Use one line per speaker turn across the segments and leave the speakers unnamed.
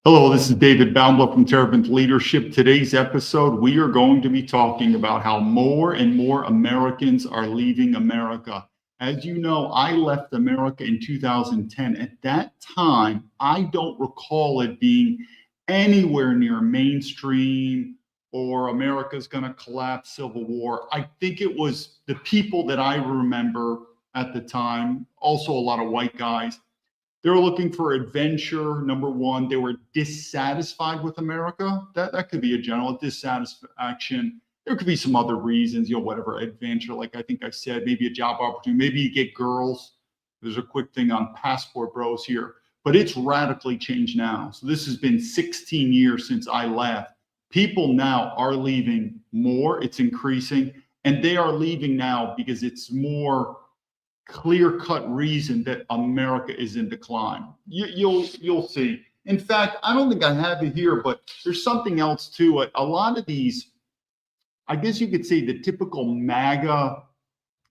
Hello, this is David Baumblatt from Terrapin Leadership. Today's episode, we are going to be talking about how more and more Americans are leaving America. As you know, I left America in 2010. At that time, I don't recall it being anywhere near mainstream or America's going to collapse, civil war. I think it was the people that I remember at the time, also a lot of white guys. They were looking for adventure, number one. They were dissatisfied with America. That could be a general dissatisfaction. There could be some other reasons, whatever, adventure, like I think I said, maybe a job opportunity, maybe you get girls. There's a quick thing on Passport Bros here, but it's radically changed now. So this has been 16 years since I left. People now are leaving more, it's increasing, and they are leaving now because it's more clear-cut reason that America is in decline. You'll see. In fact, I don't think I have it here, but there's something else to it. A lot of these, I guess you could say the typical MAGA,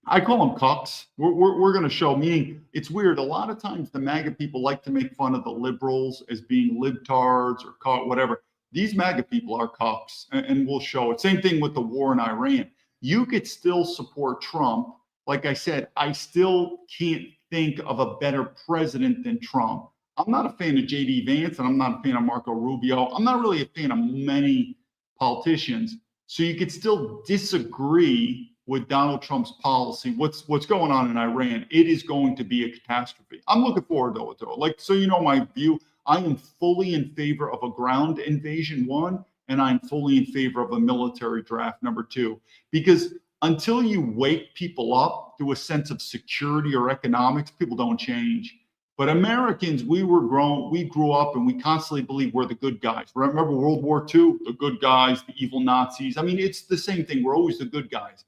I call them cucks. We're going to show, meaning it's weird. A lot of times the MAGA people like to make fun of the liberals as being libtards or whatever. These MAGA people are cucks, and we'll show it. Same thing with the war in Iran. You could still support Trump. Like I said, I still can't think of a better president than Trump. I'm not a fan of J.D. Vance, and I'm not a fan of Marco Rubio. I'm not really a fan of many politicians. So you could still disagree with Donald Trump's policy. What's going on in Iran? It is going to be a catastrophe. I'm looking forward to it, though. Like, so you know my view. I am fully in favor of a ground invasion, one, and I'm fully in favor of a military draft, number two, because until you wake people up to a sense of security or economics, people don't change. But Americans, we grew up and we constantly believe we're the good guys. Remember World War II, the good guys, the evil Nazis. I mean, it's the same thing. We're always the good guys.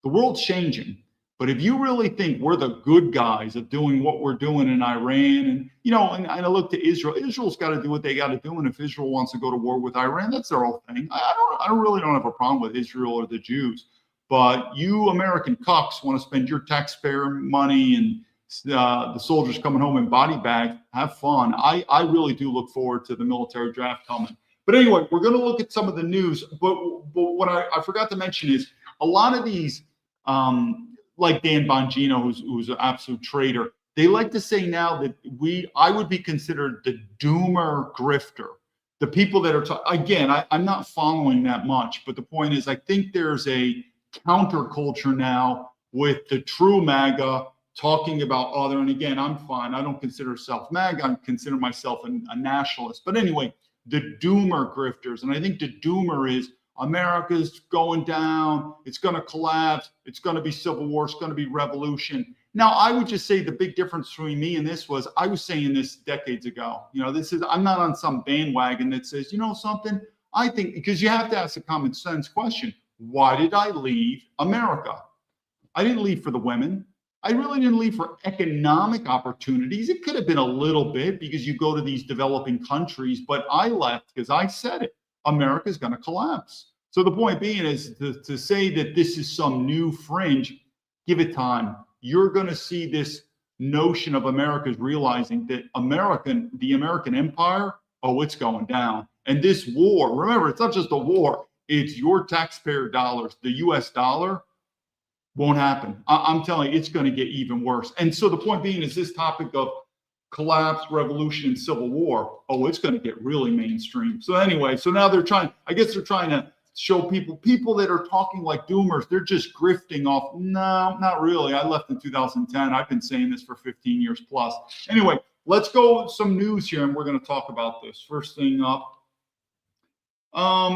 The world's changing. But if you really think we're the good guys of doing what we're doing in Iran, and I look to Israel, Israel's got to do what they got to do. And if Israel wants to go to war with Iran, that's their own thing. I really don't have a problem with Israel or the Jews. But you American cucks want to spend your taxpayer money and the soldiers coming home in body bags. Have fun. I really do look forward to the military draft coming. But anyway, we're going to look at some of the news. But what I forgot to mention is a lot of these, like Dan Bongino, who's an absolute traitor, they like to say now that I would be considered the doomer grifter. The people that are, again, I'm not following that much. But the point is, I think there's a counterculture now with the true MAGA talking about other, and again, I'm fine. I don't consider myself MAGA. I consider myself a nationalist. But anyway, the doomer grifters, and I think the doomer is America's going down. It's going to collapse. It's going to be civil war. It's going to be revolution. Now, I would just say the big difference between me and this was I was saying this decades ago. I'm not on some bandwagon that says, something. I think because you have to ask a common sense question. Why did I leave America? I didn't leave for the women. I really didn't leave for economic opportunities. It could have been a little bit because you go to these developing countries, but I left because I said it. America's going to collapse. So the point being is to say that this is some new fringe, give it time. You're going to see this notion of America's realizing that the American empire, it's going down. And this war, remember, it's not just a war. It's your taxpayer dollars. The US dollar won't happen. I'm telling you, it's going to get even worse. And so the point being is this topic of collapse, revolution, and civil war, it's going to get really mainstream. So anyway, so now they're trying to show people that are talking like doomers, they're just grifting off. No, not really. I left in 2010. I've been saying this for 15 years plus. Anyway, let's go with some news here, and we're going to talk about this. First thing up.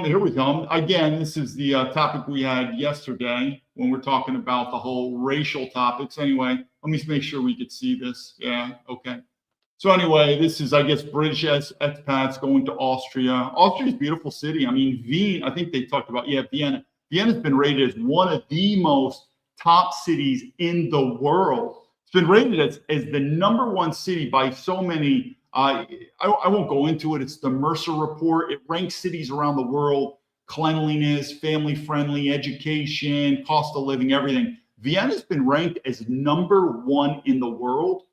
Here we go. Again, this is the topic we had yesterday when we're talking about the whole racial topics. Anyway, let me make sure we could see this. Yeah, okay. So anyway, this is, I guess, British expats going to Austria. Austria's a beautiful city. I mean, I think they talked about, Vienna. Vienna's been rated as one of the most top cities in the world. It's been rated as the number one city by so many. I won't go into it. It's the Mercer report. It ranks cities around the world, cleanliness, family-friendly, education, cost of living, everything. Vienna's been ranked as number one in the world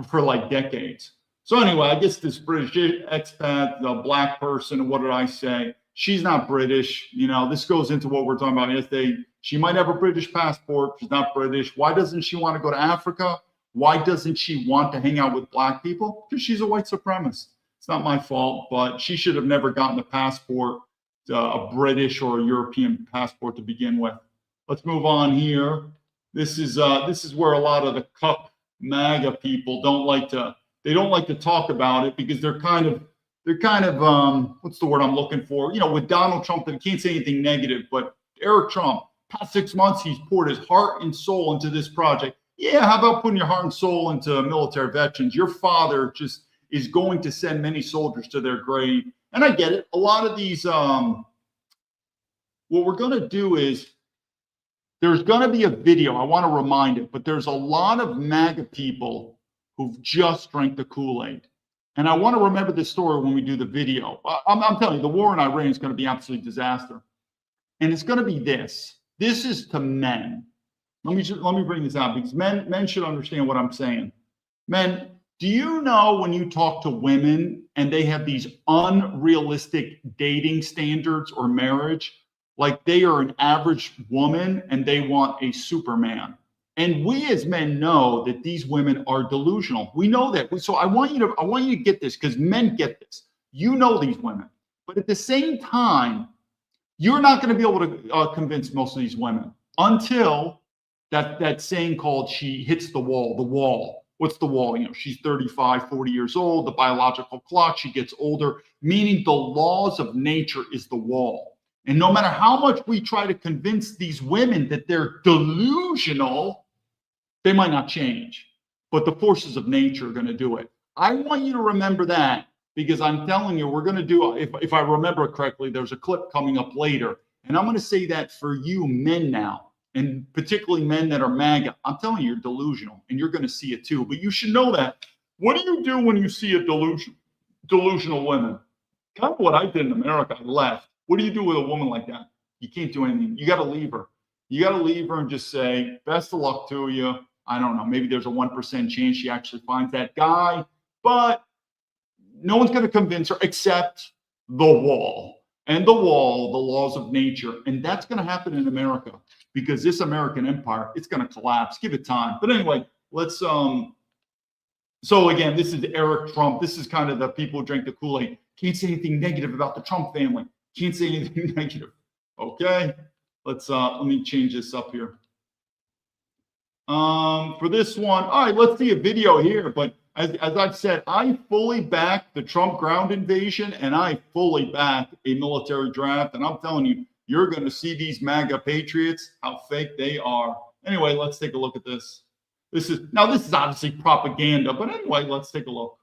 for like decades. So anyway, I guess this British expat, the black person, what did I say? She's not British. You know, this goes into what we're talking about. She might have a British passport. She's not British. Why doesn't she want to go to Africa? Why doesn't she want to hang out with black people? Because she's a white supremacist. It's not my fault, but she should have never gotten a passport, a British or a European passport to begin with. Let's move on here. This is where a lot of the cup MAGA people don't like to talk about it, because they're kind of what's the word I'm looking for? You know, with Donald Trump, they can't say anything negative, but Eric Trump, past 6 months, he's poured his heart and soul into this project. Yeah, how about putting your heart and soul into military veterans? Your father just is going to send many soldiers to their grave. And I get it. A lot of these, what we're going to do is, there's going to be a video. I want to remind it, but there's a lot of MAGA people who've just drank the Kool-Aid. And I want to remember this story when we do the video. I'm telling you, the war in Iran is going to be absolute disaster. And it's going to be this. This is to men. Let me bring this out, because men should understand what I'm saying. Men, do you know when you talk to women and they have these unrealistic dating standards or marriage, like they are an average woman and they want a Superman? And we as men know that these women are delusional. We know that. So I want you to get this, because men get this. You know these women, but at the same time, you're not going to be able to convince most of these women until that saying called she hits the wall. The wall. What's the wall? You know, she's 35, 40 years old. The biological clock. She gets older. Meaning the laws of nature is the wall. And no matter how much we try to convince these women that they're delusional, they might not change, but the forces of nature are going to do it. I want you to remember that, because I'm telling you, we're going to do, if I remember correctly, there's a clip coming up later, and I'm going to say that for you men now, and particularly men that are MAGA. I'm telling you, you're delusional, and you're going to see it too, but you should know that. What do you do when you see a delusional woman? Kind of what I did in America. I left. What do you do with a woman like that? You can't do anything. You got to leave her. You got to leave her and just say, best of luck to you. I don't know. Maybe there's a 1% chance she actually finds that guy, but no one's going to convince her except the wall. And the wall, the laws of nature. And that's going to happen in America, because this American empire, it's going to collapse. Give it time. But anyway, let's, so again, this is Eric Trump. This is kind of the people who drank the Kool-Aid. Can't say anything negative about the Trump family. Can't say anything negative. Okay. Let me change this up here. For this one, all right, let's see a video here. But as I've said, I fully back the Trump ground invasion, and I fully back a military draft. And I'm telling you, you're going to see these MAGA patriots, how fake they are. Anyway, let's take a look at this. This is obviously propaganda, but anyway, let's take a look.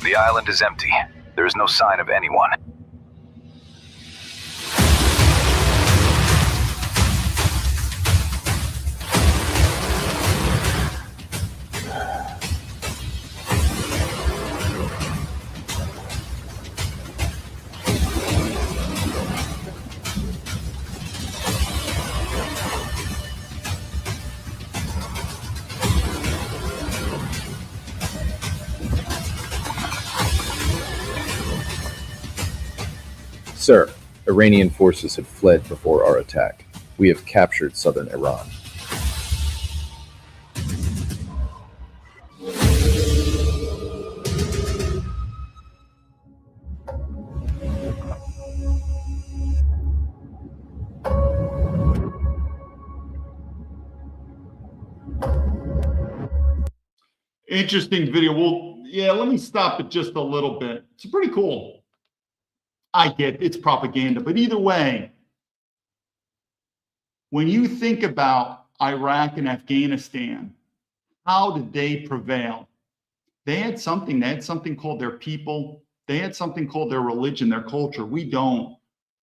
The island is empty. There is no sign of anyone.
Sir, Iranian forces have fled before our attack. We have captured southern Iran.
Interesting video. Well, yeah, let me stop it just a little bit. It's pretty cool. I get it's propaganda, but either way, when you think about Iraq and Afghanistan, how did they prevail? They had something called their people. They had something called their religion, their culture. We don't.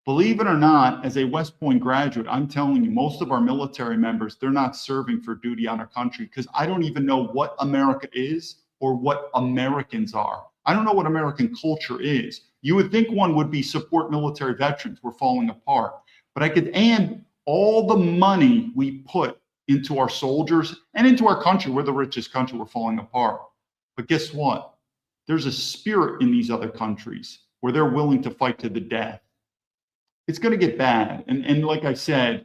Believe it or not, as a West Point graduate, I'm telling you, most of our military members, they're not serving for duty on our country because I don't even know what America is or what Americans are. I don't know what American culture is. You would think one would be support military veterans. We're falling apart. But and all the money we put into our soldiers and into our country, we're the richest country, we're falling apart. But guess what? There's a spirit in these other countries where they're willing to fight to the death. It's going to get bad. And like I said,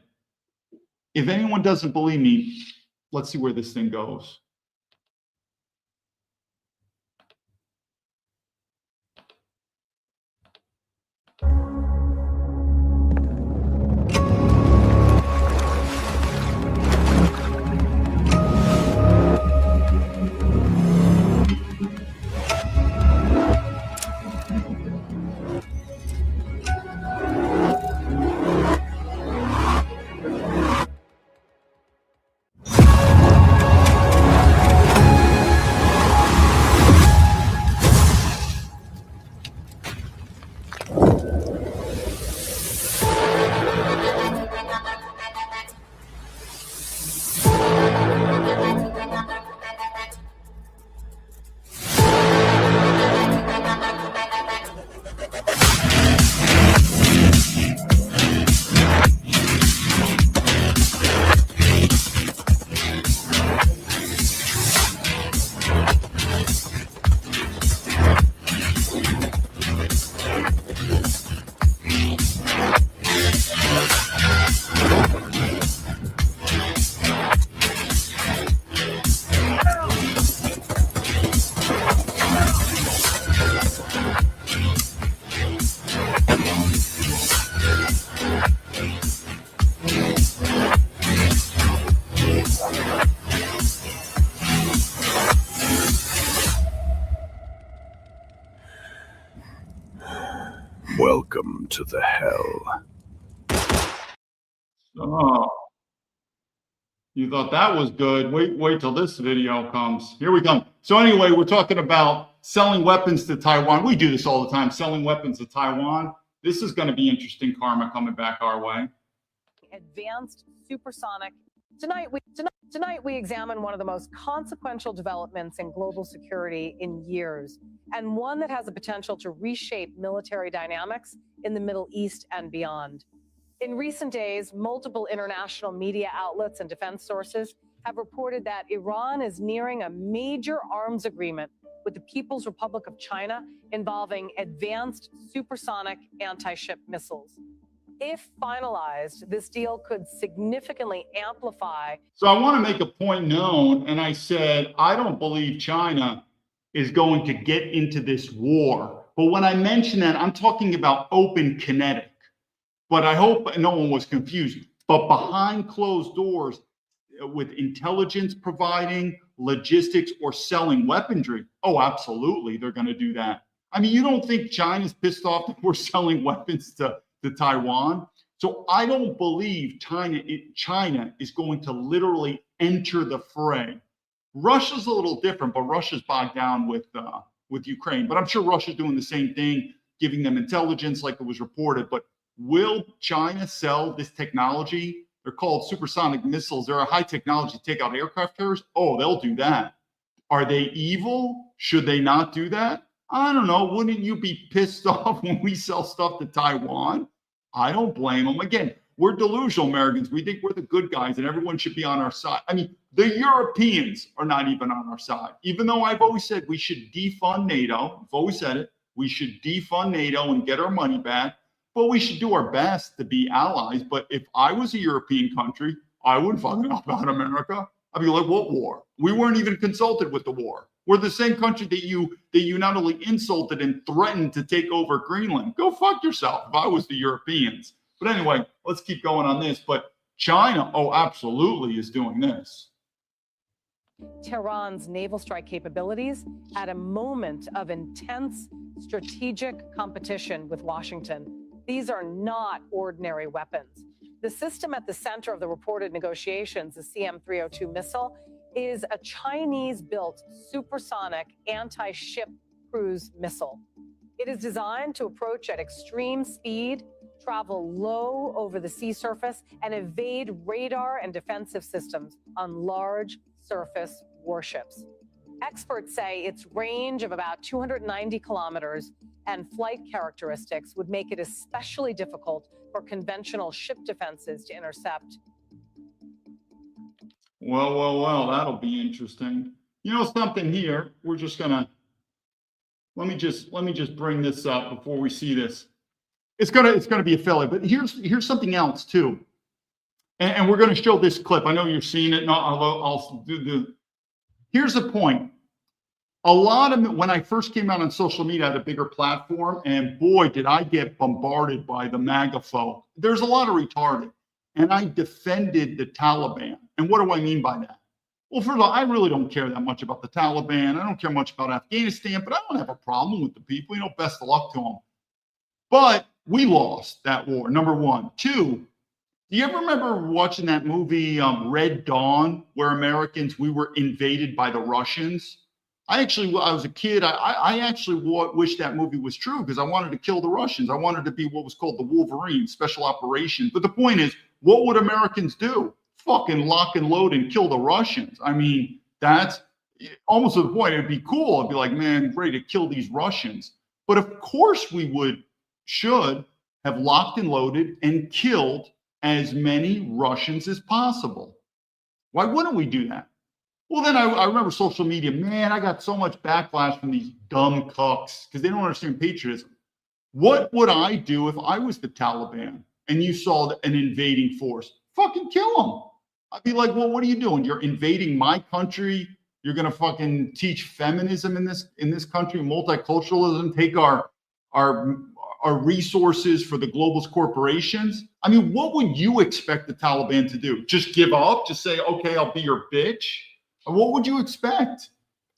if anyone doesn't believe me, let's see where this thing goes.
Welcome to the hell.
Oh, you thought that was good. Wait till this video comes. Here we come. So anyway, we're talking about selling weapons to Taiwan. We do this all the time, selling weapons to Taiwan. This is going to be interesting karma coming back our way.
Advanced supersonic. Tonight we examine one of the most consequential developments in global security in years, and one that has the potential to reshape military dynamics in the Middle East and beyond. In recent days, multiple international media outlets and defense sources have reported that Iran is nearing a major arms agreement with the People's Republic of China involving advanced supersonic anti-ship missiles. If finalized, this deal could significantly amplify.
So I want to make a point known, and I said, I don't believe China is going to get into this war. But when I mention that, I'm talking about open kinetic. But I hope no one was confused. But behind closed doors, with intelligence providing, logistics, or selling weaponry, oh, absolutely, they're going to do that. I mean, you don't think China's pissed off that we're selling weapons to Taiwan? So I don't believe China is going to literally enter the fray. Russia's a little different, but Russia's bogged down with Ukraine. But I'm sure Russia's doing the same thing, giving them intelligence like it was reported. But will China sell this technology? They're called supersonic missiles. They're a high technology to take out aircraft carriers. Oh, they'll do that. Are they evil? Should they not do that? I don't know. Wouldn't you be pissed off when we sell stuff to Taiwan? I don't blame them. Again, we're delusional Americans. We think we're the good guys and everyone should be on our side. I mean, the Europeans are not even on our side. Even though I've always said we should defund NATO. I've always said it. We should defund NATO and get our money back. But we should do our best to be allies. But if I was a European country, I wouldn't fucking help out America. I'd be like, what war? We weren't even consulted with the war. We're the same country that you not only insulted and threatened to take over Greenland. Go fuck yourself if I was the Europeans. But anyway, let's keep going on this. But China, oh, absolutely is doing this.
Tehran's naval strike capabilities at a moment of intense strategic competition with Washington. These are not ordinary weapons. The system at the center of the reported negotiations, the CM-302 missile, is a Chinese-built supersonic anti-ship cruise missile. It is designed to approach at extreme speed, travel low over the sea surface, and evade radar and defensive systems on large surface warships. Experts say its range of about 290 kilometers and flight characteristics would make it especially difficult for conventional ship defenses to intercept.
Well, that'll be interesting. You know something here, we're just gonna, let me just bring this up before we see this. It's gonna be a failure, but here's something else too. And we're gonna show this clip. I know you're seeing it, and I'll do the, here's the point. A lot of, when I first came out on social media, I had a bigger platform, and boy, did I get bombarded by the MAGA folk. There's a lot of retarded, and I defended the Taliban. And what do I mean by that? Well, first of all, I really don't care that much about the Taliban. I don't care much about Afghanistan, but I don't have a problem with the people. You know, best of luck to them. But we lost that war, number one. Two, do you ever remember watching that movie Red Dawn, where Americans, we were invaded by the Russians? I was a kid. I actually wish that movie was true because I wanted to kill the Russians. I wanted to be what was called the Wolverine, special operations. But the point is, what would Americans do? Fucking lock and load and kill the Russians. I mean, that's almost to the point. It'd be cool. It'd be like, man, ready to kill these Russians. But of course we should have locked and loaded and killed as many Russians as possible. Why wouldn't we do that? Well, then I remember social media, man, I got so much backlash from these dumb cucks because they don't understand patriotism. What would I do if I was the Taliban and you saw an invading force? Fucking kill them. I'd be like, well, what are you doing? You're invading my country. You're going to fucking teach feminism in this country, multiculturalism, take our resources for the globalist corporations. I mean, what would you expect the Taliban to do? Just give up? Just say, okay, I'll be your bitch? What would you expect?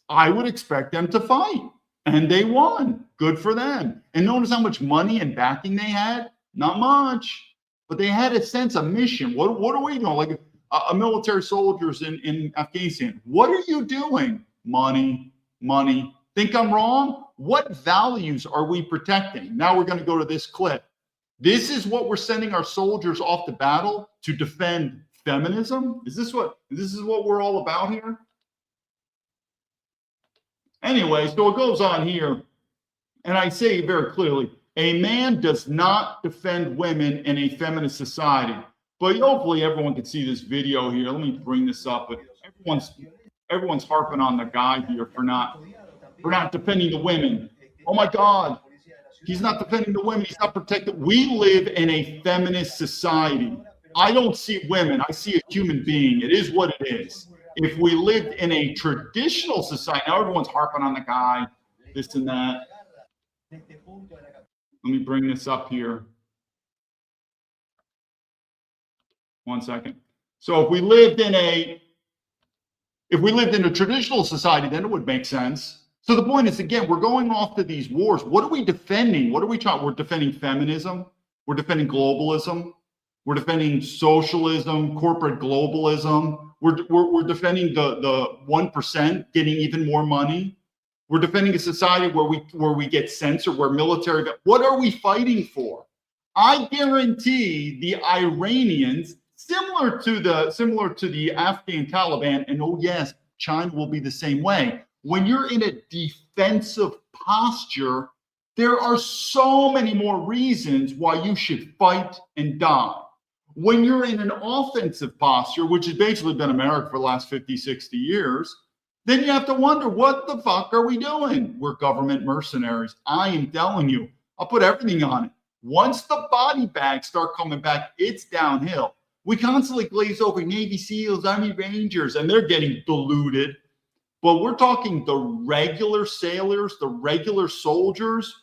I would expect them to fight. And they won. Good for them. And notice how much money and backing they had? Not much. But they had a sense of mission. What are we doing? Like military soldiers in Afghanistan. What are you doing? Money. Think I'm wrong? What values are we protecting? Now we're going to go to this clip. This is what we're sending our soldiers off to battle to defend feminism? Is this what we're all about here? Anyway, so it goes on here, and I say very clearly, a man does not defend women in a feminist society. But hopefully everyone can see this video here. Let me bring this up. But everyone's harping on the guy here for not defending the women. Oh my God, he's not defending the women. He's not protecting. We live in a feminist society. I don't see women. I see a human being. It is what it is. If we lived in a traditional society, now everyone's harping on the guy, this and that. Let me bring this up here. 1 second. So if we lived in a traditional society, then it would make sense. So the point is, again, we're going off to these wars. What are we defending? What are we trying? We're defending feminism. We're defending globalism. We're defending socialism, corporate globalism. We're defending the 1% getting even more money. We're defending a society where we get censored, where military. What are we fighting for? I guarantee the Iranians, similar to the Afghan Taliban, and oh yes, China will be the same way. When you're in a defensive posture, there are so many more reasons why you should fight and die. When you're in an offensive posture, which has basically been America for the last 50, 60 years, then you have to wonder, what the fuck are we doing? We're government mercenaries. I am telling you, I'll put everything on it. Once the body bags start coming back, it's downhill. We constantly glaze over Navy SEALs, Army Rangers, and they're getting diluted. But we're talking the regular sailors, the regular soldiers.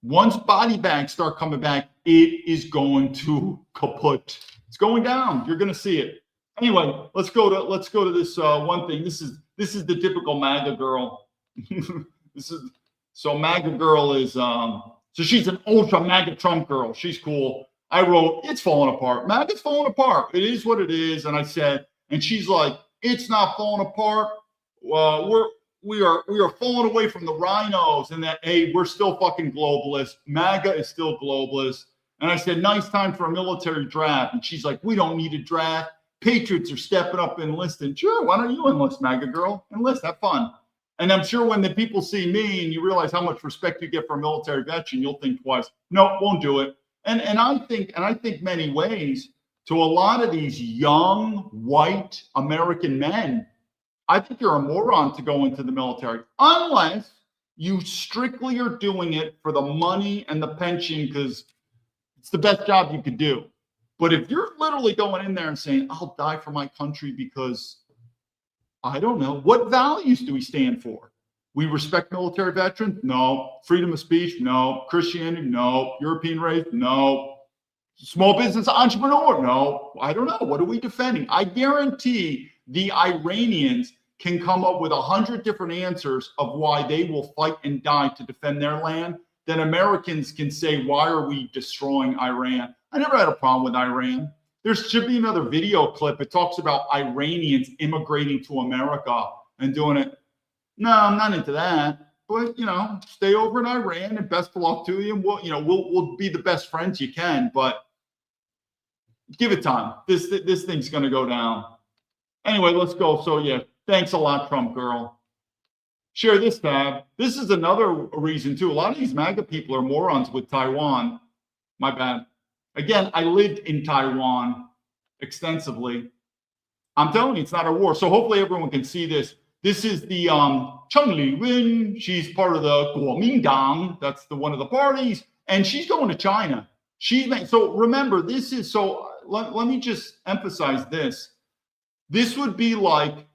Once body bags start coming back, it is going to kaput. It's going down. You're going to see it. Anyway, let's go to this one thing. This is the typical MAGA girl. So MAGA girl is so she's an ultra MAGA Trump girl. She's cool. I wrote, it's falling apart. MAGA's falling apart. It is what it is. And I said, and she's like, it's not falling apart. We are falling away from the rhinos, and that, hey, we're still fucking globalists. MAGA is still globalist. And I said, nice time for a military draft. And she's like, we don't need a draft. Patriots are stepping up and enlisting. Sure, why don't you enlist, MAGA girl? Enlist, have fun. And I'm sure when the people see me and you realize how much respect you get for a military veteran, you'll think twice. No, won't do it. And I think many ways to a lot of these young white American men, I think you're a moron to go into the military unless you strictly are doing it for the money and the pension because it's the best job you could do. But if you're literally going in there and saying, I'll die for my country because, I don't know, what values do we stand for? We respect military veterans? No. Freedom of speech? No. Christianity? No. European race? No. Small business entrepreneur? No. I don't know. What are we defending? I guarantee the Iranians can come up with 100 different answers of why they will fight and die to defend their land. Then Americans can say, why are we destroying Iran? I never had a problem with Iran. There should be another video clip. It talks about Iranians immigrating to America and doing it. No, I'm not into that. But, stay over in Iran and best of luck to you. And we'll be the best friends you can, but give it time. This thing's going to go down. Anyway, let's go. So, yeah, thanks a lot, Trump girl. Share this tab. This is another reason, too. A lot of these MAGA people are morons with Taiwan. My bad. Again, I lived in Taiwan extensively. I'm telling you, it's not a war. So hopefully everyone can see this. This is the Cheng Li-wen. She's part of the Kuomintang. That's one of the parties. And she's going to China. So remember, this is, let me just emphasize this. This would be like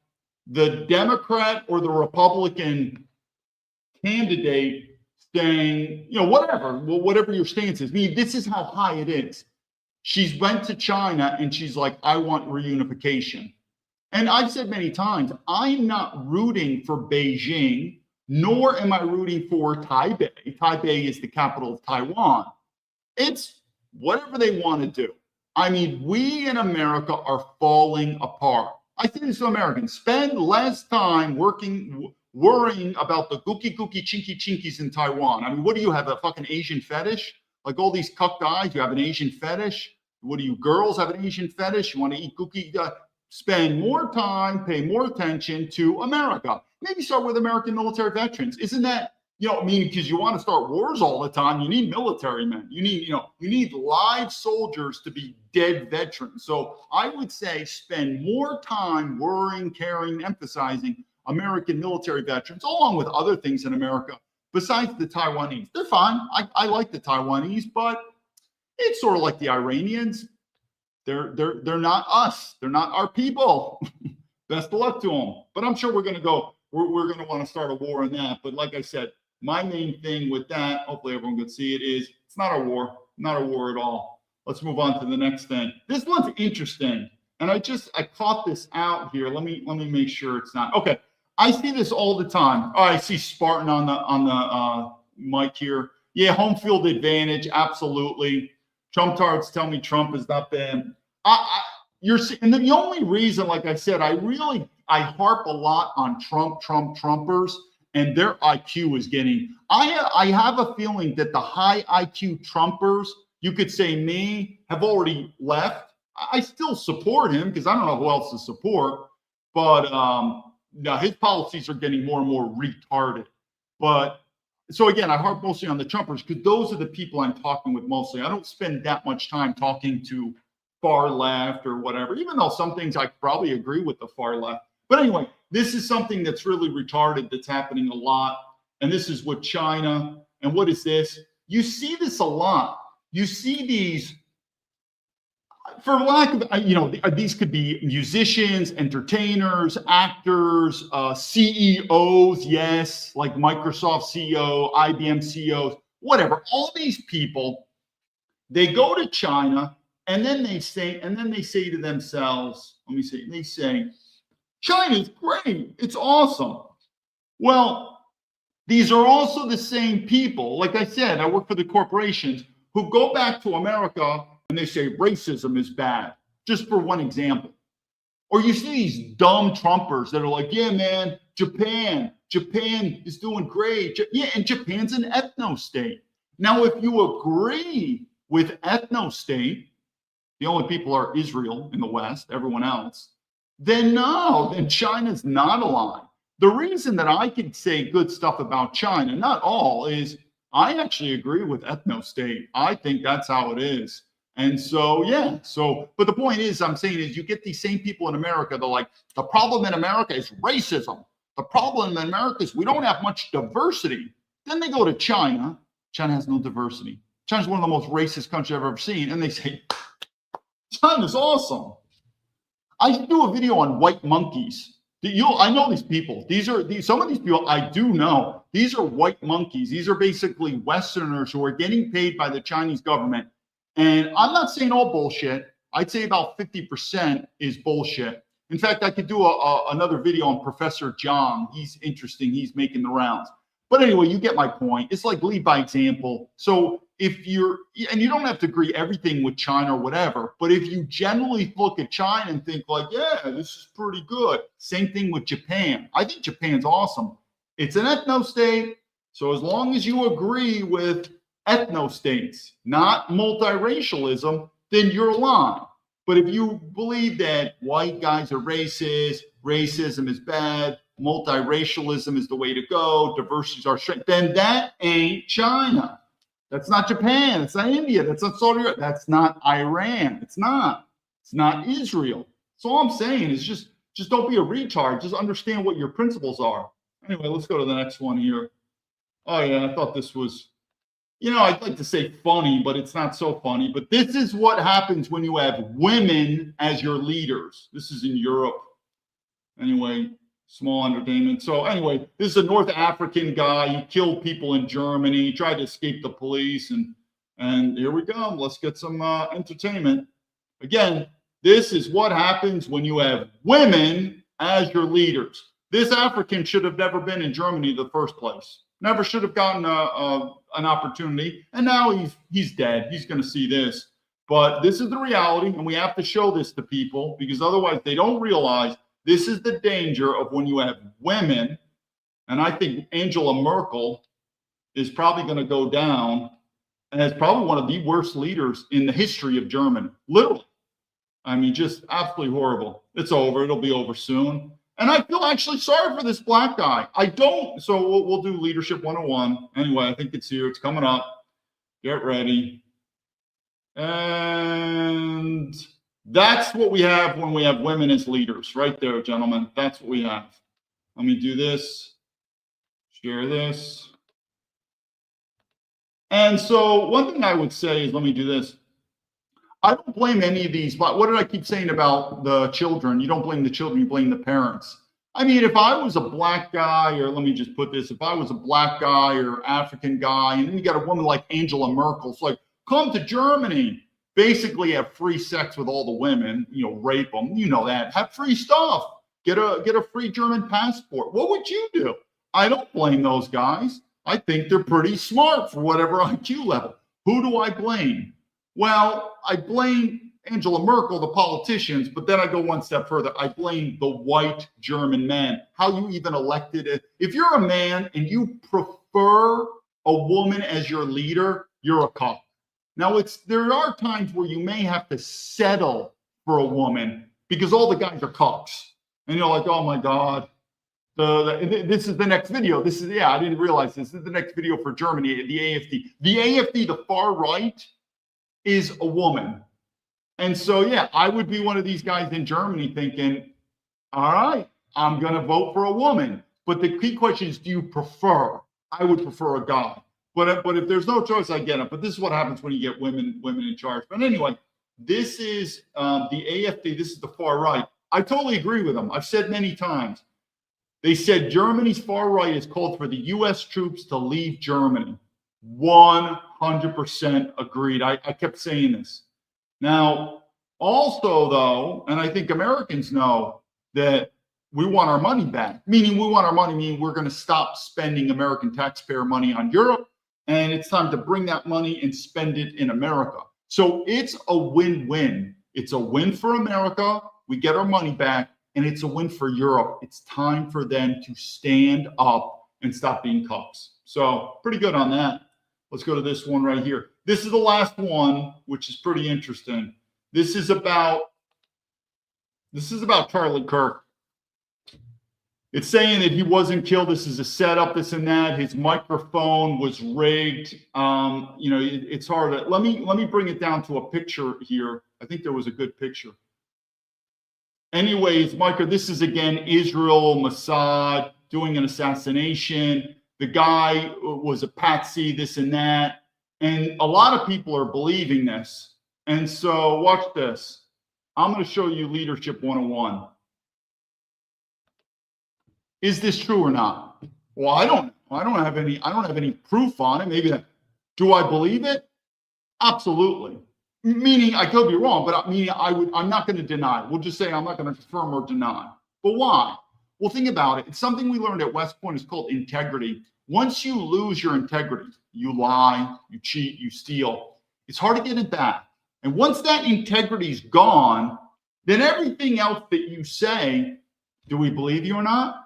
the Democrat or the Republican candidate saying, whatever your stance is. I mean, this is how high it is. She's went to China and she's like, I want reunification. And I've said many times, I'm not rooting for Beijing, nor am I rooting for Taipei. Taipei is the capital of Taiwan. It's whatever they want to do. I mean, we in America are falling apart. I say this to Americans, spend less time worrying about the gookie chinky chinkies in Taiwan. I mean, what do you have, a fucking Asian fetish? Like all these cuck guys, you have an Asian fetish? What do you girls have an Asian fetish? You want to eat cookie? Spend more time, pay more attention to America. Maybe start with American military veterans. Isn't that, because you want to start wars all the time, you need military men. You need live soldiers to be dead veterans. So I would say spend more time worrying, caring, emphasizing American military veterans, along with other things in America, besides the Taiwanese. They're fine. I like the Taiwanese, but it's sort of like the Iranians. They're not us. They're not our people. Best of luck to them. But I'm sure we're going to want to start a war on that. But like I said, my main thing with that, hopefully everyone can see it, is it's not a war. Not a war at all. Let's move on to the next thing. This one's interesting. And I caught this out here. Let me make sure it's not. Okay. I see this all the time. Oh, I see Spartan on the mic here. Yeah, home field advantage, absolutely. Trump tards tell me Trump is not bad. And the only reason, like I said, I harp a lot on Trumpers, and their IQ is getting. I have a feeling that the high IQ Trumpers, you could say me, have already left. I still support him because I don't know who else to support, but now his policies are getting more and more retarded. But so again, I harp mostly on the Trumpers because those are the people I'm talking with mostly. I don't spend that much time talking to far left or whatever, even though some things I probably agree with the far left. But anyway, this is something that's really retarded that's happening a lot. And this is with China. And what is this? You see this a lot. You see these, for lack of, these could be musicians, entertainers, actors, CEOs, yes, like Microsoft CEO, IBM CEOs, whatever. All these people, they go to China and then they say to themselves, they say, China's great, it's awesome. Well, these are also the same people, like I said, I work for the corporations, who go back to America and they say racism is bad, just for one example. Or you see these dumb Trumpers that are like, yeah, man, Japan is doing great. Yeah, and Japan's an ethno state. Now, if you agree with ethno-state, the only people are Israel in the West, everyone else, then no, then China's not aligned. The reason that I can say good stuff about China, not all, is I actually agree with ethno-state. I think that's how it is. And so, yeah, but the point is, I'm saying is you get these same people in America, they're like, the problem in America is racism. The problem in America is we don't have much diversity. Then they go to China. China has no diversity. China's one of the most racist countries I've ever seen. And they say, China's awesome. I do a video on white monkeys. I know these people. Some of these people I do know. These are white monkeys. These are basically Westerners who are getting paid by the Chinese government. And I'm not saying all bullshit. I'd say about 50% is bullshit. In fact, I could do another video on Professor John. He's interesting. He's making the rounds. But anyway, you get my point. It's like lead by example. So if and you don't have to agree everything with China or whatever, but if you generally look at China and think like, yeah, this is pretty good. Same thing with Japan. I think Japan's awesome. It's an ethno-state. So as long as you agree with ethno-states, not multiracialism, then you're aligned. But if you believe that white guys are racist, racism is bad, multiracialism is the way to go, diversities are strength, then that ain't China. That's not Japan. It's not India. That's not Saudi Arabia. That's not Iran. It's not Israel. So all I'm saying is just don't be a retard. Just understand what your principles are. Anyway, let's go to the next one here. Oh yeah, I thought this was, I'd like to say funny, but it's not so funny. But this is what happens when you have women as your leaders. This is in Europe. Anyway, small entertainment. So anyway, this is a North African guy. He killed people in Germany. He tried to escape the police. And here we go. Let's get some entertainment. Again, this is what happens when you have women as your leaders. This African should have never been in Germany in the first place. Never should have gotten an opportunity. And now he's dead. He's going to see this. But this is the reality, and we have to show this to people because otherwise they don't realize this is the danger of when you have women. And I think Angela Merkel is probably going to go down as probably one of the worst leaders in the history of Germany. Literally. I mean, just absolutely horrible. It's over. It'll be over soon. And I feel actually sorry for this black guy. I don't. So we'll do Leadership 101. Anyway, I think it's here. It's coming up. Get ready. And that's what we have when we have women as leaders. Right there, gentlemen. That's what we have. Let me do this. Share this. And so one thing I would say is, let me do this. I don't blame any of these, but what did I keep saying about the children? You don't blame the children, you blame the parents. I mean, if I was a black guy, or let me just put this, if I was a black guy or African guy, and then you got a woman like Angela Merkel, it's like, come to Germany, basically have free sex with all the women, rape them, that, have free stuff, get a free German passport. What would you do? I don't blame those guys. I think they're pretty smart for whatever IQ level. Who do I blame? Well, I blame Angela Merkel, the politicians, but then I go one step further. I blame the white German men. How you even elected it. If you're a man and you prefer a woman as your leader, you're a cock. Now, there are times where you may have to settle for a woman because all the guys are cocks. And you're like, oh my God. This is the next video. I didn't realize this. This is the next video for Germany, the AfD. The AfD, the far right, is a woman. And so, yeah, I would be one of these guys in Germany thinking, all right, I'm going to vote for a woman. But the key question is, do you prefer? I would prefer a guy. But if there's no choice, I get it. But this is what happens when you get women in charge. But anyway, this is the AfD. This is the far right. I totally agree with them. I've said many times. They said Germany's far right has called for the U.S. troops to leave Germany. 100% agreed. I kept saying this. Now, also, though, and I think Americans know that we want our money back, meaning we're going to stop spending American taxpayer money on Europe, and it's time to bring that money and spend it in America. So it's a win-win. It's a win for America. We get our money back, and it's a win for Europe. It's time for them to stand up and stop being cucks. So pretty good on that. Let's go to this one right here. This is the last one, which is pretty interesting. This is about Charlie Kirk. It's saying that he wasn't killed. This is a setup, this and that. His microphone was rigged. It's hard to, let me bring it down to a picture here. I think there was a good picture. Anyways, Micah, this is again Israel, Mossad doing an assassination. The guy was a patsy, this and that. And a lot of people are believing this. And so watch this. I'm going to show you Leadership 101. Is this true or not? Well, I don't have any proof on it. Maybe do I believe it? Absolutely. Meaning I could be wrong, but I'm not going to deny it. We'll just say I'm not going to confirm or deny. But why? Well, think about it. It's something we learned at West Point. It's called integrity. Once you lose your integrity, you lie, you cheat, you steal. It's hard to get it back. And once that integrity is gone, then everything else that you say, do we believe you or not?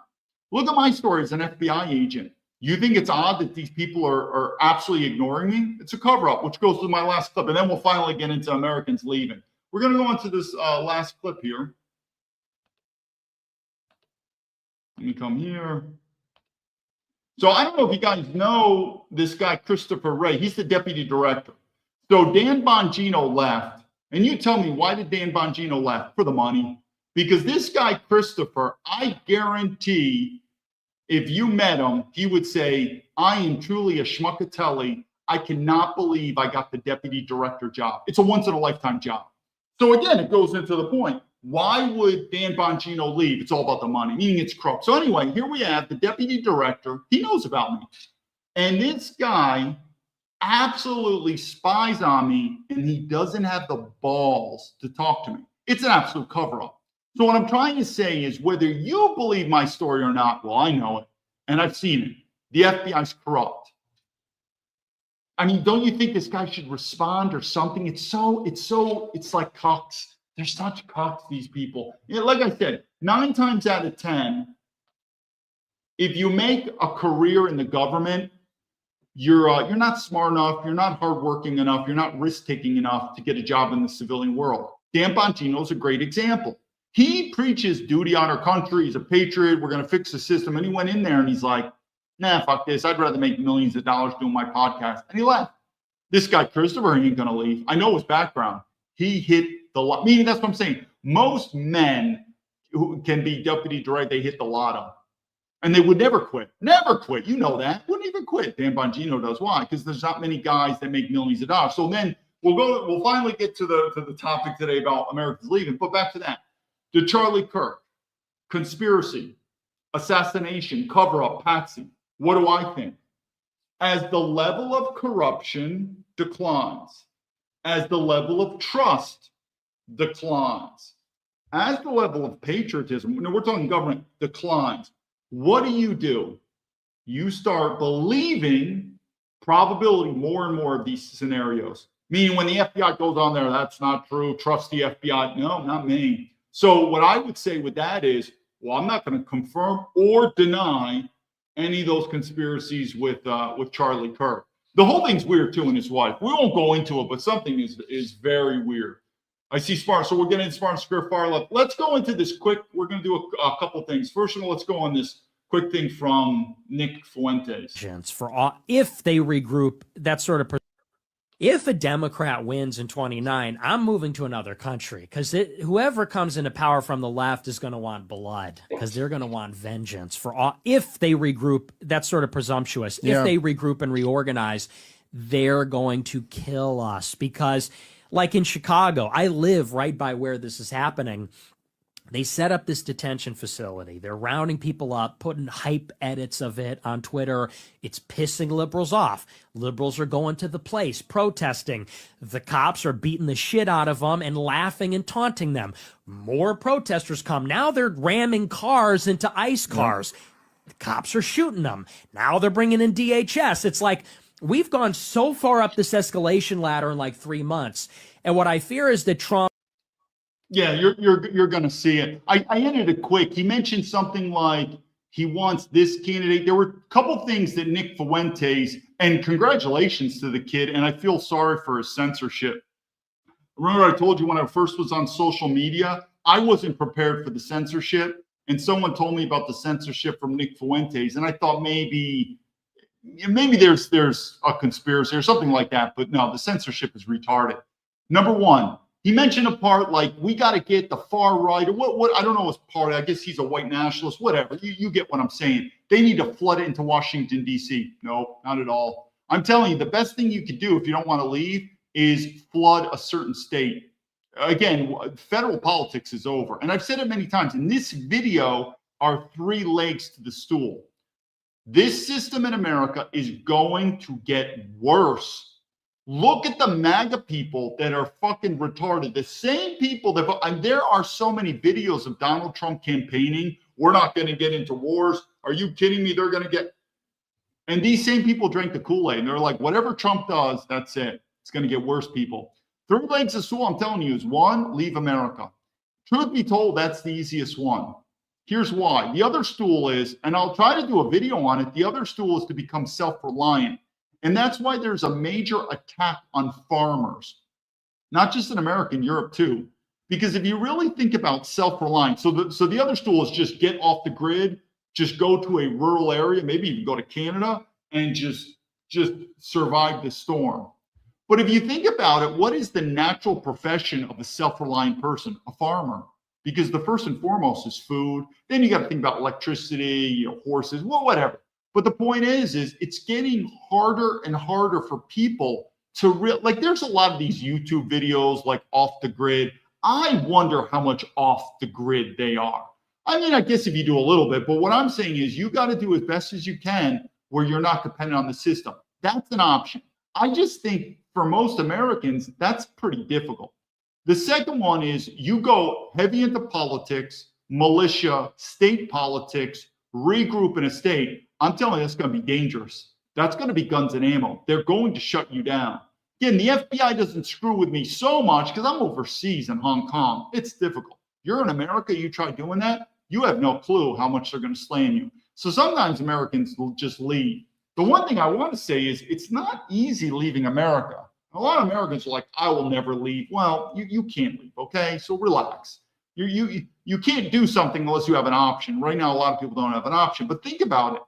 Look at my story as an FBI agent. You think it's odd that these people are absolutely ignoring me? It's a cover-up, which goes to my last clip, and then we'll finally get into Americans leaving. We're going to go into this last clip here. Let me come here. So I don't know if you guys know this guy, Christopher Wray. He's the deputy director. So Dan Bongino left. And you tell me, why did Dan Bongino left? For the money. Because this guy, Christopher, I guarantee if you met him, he would say, I am truly a schmuckatelli. I cannot believe I got the deputy director job. It's a once-in-a-lifetime job. So again, it goes into the point. Why would Dan Bongino leave? It's all about the money, meaning it's corrupt. So anyway, here we have the deputy director. He knows about me. And this guy absolutely spies on me, and he doesn't have the balls to talk to me. It's an absolute cover-up. So what I'm trying to say is whether you believe my story or not, well, I know it, and I've seen it. The FBI's corrupt. I mean, don't you think this guy should respond or something? It's like cocks. They're such cocks, these people. Like I said, 9 times out of 10, if you make a career in the government, you're not smart enough, you're not hardworking enough, you're not risk-taking enough to get a job in the civilian world. Dan Bongino is a great example. He preaches duty on our country. He's a patriot. We're going to fix the system. And he went in there and he's like, nah, fuck this. I'd rather make millions of dollars doing my podcast. And he left. This guy, Christopher, he ain't going to leave. I know his background. He hit the lot. Meaning, that's what I'm saying. Most men who can be deputy director, they hit the lotto. And they would never quit. Never quit. You know that. Wouldn't even quit. Dan Bongino does. Why? Because there's not many guys that make millions of dollars. So then we'll finally get to the topic today about Americans leaving. But back to that. To Charlie Kirk, conspiracy, assassination, cover-up, patsy. What do I think? As the level of corruption declines, as the level of trust declines, as the level of patriotism, we're talking government, declines, what do? You start believing probability more and more of these scenarios. Meaning when the FBI goes on there, that's not true, trust the FBI. No, not me. So what I would say with that is, well, I'm not going to confirm or deny any of those conspiracies with Charlie Kirk. The whole thing's weird too, and his wife. We won't go into it, but something is very weird. I see Spartan. So we're getting into Spartan Square far left. Let's go into this quick. We're going to do a couple things. First of all, let's go on this quick thing from Nick Fuentes.
For all, if they regroup, that sort of. If a Democrat wins in 29, I'm moving to another country because whoever comes into power from the left is going to want blood because they're going to want vengeance for all. If they regroup, that's sort of presumptuous. Yeah. If they regroup and reorganize, they're going to kill us because, like in Chicago, I live right by where this is happening. They set up this detention facility. They're rounding people up, putting hype edits of it on Twitter. It's pissing liberals off. Liberals are going to the place, protesting. The cops are beating the shit out of them and laughing and taunting them. More protesters come. Now they're ramming cars into ICE cars. The cops are shooting them. Now they're bringing in DHS. It's like we've gone so far up this escalation ladder in like 3 months. And what I fear is that Trump.
Yeah, you're going to see it. I ended it quick. He mentioned something like He wants this candidate. There were a couple things that Nick Fuentes, and congratulations to the kid, and I feel sorry for his censorship. Remember I told you when I first was on social media, I wasn't prepared for the censorship, and someone told me about the censorship from Nick Fuentes, and I thought maybe there's a conspiracy or something like that, but no, the censorship is retarded. Number one, he mentioned a part like we got to get the far right or what I don't know his part. I guess he's a white nationalist, whatever. You get what I'm saying. They need to flood it into Washington, D.C. No, not at all. I'm telling you, the best thing you could do if you don't want to leave is flood a certain state. Again, federal politics is over. And I've said it many times. In this video are three legs to the stool. This system in America is going to get worse. Look at the MAGA people that are fucking retarded. The same people that, and there are so many videos of Donald Trump campaigning. We're not going to get into wars. Are you kidding me? They're going to get, and these same people drank the Kool-Aid and they're like, whatever Trump does, that's it. It's going to get worse, people. Three legs of stool, I'm telling you, is one, leave America. Truth be told, that's the easiest one. Here's why. The other stool is, and I'll try to do a video on it, the other stool is to become self-reliant. And that's why there's a major attack on farmers, not just in America, in Europe too. Because if you really think about self-reliance, so the other stool is just get off the grid, just go to a rural area, maybe even go to Canada and just survive the storm. But if you think about it, what is the natural profession of a self-reliant person? A farmer. Because the first and foremost is food. Then you got to think about electricity, horses, well, whatever. But the point is it's getting harder and harder for people to like, there's a lot of these YouTube videos like off the grid. I wonder how much off the grid they are. I mean, I guess if you do a little bit, but what I'm saying is you got to do as best as you can where you're not dependent on the system. That's an option. I just think for most Americans, that's pretty difficult. The second one is you go heavy into politics, militia, state politics, regroup in a state. I'm telling you, that's going to be dangerous. That's going to be guns and ammo. They're going to shut you down. Again, the FBI doesn't screw with me so much because I'm overseas in Hong Kong. It's difficult. You're in America, you try doing that, you have no clue how much they're going to slam you. So sometimes Americans will just leave. The one thing I want to say is it's not easy leaving America. A lot of Americans are like, I will never leave. Well, you can't leave, okay? So relax. You can't do something unless you have an option. Right now, a lot of people don't have an option. But think about it.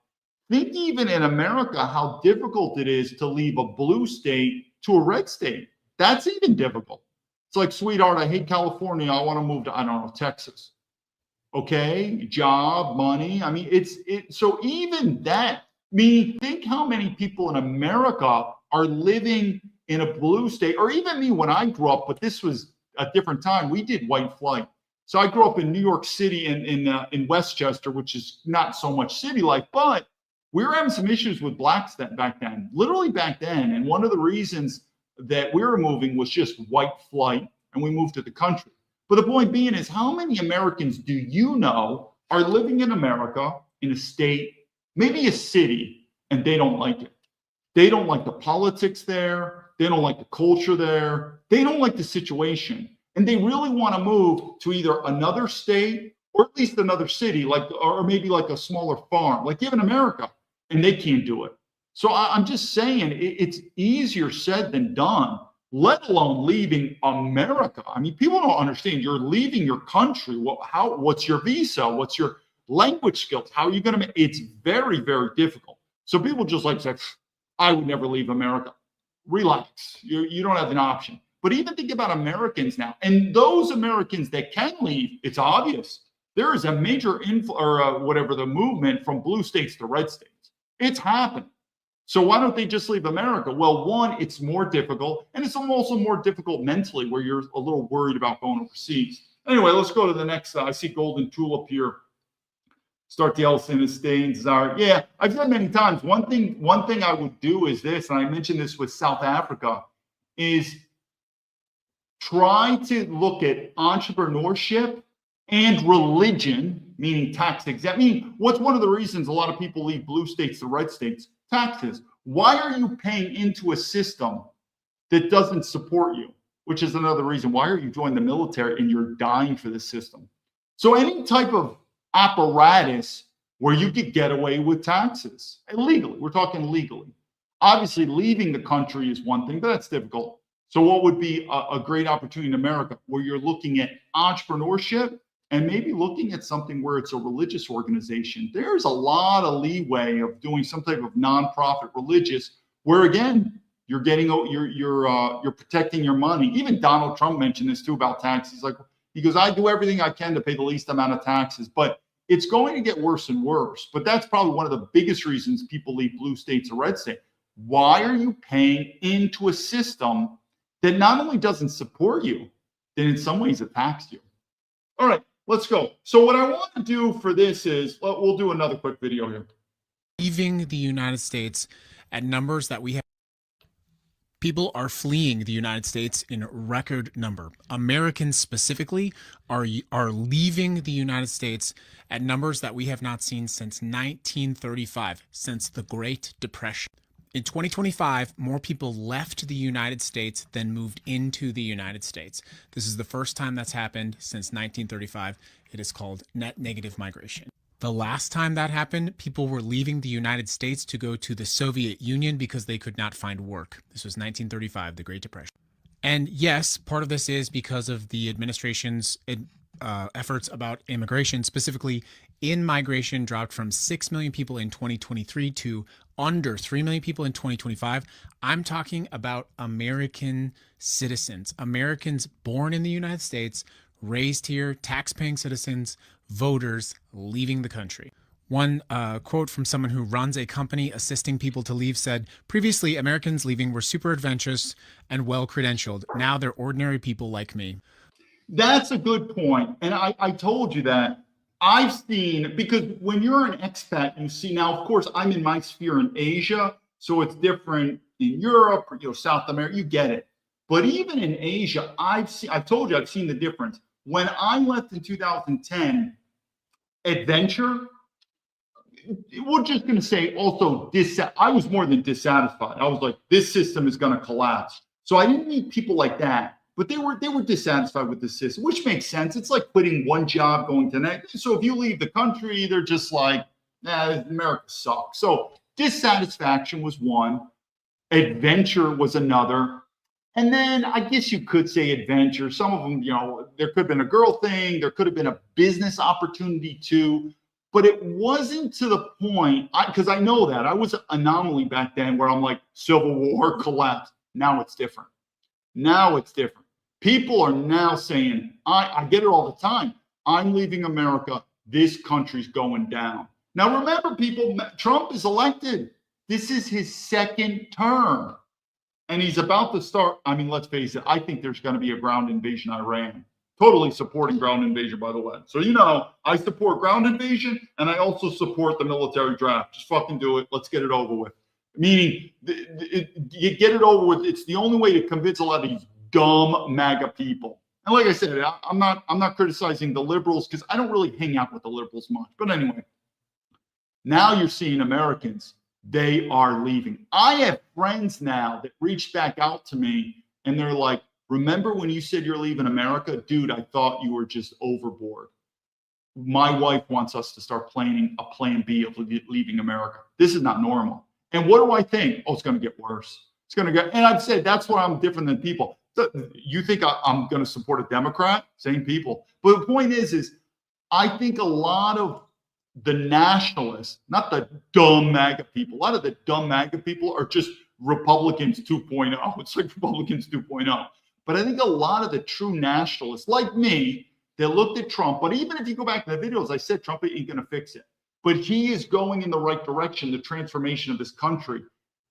Think even in America how difficult it is to leave a blue state to a red state. That's even difficult. It's like, sweetheart, I hate California. I want to move to, I don't know, Texas. Okay, job, money. I mean, so even that, I mean, think how many people in America are living in a blue state, or even me when I grew up, but this was a different time. We did white flight. So I grew up in New York City in Westchester, which is not so much city life, but we were having some issues with blacks back then, literally back then. And one of the reasons that we were moving was just white flight, and we moved to the country. But the point being is, how many Americans do you know are living in America, in a state, maybe a city, and they don't like it? They don't like the politics there. They don't like the culture there. They don't like the situation. And they really want to move to either another state or at least another city, like, or maybe like a smaller farm, like even America, and they can't do it. So I'm just saying it's easier said than done, let alone leaving America. I mean, people don't understand. You're leaving your country. What's your visa? What's your language skills? How are you going to make? It's very, very difficult. So people just like say, I would never leave America. Relax. You don't have an option. But even think about Americans now, and those Americans that can leave, it's obvious. There is a major the movement from blue states to red states. It's happening. So why don't they just leave America? Well, one, it's more difficult, and it's also more difficult mentally, where you're a little worried about going overseas. Anyway, let's go to the next. I see Golden Tulip here. Start the Ellison Stains. Yeah, I've said many times. One thing I would do is this, and I mentioned this with South Africa, is try to look at entrepreneurship and religion, meaning tax exempt. I mean, what's one of the reasons a lot of people leave blue states to red states? Taxes. Why are you paying into a system that doesn't support you? Which is another reason. Why are you joining the military and you're dying for this system? So any type of apparatus where you could get away with taxes illegally. We're talking legally. Obviously, leaving the country is one thing, but that's difficult. So what would be a great opportunity in America where you're looking at entrepreneurship and maybe looking at something where it's a religious organization? There's a lot of leeway of doing some type of nonprofit religious where, again, you're getting you're protecting your money. Even Donald Trump mentioned this too about taxes. Like, he goes, I do everything I can to pay the least amount of taxes, but it's going to get worse and worse. But that's probably one of the biggest reasons people leave blue states or red states. Why are you paying into a system that not only doesn't support you, then in some ways attacks you? All right, let's go. So what I want to do for this is, we'll do another quick video here.
Leaving the United States at numbers that we have. People are fleeing the United States in record number. Americans specifically are leaving the United States at numbers that we have not seen since 1935, since the Great Depression. In 2025, more people left the United States than moved into the United States. This is the first time that's happened since 1935. It is called net negative migration. The last time that happened, people were leaving the United States to go to the Soviet Union because they could not find work. This was 1935, the Great Depression. And yes, part of this is because of the administration's efforts about immigration. Specifically, in-migration dropped from 6 million people in 2023 to under 3 million people in 2025. I'm talking about American citizens, Americans born in the United States, raised here, tax-paying citizens, voters leaving the country. One quote from someone who runs a company assisting people to leave said, previously Americans leaving were super adventurous and well-credentialed. Now they're ordinary people like me.
That's a good point. And I told you that. I've seen, because when you're an expat, you see, now, of course, I'm in my sphere in Asia, so it's different in Europe or, South America, you get it. But even in Asia, I've told you, I've seen the difference. When I left in 2010, adventure, we're just going to say also, I was more than dissatisfied. I was like, this system is going to collapse. So I didn't meet people like that, but they were dissatisfied with the system, which makes sense. It's like quitting one job, going to the next. So if you leave the country, they're just like, America sucks. So dissatisfaction was one. Adventure was another. And then I guess you could say adventure. Some of them, there could have been a girl thing. There could have been a business opportunity too. But it wasn't to the point, because I know that. I was an anomaly back then where I'm like, Civil War collapsed. Now it's different. Now it's different. People are now saying, I get it all the time. I'm leaving America. This country's going down. Now remember, people, Trump is elected. This is his second term. And he's about to start. I mean, let's face it. I think there's going to be a ground invasion of Iran. Totally supporting ground invasion, by the way. So, I support ground invasion and I also support the military draft. Just fucking do it. Let's get it over with. Meaning, you get it over with. It's the only way to convince a lot of these dumb MAGA people. And like I said, I'm not criticizing the liberals because I don't really hang out with the liberals much. But anyway, now you're seeing Americans. They are leaving. I have friends now that reached back out to me and they're like, remember when you said you're leaving America? Dude, I thought you were just overboard. My wife wants us to start planning a plan B of leaving America. This is not normal. And what do I think? Oh, it's going to get worse. It's going to get, and I've said that's why I'm different than people. You think I'm going to support a Democrat? Same people. But the point is I think a lot of the nationalists, not the dumb MAGA people. A lot of the dumb MAGA people are just Republicans 2.0. It's like Republicans 2.0. But I think a lot of the true nationalists, like me, they looked at Trump. But even if you go back to the videos, I said Trump ain't going to fix it. But he is going in the right direction, the transformation of this country,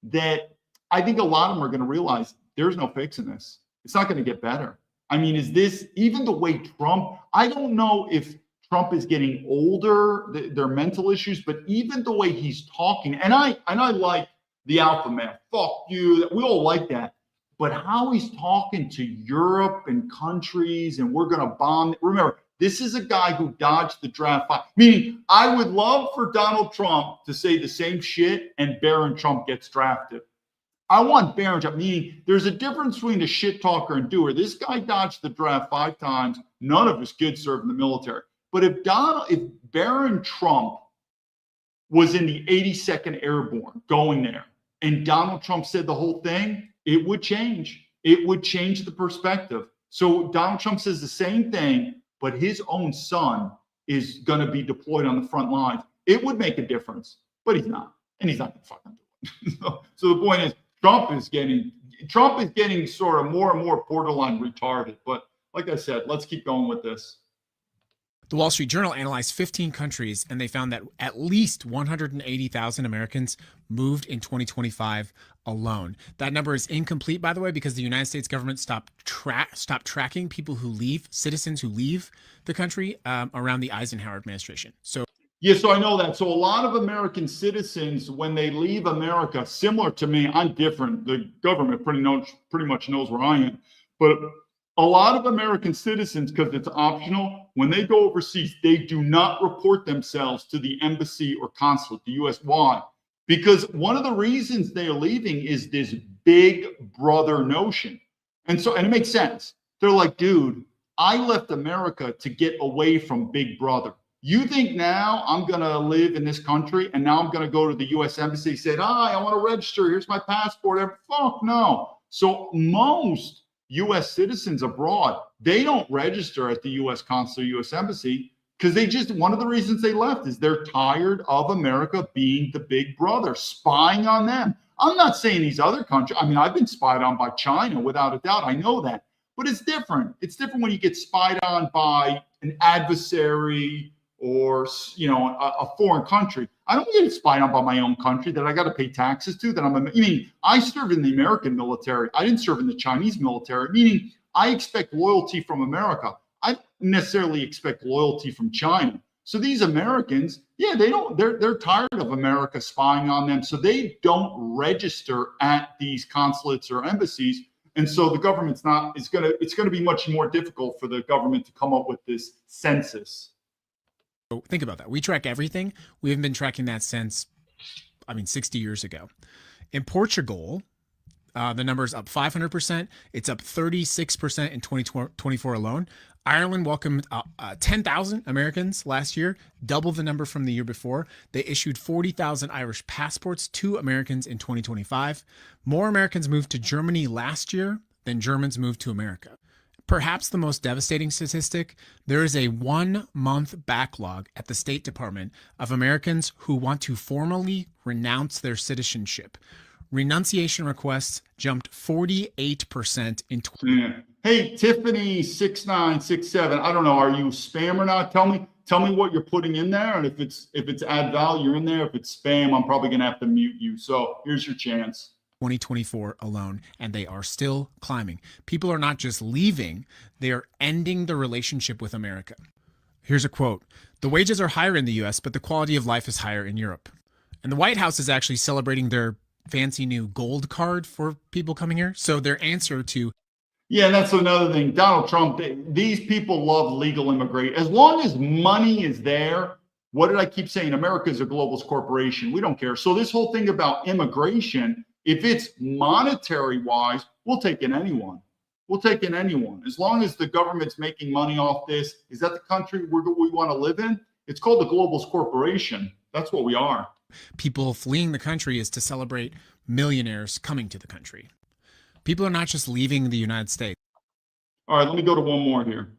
that I think a lot of them are going to realize there's no fixing this. It's not going to get better. I mean, is this even the way Trump, I don't know if Trump is getting older, their mental issues, but even the way he's talking, and I like the alpha man, fuck you, we all like that. But how he's talking to Europe and countries, and we're going to bomb. Remember, this is a guy who dodged the draft. Meaning, I would love for Donald Trump to say the same shit and Barron Trump gets drafted. I want Barron Trump, meaning there's a difference between a shit talker and doer. This guy dodged the draft 5 times. None of his kids served in the military. But if Barron Trump was in the 82nd Airborne going there, and Donald Trump said the whole thing, it would change. It would change the perspective. So Donald Trump says the same thing, but his own son is going to be deployed on the front lines. It would make a difference, but he's not, and he's not going to fucking do it. So the point is, Trump is getting sort of more and more borderline retarded. But like I said, let's keep going with this.
The Wall Street Journal analyzed 15 countries, and they found that at least 180,000 Americans moved in 2025 alone. That number is incomplete, by the way, because the United States government stopped tracking people who leave, citizens who leave the country around the Eisenhower administration. So
I know that. So a lot of American citizens, when they leave America, similar to me, I'm different. The government pretty much knows where I am, but a lot of American citizens, because it's optional, when they go overseas, they do not report themselves to the embassy or consulate, the U.S. Why? Because one of the reasons they are leaving is this big brother notion. And it makes sense. They're like, dude, I left America to get away from big brother. You think now I'm going to live in this country and now I'm going to go to the U.S. embassy, say, hi, I want to register. Here's my passport. Fuck no. So most U.S. citizens abroad, they don't register at the U.S. consulate, U.S. embassy, because one of the reasons they left is they're tired of America being the big brother, spying on them. I'm not saying these other countries. I mean, I've been spied on by China without a doubt. I know that. But it's different. It's different when you get spied on by an adversary or, a foreign country. I don't get spied on by my own country that I got to pay taxes to. I served in the American military. I didn't serve in the Chinese military, meaning I expect loyalty from America. I don't necessarily expect loyalty from China. So these Americans, they're tired of America spying on them. So they don't register at these consulates or embassies. And so the government's it's going to be much more difficult for the government to come up with this census.
think about that. We track everything. We haven't been tracking that since, 60 years ago. In Portugal, the number is up 500%. It's up 36% in 2024 alone. Ireland welcomed 10,000 Americans last year, double the number from the year before. They issued 40,000 Irish passports to Americans in 2025. More Americans moved to Germany last year than Germans moved to America. Perhaps the most devastating statistic, there is a 1-month backlog at the State Department of Americans who want to formally renounce their citizenship. Renunciation requests jumped 48% in.
Hey, Tiffany 6967. I don't know. Are you spam or not? Tell me what you're putting in there, and if it's add value, you're in there. If it's spam, I'm probably gonna have to mute you. So here's your chance.
2024 alone, and they are still climbing. People are not just leaving, they are ending the relationship with America. Here's a quote. The wages are higher in the US, but the quality of life is higher in Europe. And the White House is actually celebrating their fancy new gold card for people coming here. So their answer to.
Yeah, that's another thing. Donald Trump, these people love legal immigration. As long as money is there, what did I keep saying? America is a globalist corporation. We don't care. So this whole thing about immigration, if it's monetary wise, we'll take in anyone. We'll take in anyone. As long as the government's making money off this, is that the country we want to live in? It's called the globalist corporation. That's what we are.
People fleeing the country is to celebrate millionaires coming to the country. People are not just leaving the United States.
All right, let me go to one more here.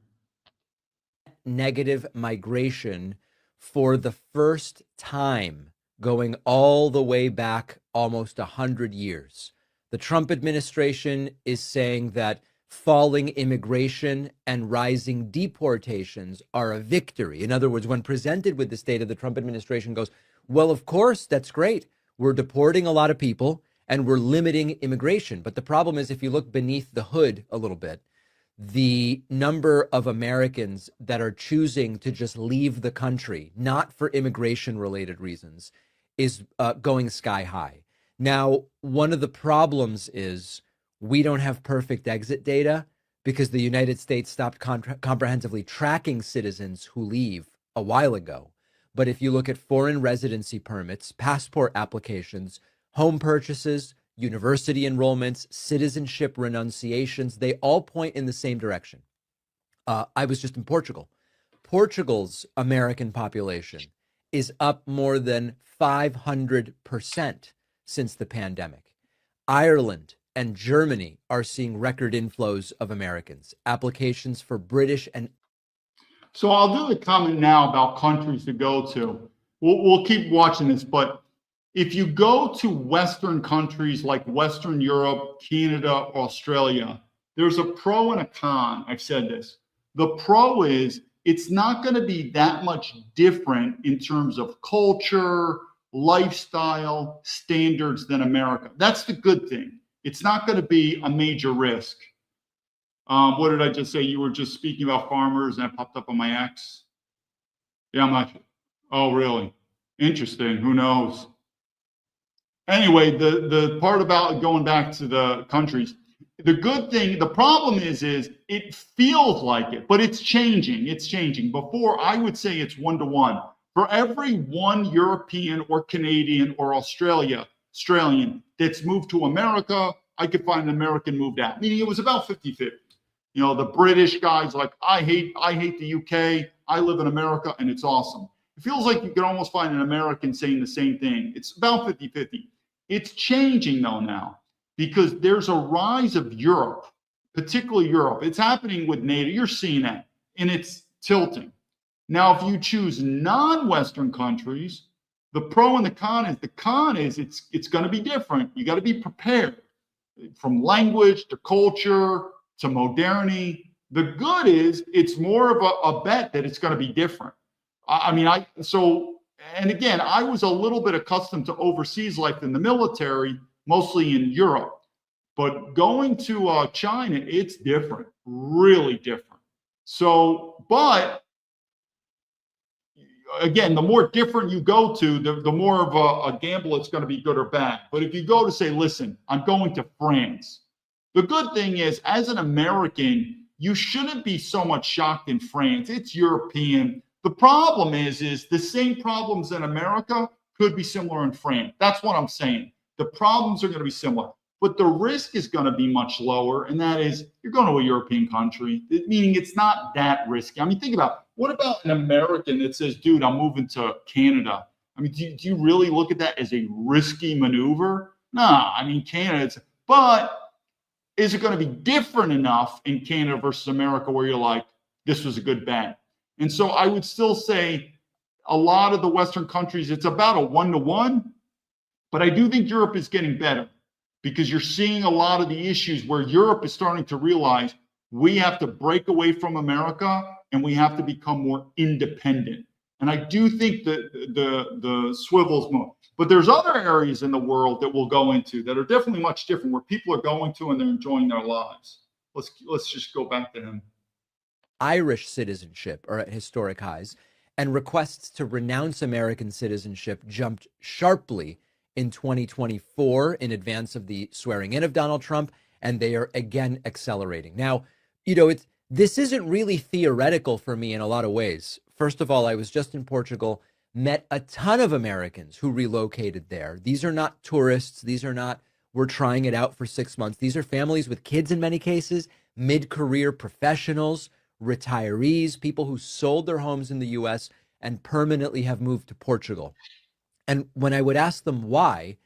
Negative migration for the first time going all the way back almost 100 years. The Trump administration is saying that falling immigration and rising deportations are a victory. In other words, when presented with the state of the Trump administration goes, well, of course, that's great. We're deporting a lot of people and we're limiting immigration. But the problem is, if you look beneath the hood a little bit, the number of Americans that are choosing to just leave the country, not for immigration related reasons, is going sky high. Now, one of the problems is we don't have perfect exit data because the United States stopped comprehensively tracking citizens who leave a while ago. But if you look at foreign residency permits, passport applications, home purchases, university enrollments, citizenship renunciations, they all point in the same direction. I was just in Portugal. Portugal's American population is up more than 500% since the pandemic. Ireland and Germany are seeing record inflows of Americans. Applications for British and
So I'll do the comment now about countries to go to. We'll keep watching this, but if you go to Western countries like Western Europe, Canada, Australia, there's a pro and a con. I've said this. The pro is it's not going to be that much different in terms of culture, lifestyle, standards than America. That's the good thing. It's not going to be a major risk. What did I just say? You were just speaking about farmers and that popped up on my X. Yeah, I'm not. Oh, really? Interesting. Who knows? Anyway, the part about going back to the countries, the good thing, the problem is it feels like it, but it's changing. It's changing. Before, I would say it's 1-to-1. For every one European or Canadian or Australian that's moved to America, I could find an American moved out. Meaning it was about 50-50. You know, the British guys like, I hate the UK. I live in America and it's awesome. It feels like you could almost find an American saying the same thing. It's about 50-50. It's changing though now because there's a rise of Europe, particularly Europe. It's happening with NATO. You're seeing that and it's tilting. Now, if you choose non-Western countries, the pro and the con is it's going to be different. You got to be prepared from language to culture to modernity. The good is it's more of a bet that it's going to be different. And again, I was a little bit accustomed to overseas life in the military, mostly in Europe. But going to China, it's different, really different. So, but again, the more different you go to, the more of a gamble it's going to be good or bad. But if you go to say, listen, I'm going to France. The good thing is, as an American, you shouldn't be so much shocked in France. It's European. The problem is the same problems in America could be similar in France. That's what I'm saying. The problems are going to be similar, but the risk is going to be much lower. And that is you're going to a European country, meaning it's not that risky. I mean, think about what about an American that says, dude, I'm moving to Canada. I mean, do you really look at that as a risky maneuver? Nah, I mean, Canada, but is it going to be different enough in Canada versus America where you're like, this was a good bet? And so I would still say a lot of the Western countries, it's about a 1-to-1, but I do think Europe is getting better because you're seeing a lot of the issues where Europe is starting to realize we have to break away from America and we have to become more independent. And I do think that the swivels move. But there's other areas in the world that we'll go into that are definitely much different, where people are going to and they're enjoying their lives. Let's just go back to him.
Irish citizenship are at historic highs, and requests to renounce American citizenship jumped sharply in 2024 in advance of the swearing in of Donald Trump, and they are again accelerating. Now, this isn't really theoretical for me in a lot of ways. First of all, I was just in Portugal, met a ton of Americans who relocated there. These are not tourists. These are not, we're trying it out for 6 months. These are families with kids in many cases, mid-career professionals, retirees, people who sold their homes in the US and permanently have moved to Portugal. And when I would ask them why,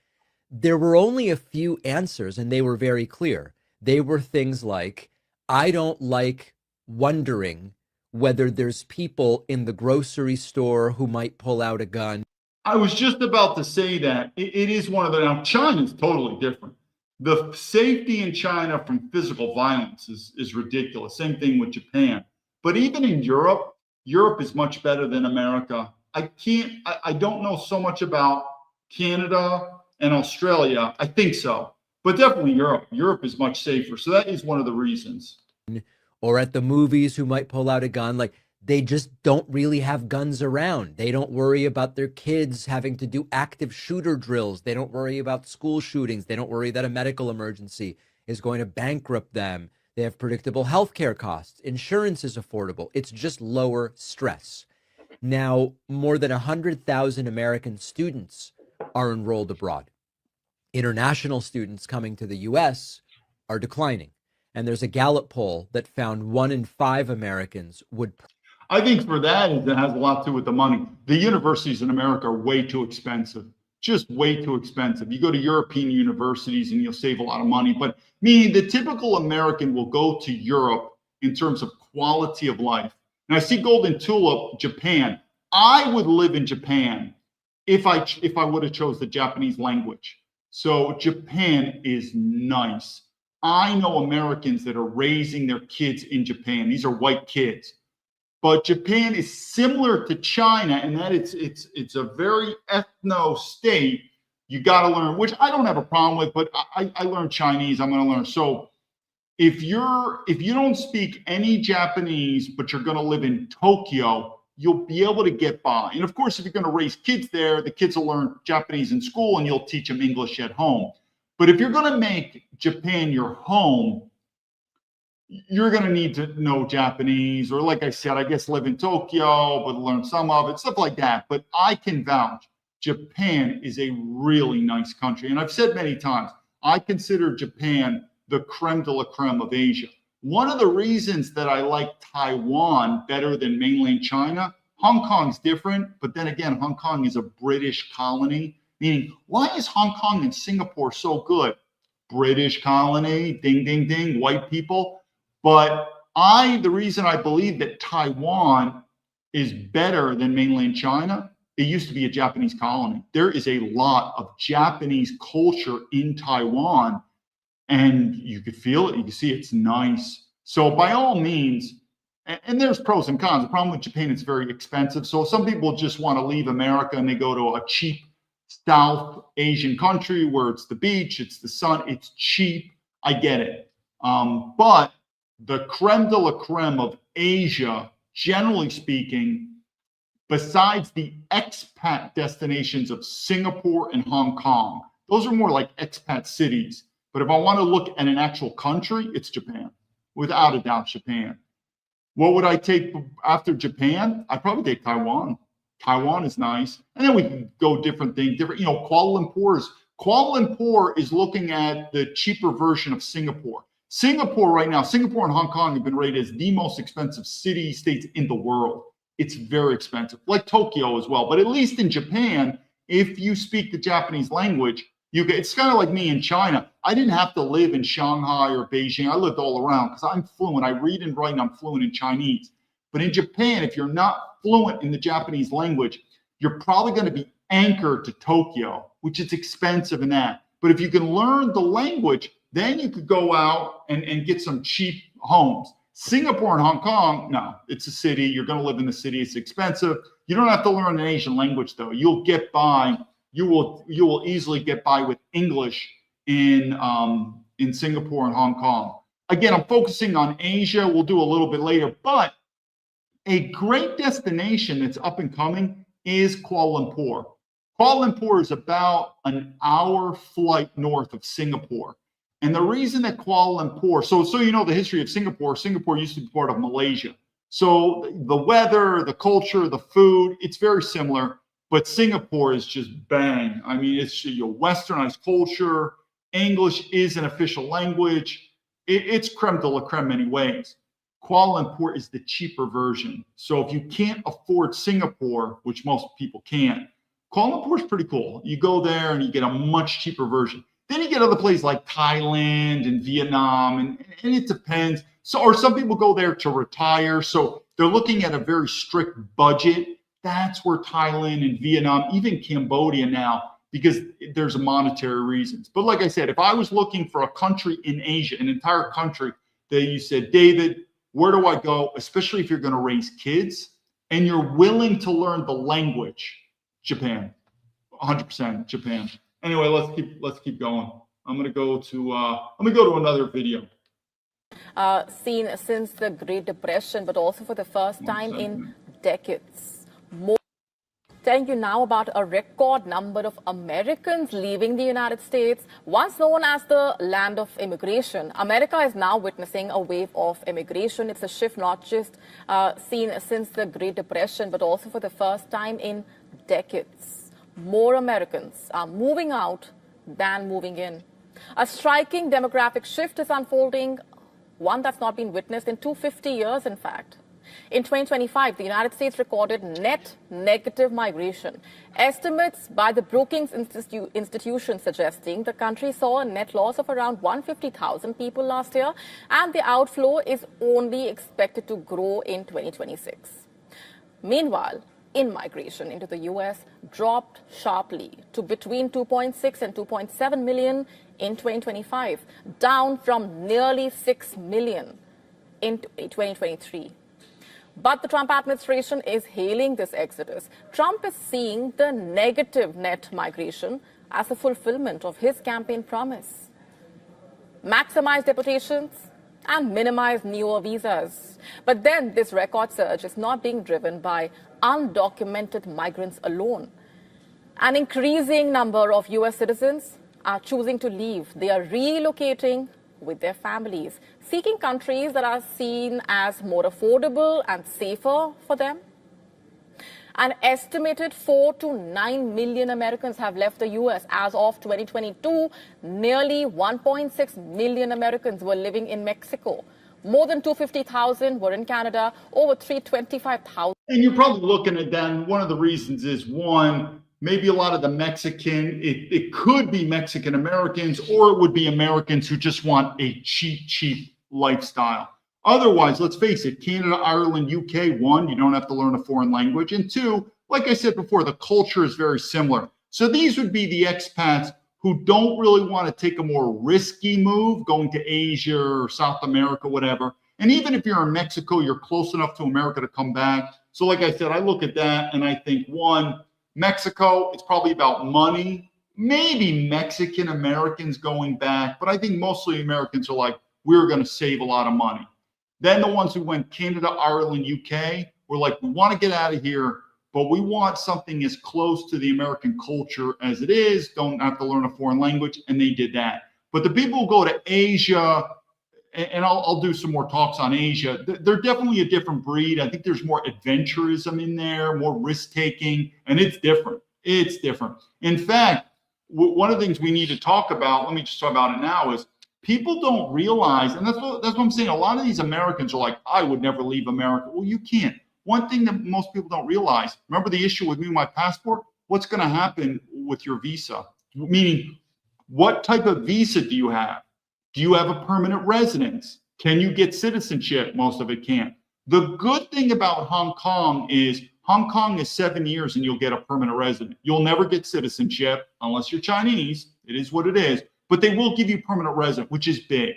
there were only a few answers, and they were very clear. They were things like, I don't like wondering whether there's people in the grocery store who might pull out a gun.
I was just about to say that. It is one of the, now China's totally different. The safety in China from physical violence is ridiculous. Same thing with Japan. But even in Europe, Europe is much better than America. I don't know so much about Canada and Australia. I think so, but definitely Europe. Europe is much safer. So that is one of the reasons.
Or at the movies who might pull out a gun, like they just don't really have guns around. They don't worry about their kids having to do active shooter drills. They don't worry about school shootings. They don't worry that a medical emergency is going to bankrupt them. They have predictable healthcare costs. Insurance is affordable. It's just lower stress. Now, more than 100,000 American students are enrolled abroad. International students coming to the U.S. are declining. And there's a Gallup poll that found 1 in 5 Americans would.
I think for that, it has a lot to do with the money. The universities in America are way too expensive, just way too expensive. You go to European universities and you'll save a lot of money. But meaning the typical American will go to Europe in terms of quality of life. And I see Golden Tulip, Japan. I would live in Japan if I would have chose the Japanese language. So Japan is nice. I know Americans that are raising their kids in Japan. These are white kids. But Japan is similar to China in that it's a very ethno state. You got to learn, which I don't have a problem with, but I learned Chinese. I'm going to learn. So if you don't speak any Japanese, but you're going to live in Tokyo, you'll be able to get by. And of course, if you're going to raise kids there, the kids will learn Japanese in school and you'll teach them English at home. But if you're going to make Japan your home, you're going to need to know Japanese, or like I said, I guess live in Tokyo, but learn some of it, stuff like that. But I can vouch, Japan is a really nice country. And I've said many times, I consider Japan the creme de la creme of Asia. One of the reasons that I like Taiwan better than mainland China, Hong Kong's different, but then again, Hong Kong is a British colony, meaning why is Hong Kong and Singapore so good? British colony, ding, ding, ding, white people. But the reason I believe that Taiwan is better than mainland China, it used to be a Japanese colony. There is a lot of Japanese culture in Taiwan, and you could feel it. You can see it's nice. So by all means, and there's pros and cons. The problem with Japan, it's very expensive. So some people just want to leave America and they go to a cheap South Asian country where it's the beach, it's the sun, it's cheap. I get it. But the creme de la creme of Asia, generally speaking, besides the expat destinations of Singapore and Hong Kong, those are more like expat cities. But if I want to look at an actual country, it's Japan. Without a doubt, Japan. What would I take after Japan? I'd probably take Taiwan. Taiwan is nice. And then we can go different things. Kuala Lumpur is looking at the cheaper version of Singapore. Singapore right now, Singapore and Hong Kong have been rated as the most expensive states in the world. It's very expensive, like Tokyo as well. But at least in Japan, if you speak the Japanese language, it's kind of like me in China. I didn't have to live in Shanghai or Beijing. I lived all around because I'm fluent. I read and write and I'm fluent in Chinese. But in Japan, if you're not fluent in the Japanese language, you're probably going to be anchored to Tokyo, which is expensive in that. But if you can learn the language, then you could go out and get some cheap homes. Singapore and Hong Kong, no, it's a city. You're going to live in the city. It's expensive. You don't have to learn an Asian language, though. You'll get by. You will easily get by with English in Singapore and Hong Kong. Again, I'm focusing on Asia. We'll do a little bit later, but a great destination that's up and coming is Kuala Lumpur. Kuala Lumpur is about an hour flight north of Singapore. And the reason that Kuala Lumpur, so you know the history of Singapore used to be part of Malaysia. So the weather, the culture, the food, it's very similar, but Singapore is just bang. I mean, it's your westernized culture. English is an official language. It's creme de la creme in many ways. Kuala Lumpur is the cheaper version. So if you can't afford Singapore, which most people can't, Kuala Lumpur is pretty cool. You go there and you get a much cheaper version. Then you get other places like Thailand and Vietnam, and it depends. Or some people go there to retire. So they're looking at a very strict budget. That's where Thailand and Vietnam, even Cambodia now, because there's monetary reasons. But like I said, if I was looking for a country in Asia, an entire country that you said, David, where do I go? Especially if you're going to raise kids and you're willing to learn the language, Japan, 100% Japan. Anyway, let's keep going. I'm gonna go to another video.
Seen since the Great Depression, but also for the first time in decades. Telling you now about a record number of Americans leaving the United States, once known as the land of immigration. America is now witnessing a wave of immigration. It's a shift not just seen since the Great Depression, but also for the first time in decades. More Americans are moving out than moving in. A striking demographic shift is unfolding, one that's not been witnessed in 250 years, in fact. In 2025, the United States recorded net negative migration. Estimates by the Brookings Institution suggesting the country saw a net loss of around 150,000 people last year, and the outflow is only expected to grow in 2026. Meanwhile, in-migration into the U.S. dropped sharply to between 2.6 and 2.7 million in 2025, down from nearly 6 million in 2023. But the Trump administration is hailing this exodus. Trump is seeing the negative net migration as a fulfillment of his campaign promise. Maximize deportations and minimize newer visas. But then this record surge is not being driven by undocumented migrants alone. An increasing number of U.S. citizens are choosing to leave. They are relocating with their families, seeking countries that are seen as more affordable and safer for them. An estimated 4 to 9 million Americans have left the U.S. As of 2022, nearly 1.6 million Americans were living in Mexico. More than 250,000 were in Canada, over 325,000.
And you're probably looking at that. One of the reasons is, one, maybe a lot of the Mexican, it could be Mexican Americans, or it would be Americans who just want a cheap lifestyle. Otherwise, let's face it, Canada, Ireland, UK, one, you don't have to learn a foreign language. And two, like I said before, the culture is very similar. So these would be the expats who don't really want to take a more risky move, going to Asia or South America, whatever. And even if you're in Mexico, you're close enough to America to come back. So like I said, I look at that and I think, one, Mexico, it's probably about money, maybe Mexican Americans going back, but I think mostly Americans are like, we're going to save a lot of money. Then the ones who went Canada, Ireland, UK were like, we want to get out of here, but we want something as close to the American culture as it is, don't have to learn a foreign language, and they did that. But the people who go to Asia, and I'll do some more talks on Asia, they're definitely a different breed. I think there's more adventurism in there, more risk-taking, and it's different. It's different. In fact, one of the things we need to talk about, let me just talk about it now, is people don't realize, and that's what I'm saying, a lot of these Americans are like, I would never leave America. Well, you can't. One thing that most people don't realize, remember the issue with me and my passport? What's going to happen with your visa? Meaning, what type of visa do you have? Do you have a permanent residence? Can you get citizenship? Most of it can't. The good thing about Hong Kong is 7 years and you'll get a permanent resident. You'll never get citizenship unless you're Chinese. It is what it is. But they will give you permanent resident, which is big.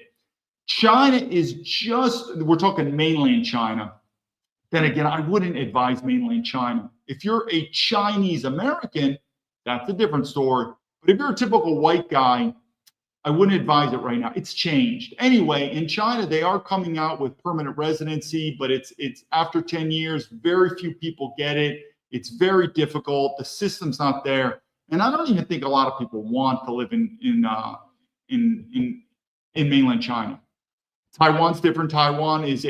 China is just, we're talking mainland China. Then again, I wouldn't advise mainland China. If you're a Chinese American, that's a different story. But if you're a typical white guy, I wouldn't advise it right now. It's changed. Anyway, in China, they are coming out with permanent residency, but it's after 10 years, very few people get it. It's very difficult. The system's not there. And I don't even think a lot of people want to live in mainland China. Taiwan's different. Taiwan is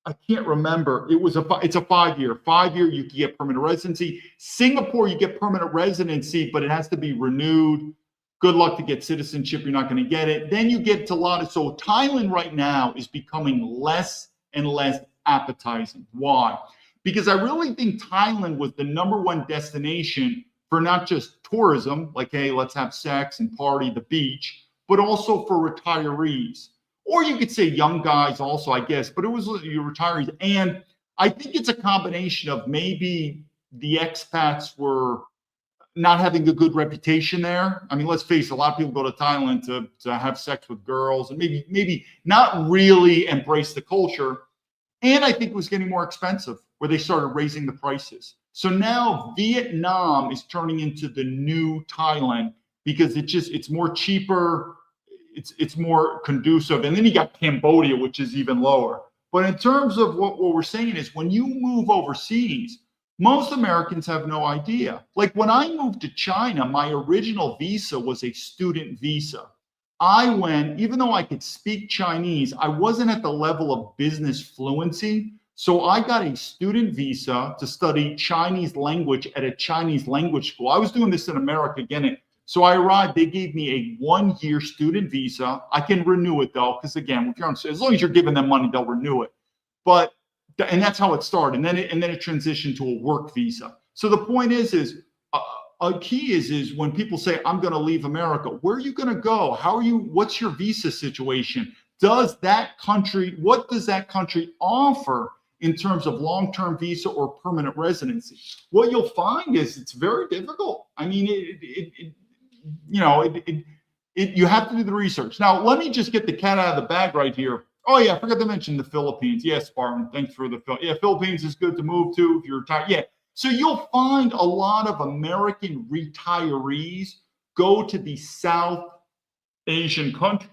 I can't remember. It's a 5 year. 5 year, you can get permanent residency. Singapore, you get permanent residency, but it has to be renewed. Good luck to get citizenship. You're not going to get it. Then you get to a lot of, so Thailand right now is becoming less and less appetizing. Why? Because I really think Thailand was the #1 destination for not just tourism, like, hey, let's have sex and party, the beach, but also for retirees. Or you could say young guys also, I guess, but it was your retirees. And I think it's a combination of maybe the expats were not having a good reputation there. I mean, let's face it, a lot of people go to Thailand to have sex with girls and maybe not really embrace the culture. And I think it was getting more expensive where they started raising the prices. So now Vietnam is turning into the new Thailand because it's more cheaper. It's more conducive. And then you got Cambodia, which is even lower. But in terms of what we're saying is when you move overseas, most Americans have no idea. Like when I moved to China, my original visa was a student visa. I went, even though I could speak Chinese, I wasn't at the level of business fluency. So I got a student visa to study Chinese language at a Chinese language school. I was doing this in America, again. So I arrived, they gave me a 1 year student visa. I can renew it though, because again, if you're on, as long as you're giving them money, they'll renew it. But And that's how it started. And then it transitioned to a work visa. So the point is a key is when people say, I'm going to leave America, where are you going to go? What's your visa situation? What does that country offer in terms of long-term visa or permanent residency? What you'll find is it's very difficult. I mean, you have to do the research. Now, let me just get the cat out of the bag right here. Oh yeah, I forgot to mention the Philippines. Yes, Spartan, thanks for the Philippines is good to move to if you're retired. Yeah, so you'll find a lot of American retirees go to the South Asian countries.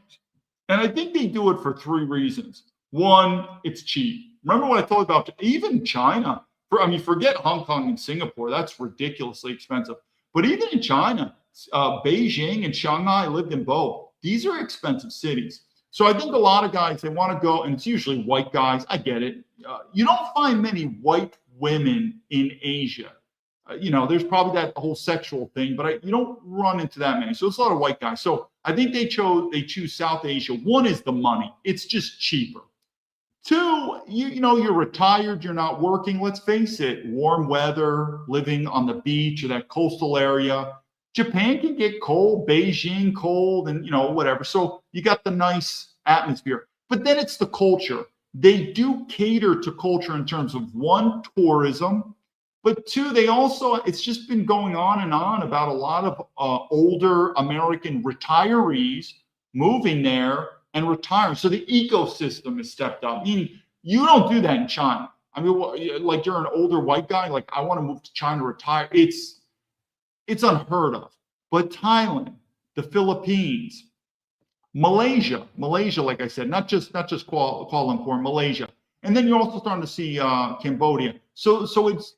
And I think they do it for three reasons. One, it's cheap. Remember what I told you about even China? Forget Hong Kong and Singapore. That's ridiculously expensive. But even in China, Beijing and Shanghai, I lived in both. These are expensive cities. So I think a lot of guys, they want to go, and it's usually white guys. I get it. You don't find many white women in Asia. There's probably that whole sexual thing, but you don't run into that many. So it's a lot of white guys. So I think they choose South Asia. One is the money. It's just cheaper. Two, you're retired, you're not working. Let's face it, warm weather, living on the beach or that coastal area. Japan can get cold, Beijing cold, and whatever. So you got the nice atmosphere. But then it's the culture. They do cater to culture in terms of one, tourism, but two, it's just been going on and on about a lot of older American retirees moving there and retiring. So the ecosystem has stepped up. Meaning you don't do that in China. I mean, like you're an older white guy, like I want to move to China, retire. It's unheard of. But Thailand, the Philippines, Malaysia, like I said, not just Kuala Lumpur, Malaysia, and then you're also starting to see Cambodia. So it's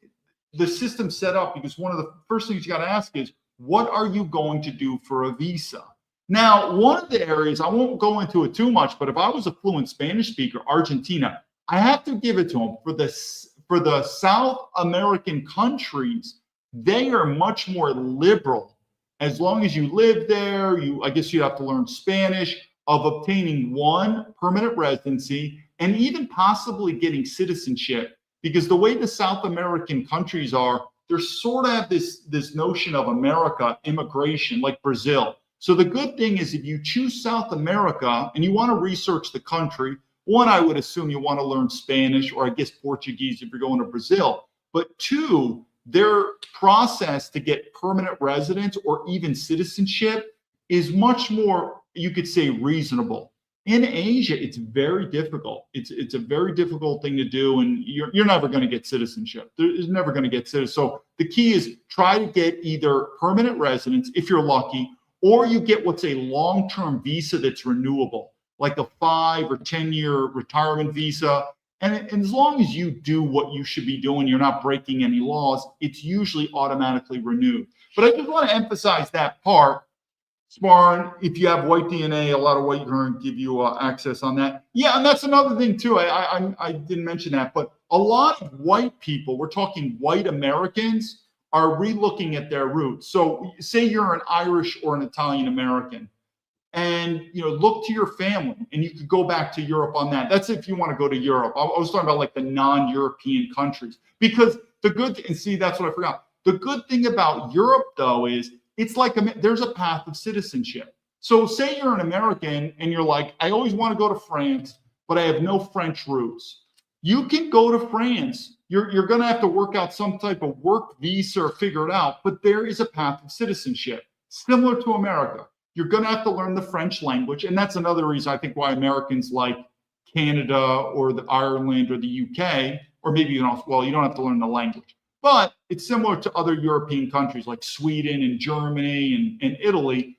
the system set up because one of the first things you got to ask is, what are you going to do for a visa? Now, one of the areas, I won't go into it too much, but if I was a fluent Spanish speaker, Argentina, I have to give it to them. For the South American countries, they are much more liberal. As long as you live there, I guess you have to learn Spanish, of obtaining one, permanent residency, and even possibly getting citizenship. Because the way the South American countries are, they're sort of have this notion of America immigration, like Brazil. So the good thing is if you choose South America and you want to research the country, one, I would assume you want to learn Spanish, or I guess Portuguese if you're going to Brazil. But two, their process to get permanent residence or even citizenship is much more, you could say, reasonable. In Asia, it's very difficult. It's a very difficult thing to do, and you're never going to get citizenship. There's never going to get citizenship. So the key is try to get either permanent residence if you're lucky, or you get what's a long-term visa that's renewable, like a 5 or 10-year retirement visa. And as long as you do what you should be doing, you're not breaking any laws, it's usually automatically renewed. But I just want to emphasize that part. Sparn, if you have white DNA, a lot of white urine give you access on that. Yeah, and that's another thing too. I didn't mention that, but a lot of white people, we're talking white Americans, are relooking at their roots. So say you're an Irish or an Italian American, and look to your family, and you could go back to Europe on that. That's if you want to go to Europe. I was talking about like the non-European countries, because that's what I forgot. The good thing about Europe though is it's like there's a path of citizenship. So say you're an American and you're like, I always want to go to France, but I have no French roots. You can go to France. You're going to have to work out some type of work visa or figure it out, but there is a path of citizenship similar to America. You're going to have to learn the French language. And that's another reason I think why Americans like Canada or Ireland or the UK, or maybe you don't have to learn the language. But it's similar to other European countries like Sweden and Germany and Italy.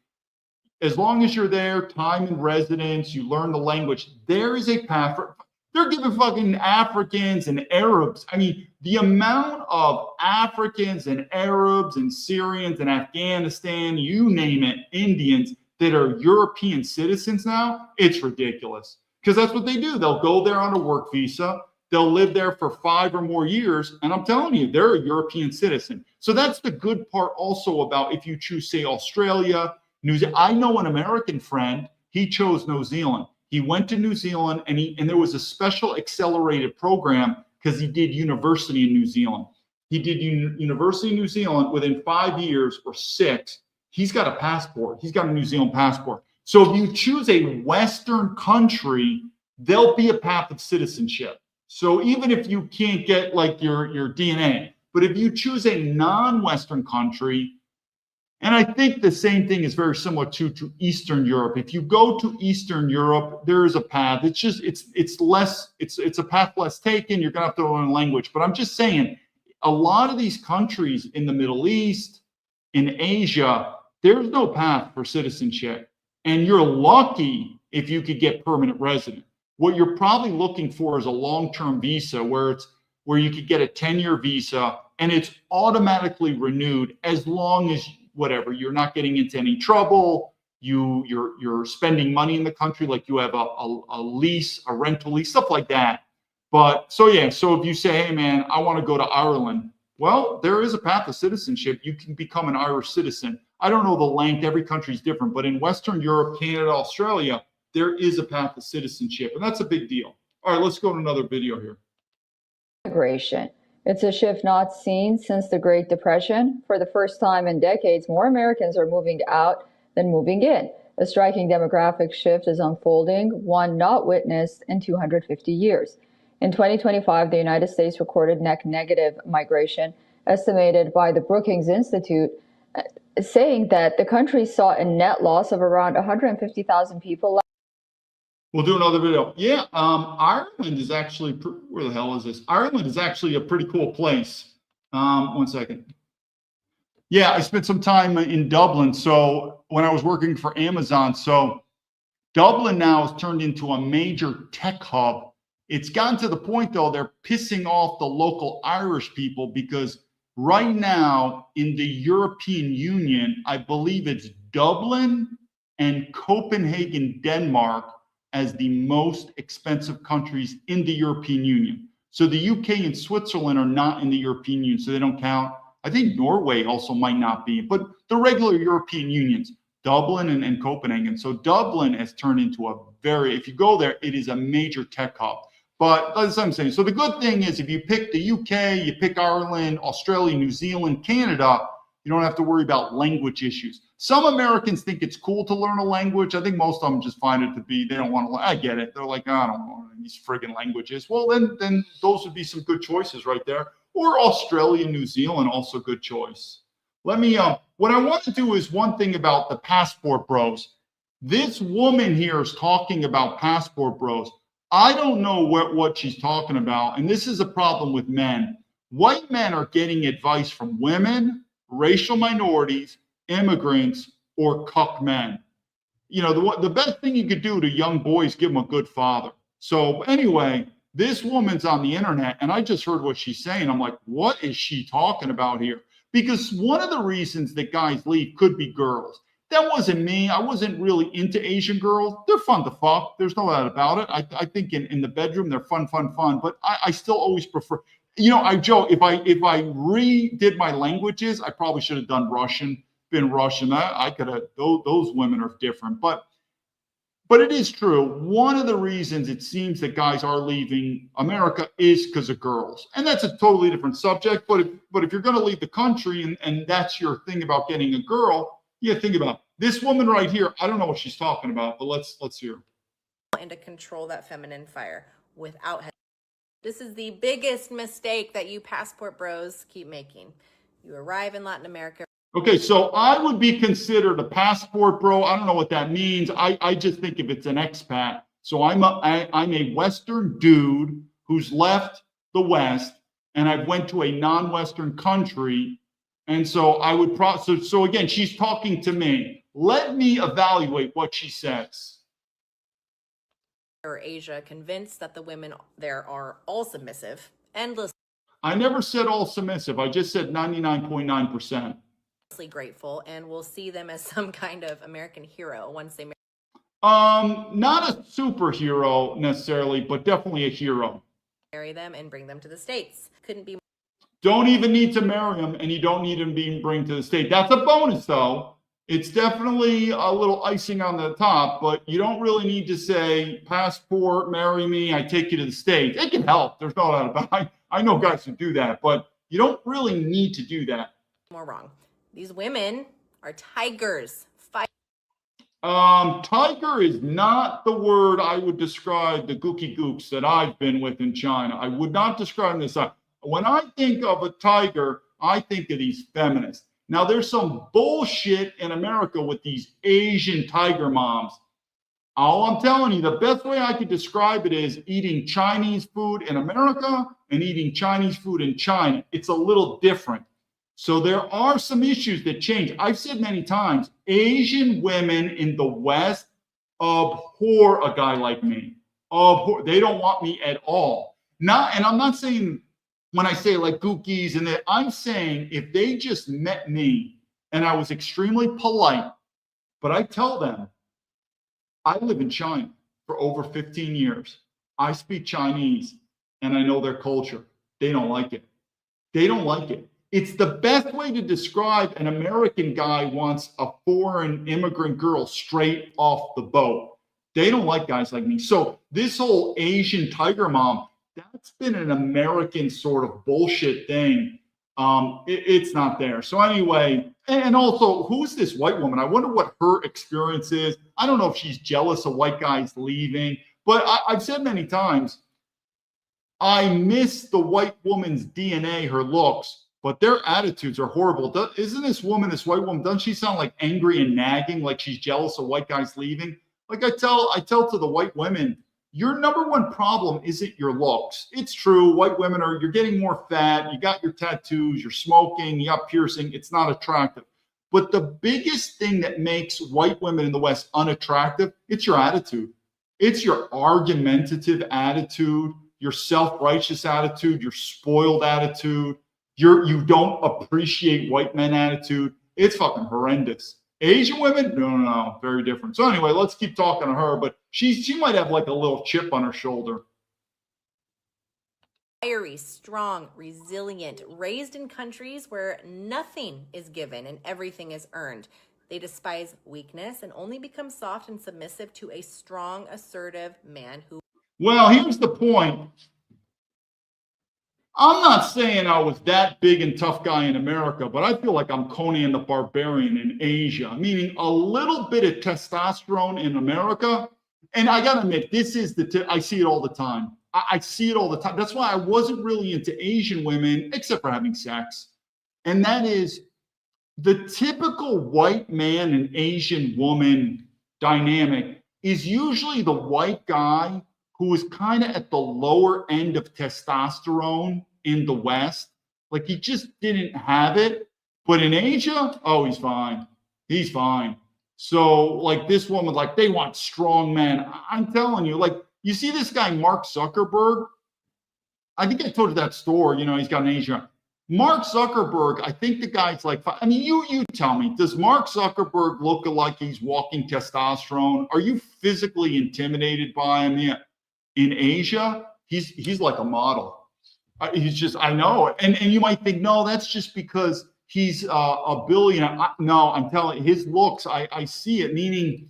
As long as you're there, time in residence, you learn the language, there is a path for. They're giving fucking Africans and Arabs. I mean, the amount of Africans and Arabs and Syrians and Afghanistan, you name it, Indians that are European citizens now, it's ridiculous. Because that's what they do. They'll go there on a work visa. They'll live there for 5 or more years. And I'm telling you, they're a European citizen. So that's the good part also about if you choose, say, Australia, New Zealand. I know an American friend, he chose New Zealand. He went to New Zealand and there was a special accelerated program because he did university in New Zealand. He did university in New Zealand. Within 5 years or 6, he's got a passport. He's got a New Zealand passport. So if you choose a Western country, there'll be a path of citizenship. So even if you can't get like your DNA, but if you choose a non-Western country, and I think the same thing is very similar to Eastern Europe. If you go to Eastern Europe, there is a path. It's just it's a path less taken. You're gonna have to learn language. But I'm just saying, a lot of these countries in the Middle East, in Asia, there's no path for citizenship. And you're lucky if you could get permanent resident. What you're probably looking for is a long-term visa where you could get a 10-year visa and it's automatically renewed as long as whatever, you're not getting into any trouble, you're spending money in the country, like you have a lease, a rental lease, stuff like that. But so if you say, hey man, I want to go to Ireland, well, there is a path to citizenship. You can become an Irish citizen. I don't know the length, every country is different, but in Western Europe, Canada, Australia, there is a path to citizenship, and that's a big deal. All right, let's go to another video here.
Immigration. It's a shift not seen since the Great Depression. For the first time in decades, more Americans are moving out than moving in. A striking demographic shift is unfolding, one not witnessed in 250 years. In 2025, the United States recorded net negative migration, estimated by the Brookings Institute, saying that the country saw a net loss of around 150,000 people.
We'll do another video. Yeah, Ireland is actually, where the hell is this? Ireland is actually a pretty cool place. 1 second. Yeah, I spent some time in Dublin. So when I was working for Amazon, so Dublin now has turned into a major tech hub. It's gotten to the point though, they're pissing off the local Irish people because right now in the European Union, I believe it's Dublin and Copenhagen, Denmark, as the most expensive countries in the European Union. So the UK and Switzerland are not in the European Union, so they don't count. I think Norway also might not be, but the regular European unions, Dublin and Copenhagen. So Dublin has turned into a if you go there, it is a major tech hub. But that's what I'm saying. So the good thing is if you pick the UK, you pick Ireland, Australia, New Zealand, Canada, you don't have to worry about language issues. Some Americans think it's cool to learn a language. I think most of them just find it to be, they don't want to, I get it. They're like, I don't know these friggin' languages. Well, then those would be some good choices right there. Or Australia, New Zealand, also good choice. Let me, what I want to do is one thing about the passport bros. This woman here is talking about passport bros. I don't know what she's talking about. And this is a problem with men. White men are getting advice from women, racial minorities, immigrants, or cuck men. You know, the best thing you could do to young boys, give them a good father. So anyway, this woman's on the internet and I just heard what she's saying. I'm like, what is she talking about here? Because one of the reasons that guys leave could be girls. That wasn't me. I wasn't really into Asian girls. They're fun to fuck. There's no doubt about it. I think in the bedroom, they're fun. But I still always prefer, you know, I joke, if I redid my languages, I probably should have done Russian, been Russian. I could have, those women are different. But it is true. One of the reasons it seems that guys are leaving America is because of girls. And that's a totally different subject. But if you're going to leave the country and that's your thing about getting a girl, yeah, think about it. This woman right here, I don't know what she's talking about, but let's hear.
And to control that feminine fire without hesitation. This is the biggest mistake that you passport bros keep making. You arrive in Latin America.
Okay, so I would be considered a passport bro. I don't know what that means. I just think if it's an expat. So I'm a Western dude who's left the West and I went to a non-Western country. And so I would so again, she's talking to me. Let me evaluate what she says.
Or Asia, convinced that the women there are all submissive, endlessly
I never said all submissive. I just said 99.9%.
grateful, and will see them as some kind of American hero once they
not a superhero necessarily, but definitely a hero.
marry them and bring them to the States. Couldn't be
Don't even need to marry him, and you don't need him being bring to the state. That's a bonus, though. It's definitely a little icing on the top, but you don't really need to say, passport, marry me, I take you to the States. It can help. There's no doubt about it. I know guys who do that, but you don't really need to do that.
More wrong. These women are tigers.
Tiger is not the word I would describe the gooky gooks that I've been with in China. I would not describe this. When I think of a tiger, I think of these feminists. Now, there's some bullshit in America with these Asian tiger moms. All I'm telling you, the best way I could describe it is eating Chinese food in America and eating Chinese food in China. It's a little different. So there are some issues that change. I've said many times, Asian women in the West abhor a guy like me. Abhor. They don't want me at all. And I'm not saying when I say like gookies and that, I'm saying if they just met me and I was extremely polite, but I tell them, I live in China for over 15 years. I speak Chinese and I know their culture. They don't like it. They don't like it. It's the best way to describe an American guy wants a foreign immigrant girl straight off the boat. They don't like guys like me. So this whole Asian tiger mom, that's been an American sort of bullshit thing. It's not there. So anyway, and also, who's this white woman? I wonder what her experience is. I don't know if she's jealous of white guys leaving, but I've said many times, I miss the white woman's DNA, her looks, but their attitudes are horrible. Isn't this woman, this white woman, doesn't she sound like angry and nagging, like she's jealous of white guys leaving? Like I tell to the white women, your number one problem isn't your looks. It's true. White women you're getting more fat. You got your tattoos, you're smoking, you got piercing. It's not attractive. But the biggest thing that makes white women in the West unattractive, it's your attitude. It's your argumentative attitude, your self-righteous attitude, your spoiled attitude, you don't appreciate white men attitude. It's fucking horrendous. Asian women, no, very different. So anyway, let's keep talking to her, but she might have like a little chip on her shoulder.
Fiery, strong, resilient, raised in countries where nothing is given and everything is earned. They despise weakness and only become soft and submissive to a strong, assertive man who...
Well, here's the point. I'm not saying I was that big and tough guy in America, but I feel like I'm Conan the Barbarian in Asia, meaning a little bit of testosterone in America. And I got to admit, I see it all the time. I see it all the time. That's why I wasn't really into Asian women, except for having sex. And that is the typical white man and Asian woman dynamic is usually the white guy who is kind of at the lower end of testosterone in the West. Like he just didn't have it. But in Asia, oh, he's fine. He's fine. So like this woman, like they want strong men. I'm telling you, like you see this guy, Mark Zuckerberg. I think I told you that story, he's got an Asian. Mark Zuckerberg, I think the guy's like, I mean, you tell me, does Mark Zuckerberg look like he's walking testosterone? Are you physically intimidated by him? Yeah. In Asia, he's like a model. He's just, I know. And you might think, no, that's just because he's a billionaire. No, I'm telling you, his looks, I see it, meaning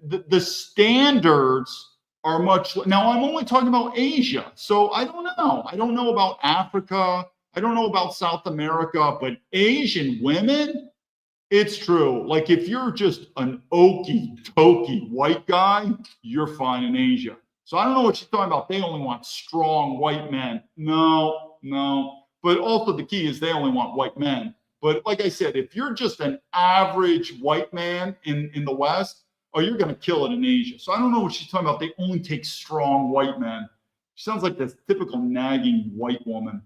the standards are much. Now, I'm only talking about Asia. So I don't know. I don't know about Africa. I don't know about South America, but Asian women, it's true. Like if you're just an okey-dokey white guy, you're fine in Asia. So I don't know what she's talking about. They only want strong white men. No. But also the key is they only want white men. But like I said, if you're just an average white man in the West, you're going to kill it in Asia. So I don't know what she's talking about. They only take strong white men. She sounds like this typical nagging white woman.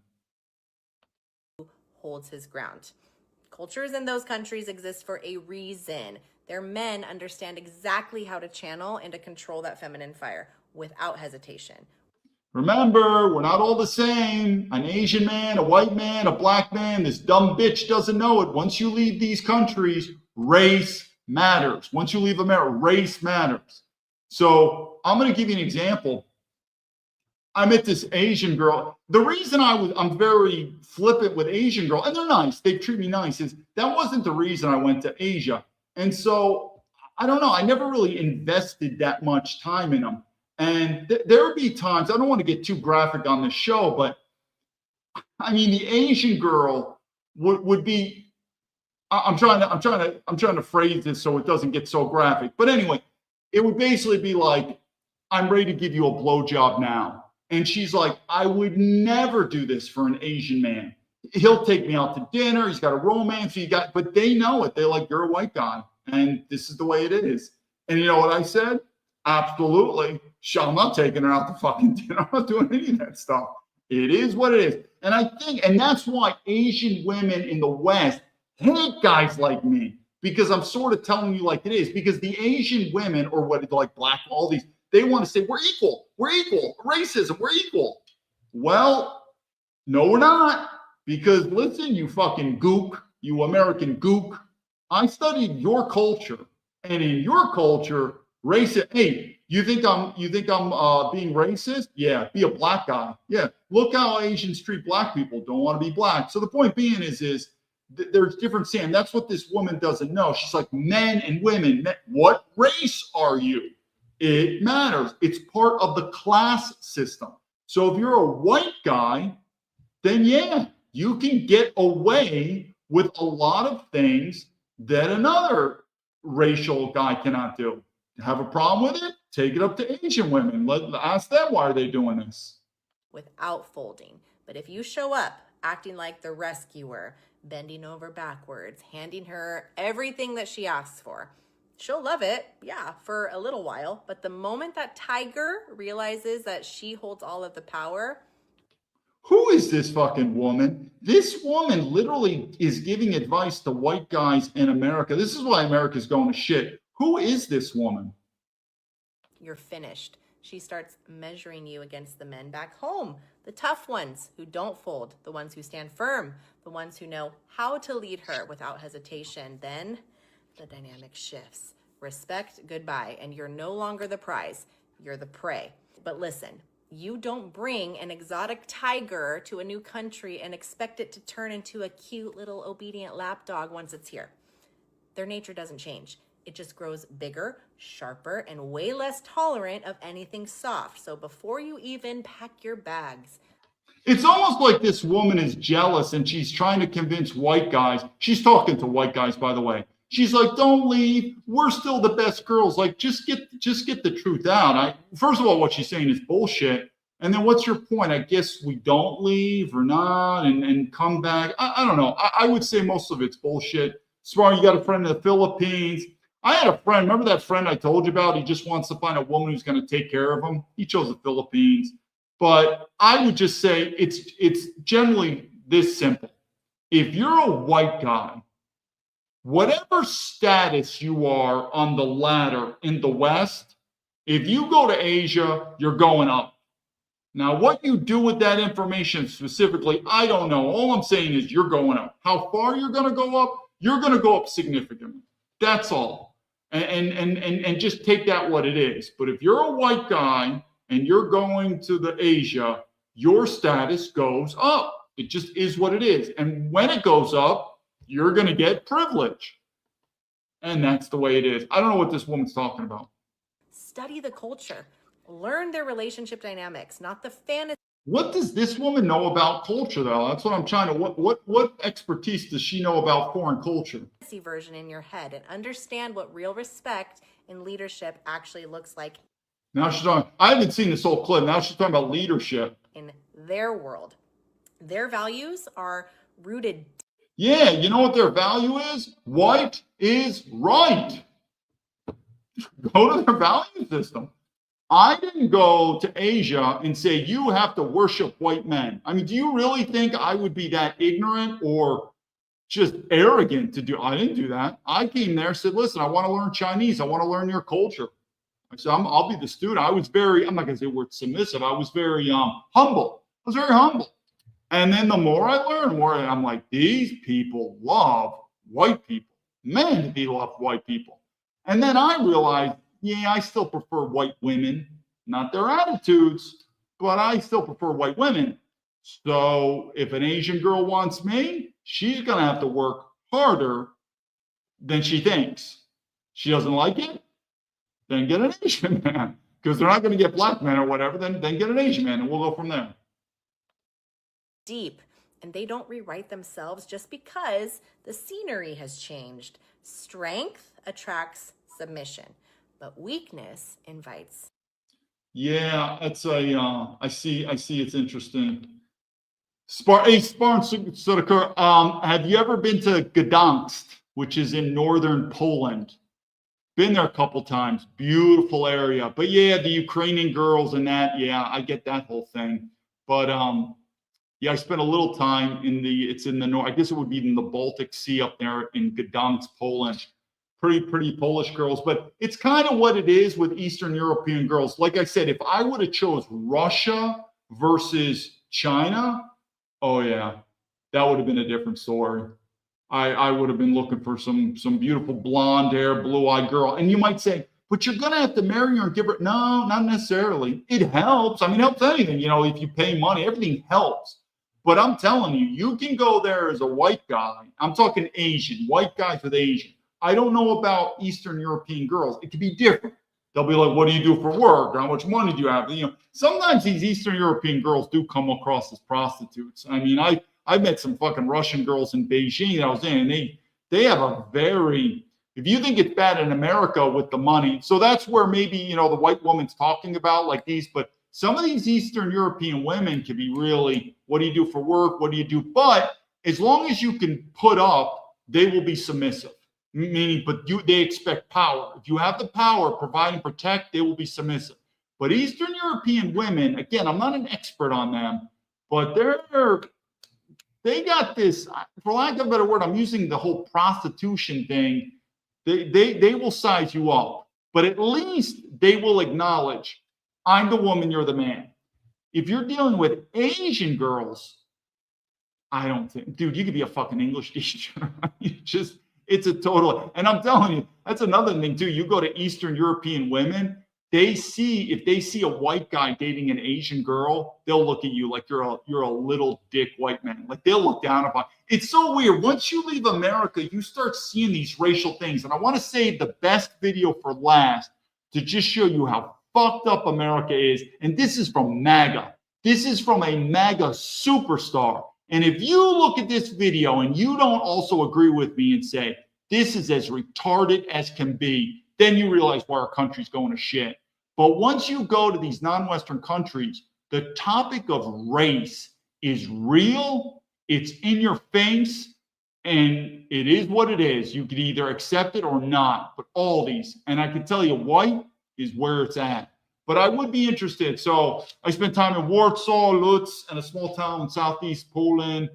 Holds his ground. Cultures in those countries exist for a reason. Their men understand exactly how to channel and to control that feminine fire without hesitation.
Remember, we're not all the same. An Asian man, a white man, a black man, this dumb bitch doesn't know it. Once you leave these countries, race matters. Once you leave America, race matters. So I'm going to give you an example. I met this Asian girl. The reason I'm very flippant with Asian girls, and they're nice, they treat me nice, is that wasn't the reason I went to Asia. And so I don't know. I never really invested that much time in them. And there would be times, I don't want to get too graphic on the show, but I mean, the Asian girl would be, I'm trying to phrase this so it doesn't get so graphic. But anyway, it would basically be like, I'm ready to give you a blowjob now. And she's like, I would never do this for an Asian man. He'll take me out to dinner. He's got a romance. But they know it. They're like, you're a white guy. And this is the way it is. And you know what I said? Absolutely. I'm not taking her out to fucking dinner. I'm not doing any of that stuff. It is what it is. And I think, and that's why Asian women in the West hate guys like me, because I'm sort of telling you like it is. Because the Asian women, or what, like black, all these, they want to say, we're equal, racism, we're equal. Well, no, we're not. Because listen, you fucking gook, you American gook, I studied your culture, and in your culture, racist. Hey, you think I'm being racist? Yeah, be a black guy. Yeah, look how Asians treat black people. Don't want to be black. So the point being is there's different standards. That's what this woman doesn't know. She's like, men and women. What race are you? It matters. It's part of the class system. So if you're a white guy, then yeah, you can get away with a lot of things that another racial guy cannot do. Have a problem with it? Take it up to Asian women. Ask them why are they doing this.
Without folding. But if you show up acting like the rescuer, bending over backwards, handing her everything that she asks for, she'll love it, yeah, for a little while. But the moment that tiger realizes that she holds all of the power.
Who is this fucking woman? This woman literally is giving advice to white guys in America. This is why America's going to shit. Who is this woman?
You're finished. She starts measuring you against the men back home, the tough ones who don't fold, the ones who stand firm, the ones who know how to lead her without hesitation. Then the dynamic shifts. Respect, goodbye, and you're no longer the prize. You're the prey. But listen, you don't bring an exotic tiger to a new country and expect it to turn into a cute little obedient lapdog once it's here. Their nature doesn't change. It just grows bigger, sharper, and way less tolerant of anything soft. So before you even pack your bags.
It's almost like this woman is jealous and she's trying to convince white guys. She's talking to white guys, by the way. She's like, don't leave. We're still the best girls. Like, just get the truth out. First of all, what she's saying is bullshit. And then what's your point? I guess we don't leave or not and come back. I don't know. I would say most of it's bullshit. Smart, you got a friend in the Philippines. I had a friend. Remember that friend I told you about? He just wants to find a woman who's going to take care of him. He chose the Philippines. But I would just say it's generally this simple. If you're a white guy, whatever status you are on the ladder in the West, if you go to Asia, you're going up. Now, what you do with that information specifically, I don't know. All I'm saying is you're going up. How far you're going to go up? You're going to go up significantly. That's all. And just take that what it is. But if you're a white guy and you're going to the Asia, your status goes up. It just is what it is. And when it goes up, you're going to get privilege. And that's the way it is. I don't know what this woman's talking about.
Study the culture. Learn their relationship dynamics, not the fantasy.
What does this woman know about culture, though? That's what I'm trying to. What expertise does she know about foreign culture?
Version in your head and understand what real respect in leadership actually looks like.
Now she's talking. I haven't seen this whole clip. Now she's talking about leadership
in their world. Their values are rooted.
Yeah, you know what their value is? White is right. Go to their value system. I didn't go to Asia and say, you have to worship white men. I mean, do you really think I would be that ignorant or just arrogant to do? I didn't do that. I came there and said, listen, I want to learn Chinese. I want to learn your culture. I said, I'll be the student. I was very, I'm not going to say the word submissive. I was very humble. I was very humble. And then the more I learned, more I'm like, these people love white people. Man, they love white people. And then I realized, yeah, I still prefer white women, not their attitudes, but I still prefer white women. So if an Asian girl wants me, she's going to have to work harder than she thinks. She doesn't like it? Then get an Asian man. Because they're not going to get black men or whatever, then get an Asian man, and we'll go from there.
Deep, and they don't rewrite themselves just because the scenery has changed. Strength attracts submission, but weakness invites.
Yeah, that's I see it's interesting. Spartan Sudakur, have you ever been to Gdansk, which is in northern Poland? Been there a couple times. Beautiful area. But yeah, the Ukrainian girls and that, yeah, I get that whole thing. But yeah, I spent a little time it's in the north. I guess it would be in the Baltic Sea up there in Gdansk, Poland. Pretty Polish girls. But it's kind of what it is with Eastern European girls. Like I said, if I would have chose Russia versus China, oh yeah, that would have been a different story. I would have been looking for some beautiful blonde hair, blue-eyed girl. And you might say, but you're going to have to marry her and give her. No, not necessarily. It helps. I mean, it helps anything. You know, if you pay money, everything helps. But I'm telling you, you can go there as a white guy. I'm talking Asian, white guys with Asian. I don't know about Eastern European girls. It could be different. They'll be like, what do you do for work? How much money do you have? You know, sometimes these Eastern European girls do come across as prostitutes. I mean, I met some fucking Russian girls in Beijing that I was in, and they have a very, if you think it's bad in America with the money, so that's where maybe, you know, the white woman's talking about like these, but some of these Eastern European women can be really, what do you do for work? What do you do? But as long as you can put up, they will be submissive. Meaning, but they expect power. If you have the power, provide and protect, they will be submissive. But Eastern European women, again, I'm not an expert on them, but they got this, for lack of a better word, I'm using the whole prostitution thing. They will size you up, but at least they will acknowledge, I'm the woman, you're the man. If you're dealing with Asian girls, I don't think, dude, you could be a fucking English teacher. It's a total, and I'm telling you, that's another thing too. You go to Eastern European women, if they see a white guy dating an Asian girl, they'll look at you like you're a little dick white man. Like they'll look down upon. It's so weird. Once you leave America, you start seeing these racial things. And I want to save the best video for last to just show you how fucked up America is. And this is from MAGA. This is from a MAGA superstar. And if you look at this video and you don't also agree with me and say, this is as retarded as can be, then you realize why our country's going to shit. But once you go to these non-Western countries, the topic of race is real, it's in your face, and it is what it is. You can either accept it or not, but all these, and I can tell you white is where it's at. But I would be interested. So I spent time in Warsaw, Lutz, and a small town in southeast Poland.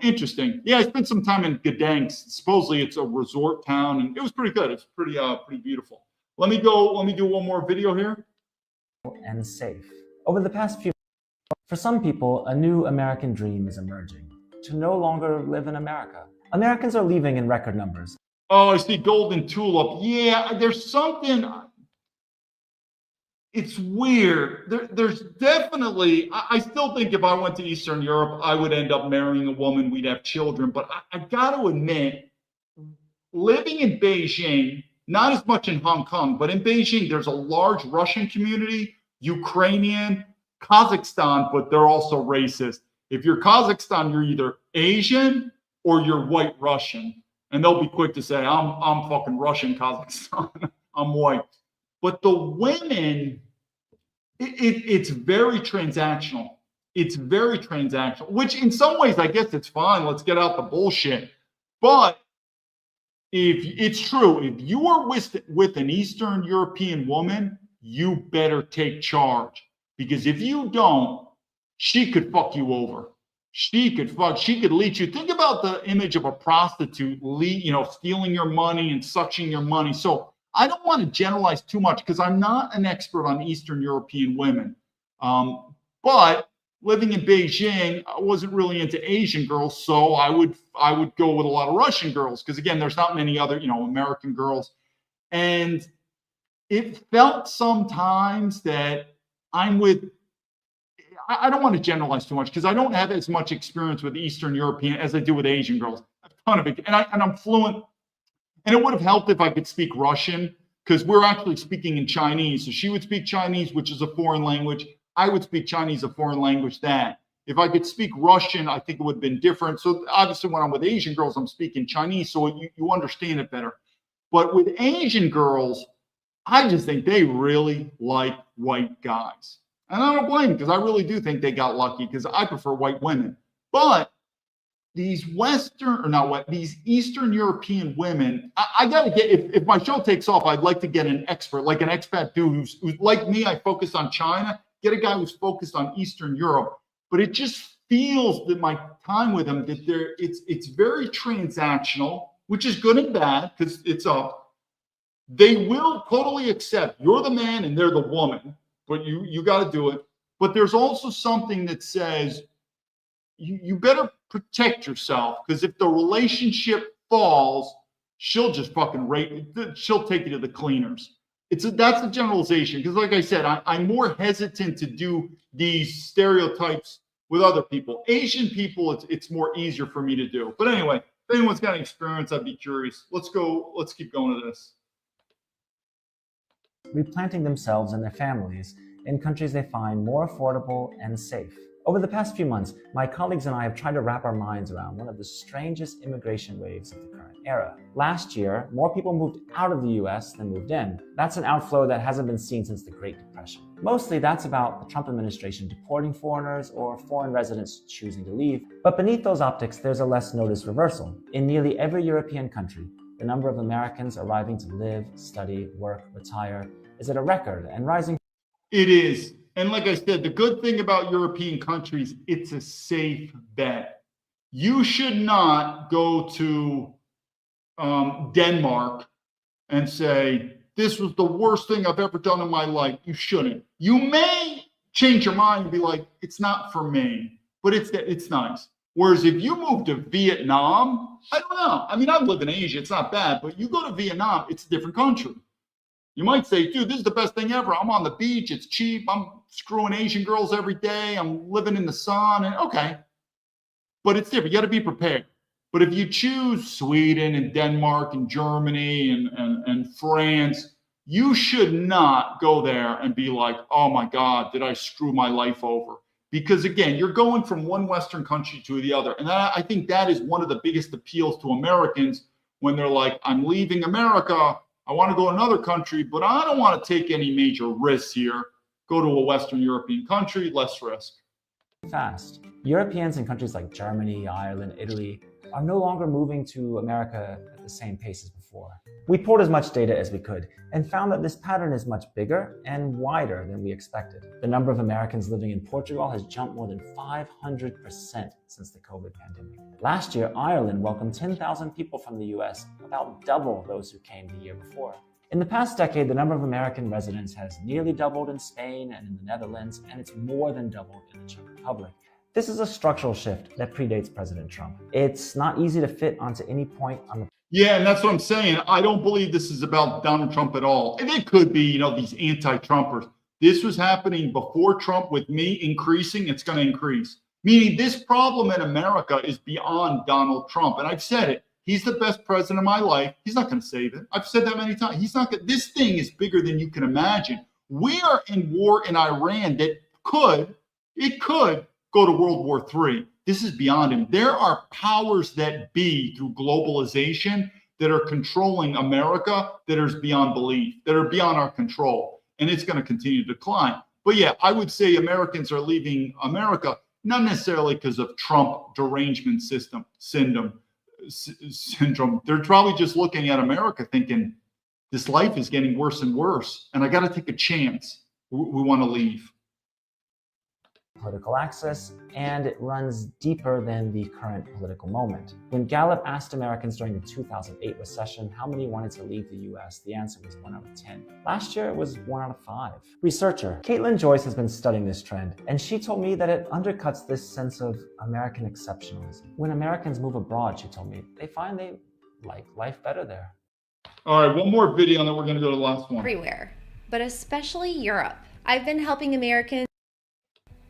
Interesting. Yeah, I spent some time in Gdansk. Supposedly it's a resort town, and it was pretty good. It's pretty beautiful. Let me do one more video here.
And safe. Over the past few months, for some people, a new American dream is emerging. To no longer live in America. Americans are leaving in record numbers.
Oh, I see Golden Tulip. Yeah, there's something. It's weird. There's definitely, I still think if I went to Eastern Europe, I would end up marrying a woman, we'd have children. But I got to admit, living in Beijing, not as much in Hong Kong, but in Beijing, there's a large Russian community, Ukrainian, Kazakhstan, but they're also racist. If you're Kazakhstan, you're either Asian or you're white Russian. And they'll be quick to say, I'm fucking Russian Kazakhstan. I'm white. But the women, it's very transactional. It's very transactional, which in some ways, I guess it's fine. Let's get out the bullshit. But if it's true, if you are with an Eastern European woman, you better take charge. Because if you don't, she could fuck you over. She could leech you. Think about the image of a prostitute, stealing your money and sucking your money. So I don't want to generalize too much because I'm not an expert on Eastern European women. But living in Beijing, I wasn't really into Asian girls, so I would go with a lot of Russian girls because again, there's not many other, American girls. And it felt sometimes that I don't want to generalize too much because I don't have as much experience with Eastern European as I do with Asian girls. A ton of it, and I'm fluent. And it would have helped if I could speak Russian, because we're actually speaking in Chinese. So she would speak Chinese, which is a foreign language. I would speak Chinese, a foreign language. That if I could speak Russian, I think it would have been different. So obviously when I'm with Asian girls, I'm speaking Chinese, so you understand it better. But with Asian girls, I just think they really like white guys. And I don't blame them, because I really do think they got lucky, because I prefer white women. But these these Eastern European women, I got to get, if my show takes off, I'd like to get an expert, like an expat dude who's like me. I focus on China, get a guy who's focused on Eastern Europe. But it just feels that my time with them, that it's very transactional, which is good and bad, because it's up. They will totally accept you're the man and they're the woman, but you got to do it. But there's also something that says you better protect yourself, because if the relationship falls, she'll just fucking she'll take you to the cleaners. That's a generalization, because like I said, I'm more hesitant to do these stereotypes with other people. Asian people, it's more easier for me to do. But anyway, if anyone's got any experience, I'd be curious. Let's keep going to this.
Replanting themselves and their families in countries they find more affordable and safe. Over the past few months, my colleagues and I have tried to wrap our minds around one of the strangest immigration waves of the current era. Last year, more people moved out of the US than moved in. That's an outflow that hasn't been seen since the Great Depression. Mostly that's about the Trump administration deporting foreigners or foreign residents choosing to leave. But beneath those optics, there's a less noticed reversal. In nearly every European country, the number of Americans arriving to live, study, work, retire is at a record and rising.
It is. And like I said, the good thing about European countries, it's a safe bet. You should not go to Denmark and say, this was the worst thing I've ever done in my life. You shouldn't. You may change your mind and be like, it's not for me, but it's nice. Whereas if you move to Vietnam, I don't know. I mean, I live in Asia. It's not bad, but you go to Vietnam, it's a different country. You might say, dude, this is the best thing ever. I'm on the beach. It's cheap. I'm screwing Asian girls every day. I'm living in the sun. And okay. But it's different. You got to be prepared. But if you choose Sweden and Denmark and Germany and France, you should not go there and be like, oh my God, did I screw my life over? Because again, you're going from one Western country to the other. And I think that is one of the biggest appeals to Americans when they're like, I'm leaving America. I want to go to another country, but I don't want to take any major risks here. Go to a Western European country, less risk.
Fast. Europeans in countries like Germany, Ireland, Italy are no longer moving to America at the same pace as before. We poured as much data as we could and found that this pattern is much bigger and wider than we expected. The number of Americans living in Portugal has jumped more than 500% since the COVID pandemic. Last year, Ireland welcomed 10,000 people from the US, about double those who came the year before. In the past decade, the number of American residents has nearly doubled in Spain and in the Netherlands, and it's more than doubled in the Czech Republic. This is a structural shift that predates President Trump. It's not easy to fit onto any point on the...
Yeah, and that's what I'm saying. I don't believe this is about Donald Trump at all. And it could be, these anti-Trumpers. This was happening before Trump. With me increasing, it's going to increase. Meaning this problem in America is beyond Donald Trump. And I've said it. He's the best president of my life. He's not going to save it. I've said that many times. He's not going. This thing is bigger than you can imagine. We are in war in Iran that could go to World War III. This is beyond him. There are powers that be through globalization that are controlling America that is beyond belief, that are beyond our control. And it's going to continue to decline. But yeah, I would say Americans are leaving America, not necessarily because of Trump derangement syndrome. They're probably just looking at America thinking, this life is getting worse and worse, and I got to take a chance. We want to leave.
Political access, and it runs deeper than the current political moment. When Gallup asked Americans during the 2008 recession how many wanted to leave the US, the answer was 1 out of 10. Last year, it was 1 out of 5. Researcher Caitlin Joyce has been studying this trend, and she told me that it undercuts this sense of American exceptionalism. When Americans move abroad, she told me, they find they like life better there.
All right, one more video, and then we're going to go to the last one.
Everywhere, but especially Europe. I've been helping Americans.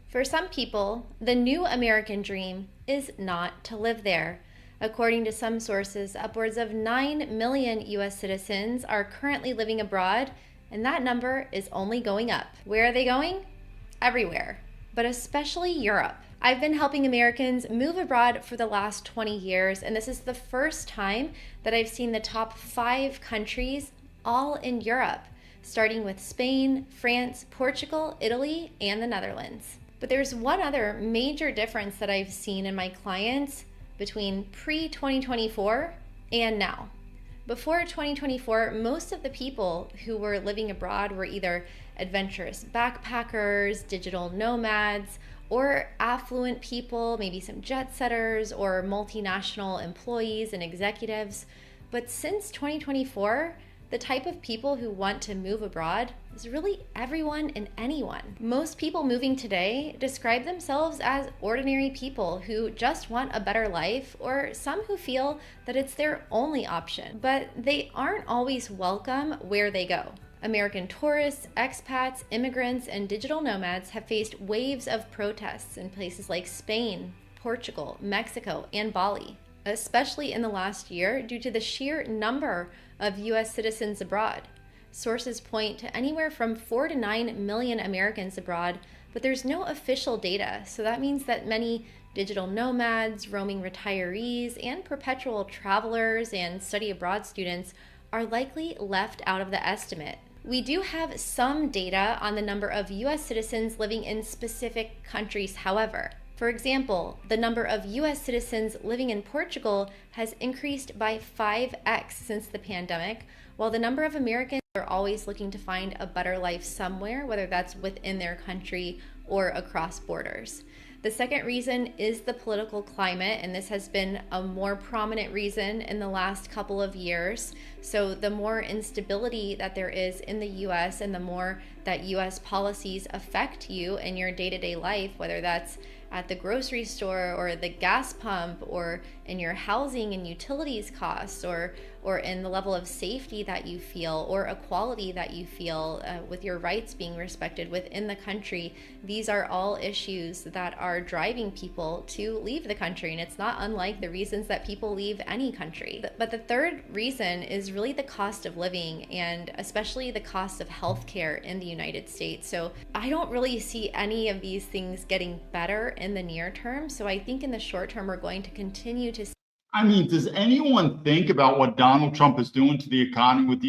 For some people, the new American dream is not to live there. According to some sources, upwards of 9 million US citizens are currently living abroad, and that number is only going up. Where are they going? Everywhere, but especially Europe. I've been helping Americans move abroad for the last 20 years, and this is the first time that I've seen the top 5 countries all in Europe, starting with Spain, France, Portugal, Italy, and the Netherlands. But there's one other major difference that I've seen in my clients between pre-2024 and now. Before 2024, most of the people who were living abroad were either adventurous backpackers, digital nomads, or affluent people, maybe some jet setters or multinational employees and executives. But since 2024, the type of people who want to move abroad is really everyone and anyone. Most people moving today describe themselves as ordinary people who just want a better life, or some who feel that it's their only option, but they aren't always welcome where they go. American tourists, expats, immigrants, and digital nomads have faced waves of protests in places like Spain, Portugal, Mexico, and Bali, especially in the last year due to the sheer number of US citizens abroad. Sources point to anywhere from 4 to 9 million Americans abroad, but there's no official data, so that means that many digital nomads, roaming retirees, and perpetual travelers and study abroad students are likely left out of the estimate. We do have some data on the number of US citizens living in specific countries, however. For example, the number of US citizens living in Portugal has increased by 5x since the pandemic, while the number of Americans are always looking to find a better life somewhere, whether that's within their country or across borders. The second reason is the political climate, and this has been a more prominent reason in the last couple of years. So the more instability that there is in the US and the more that US policies affect you in your day-to-day life, whether that's at the grocery store or the gas pump or in your housing and utilities costs or in the level of safety that you feel or equality that you feel with your rights being respected within the country, these are all issues that are driving people to leave the country. And it's not unlike the reasons that people leave any country. But the third reason is really the cost of living, and especially the cost of healthcare in the United States. So I don't really see any of these things getting better in the near term. So I think in the short term, we're going to continue to.
I mean, does anyone think about what Donald Trump is doing to the economy with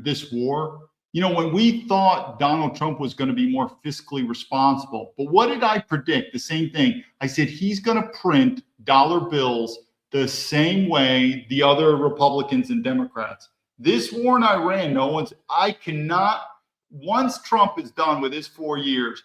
this war? You know, when we thought Donald Trump was going to be more fiscally responsible, but what did I predict? The same thing. I said he's going to print dollar bills the same way the other Republicans and Democrats. This war in Iran, once Trump is done with his 4 years,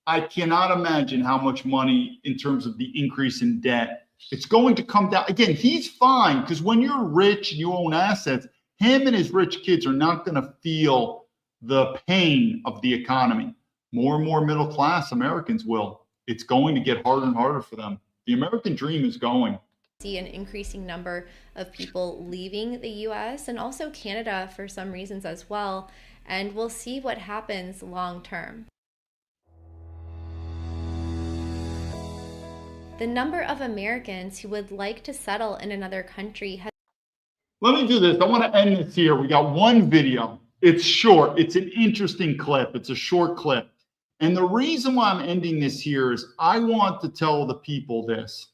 I cannot imagine how much money in terms of the increase in debt. It's going to come down. Again, he's fine because when you're rich and you own assets, him and his rich kids are not going to feel the pain of the economy. More and more middle class Americans will. It's going to get harder and harder for them. The American dream is going.
See an increasing number of people leaving the US and also Canada for some reasons as well. And we'll see what happens long term. The number of Americans who would like to settle in another country has.
Let me do this. I want to end this here. We got one video. It's short. It's an interesting clip. It's a short clip. And the reason why I'm ending this here is I want to tell the people this.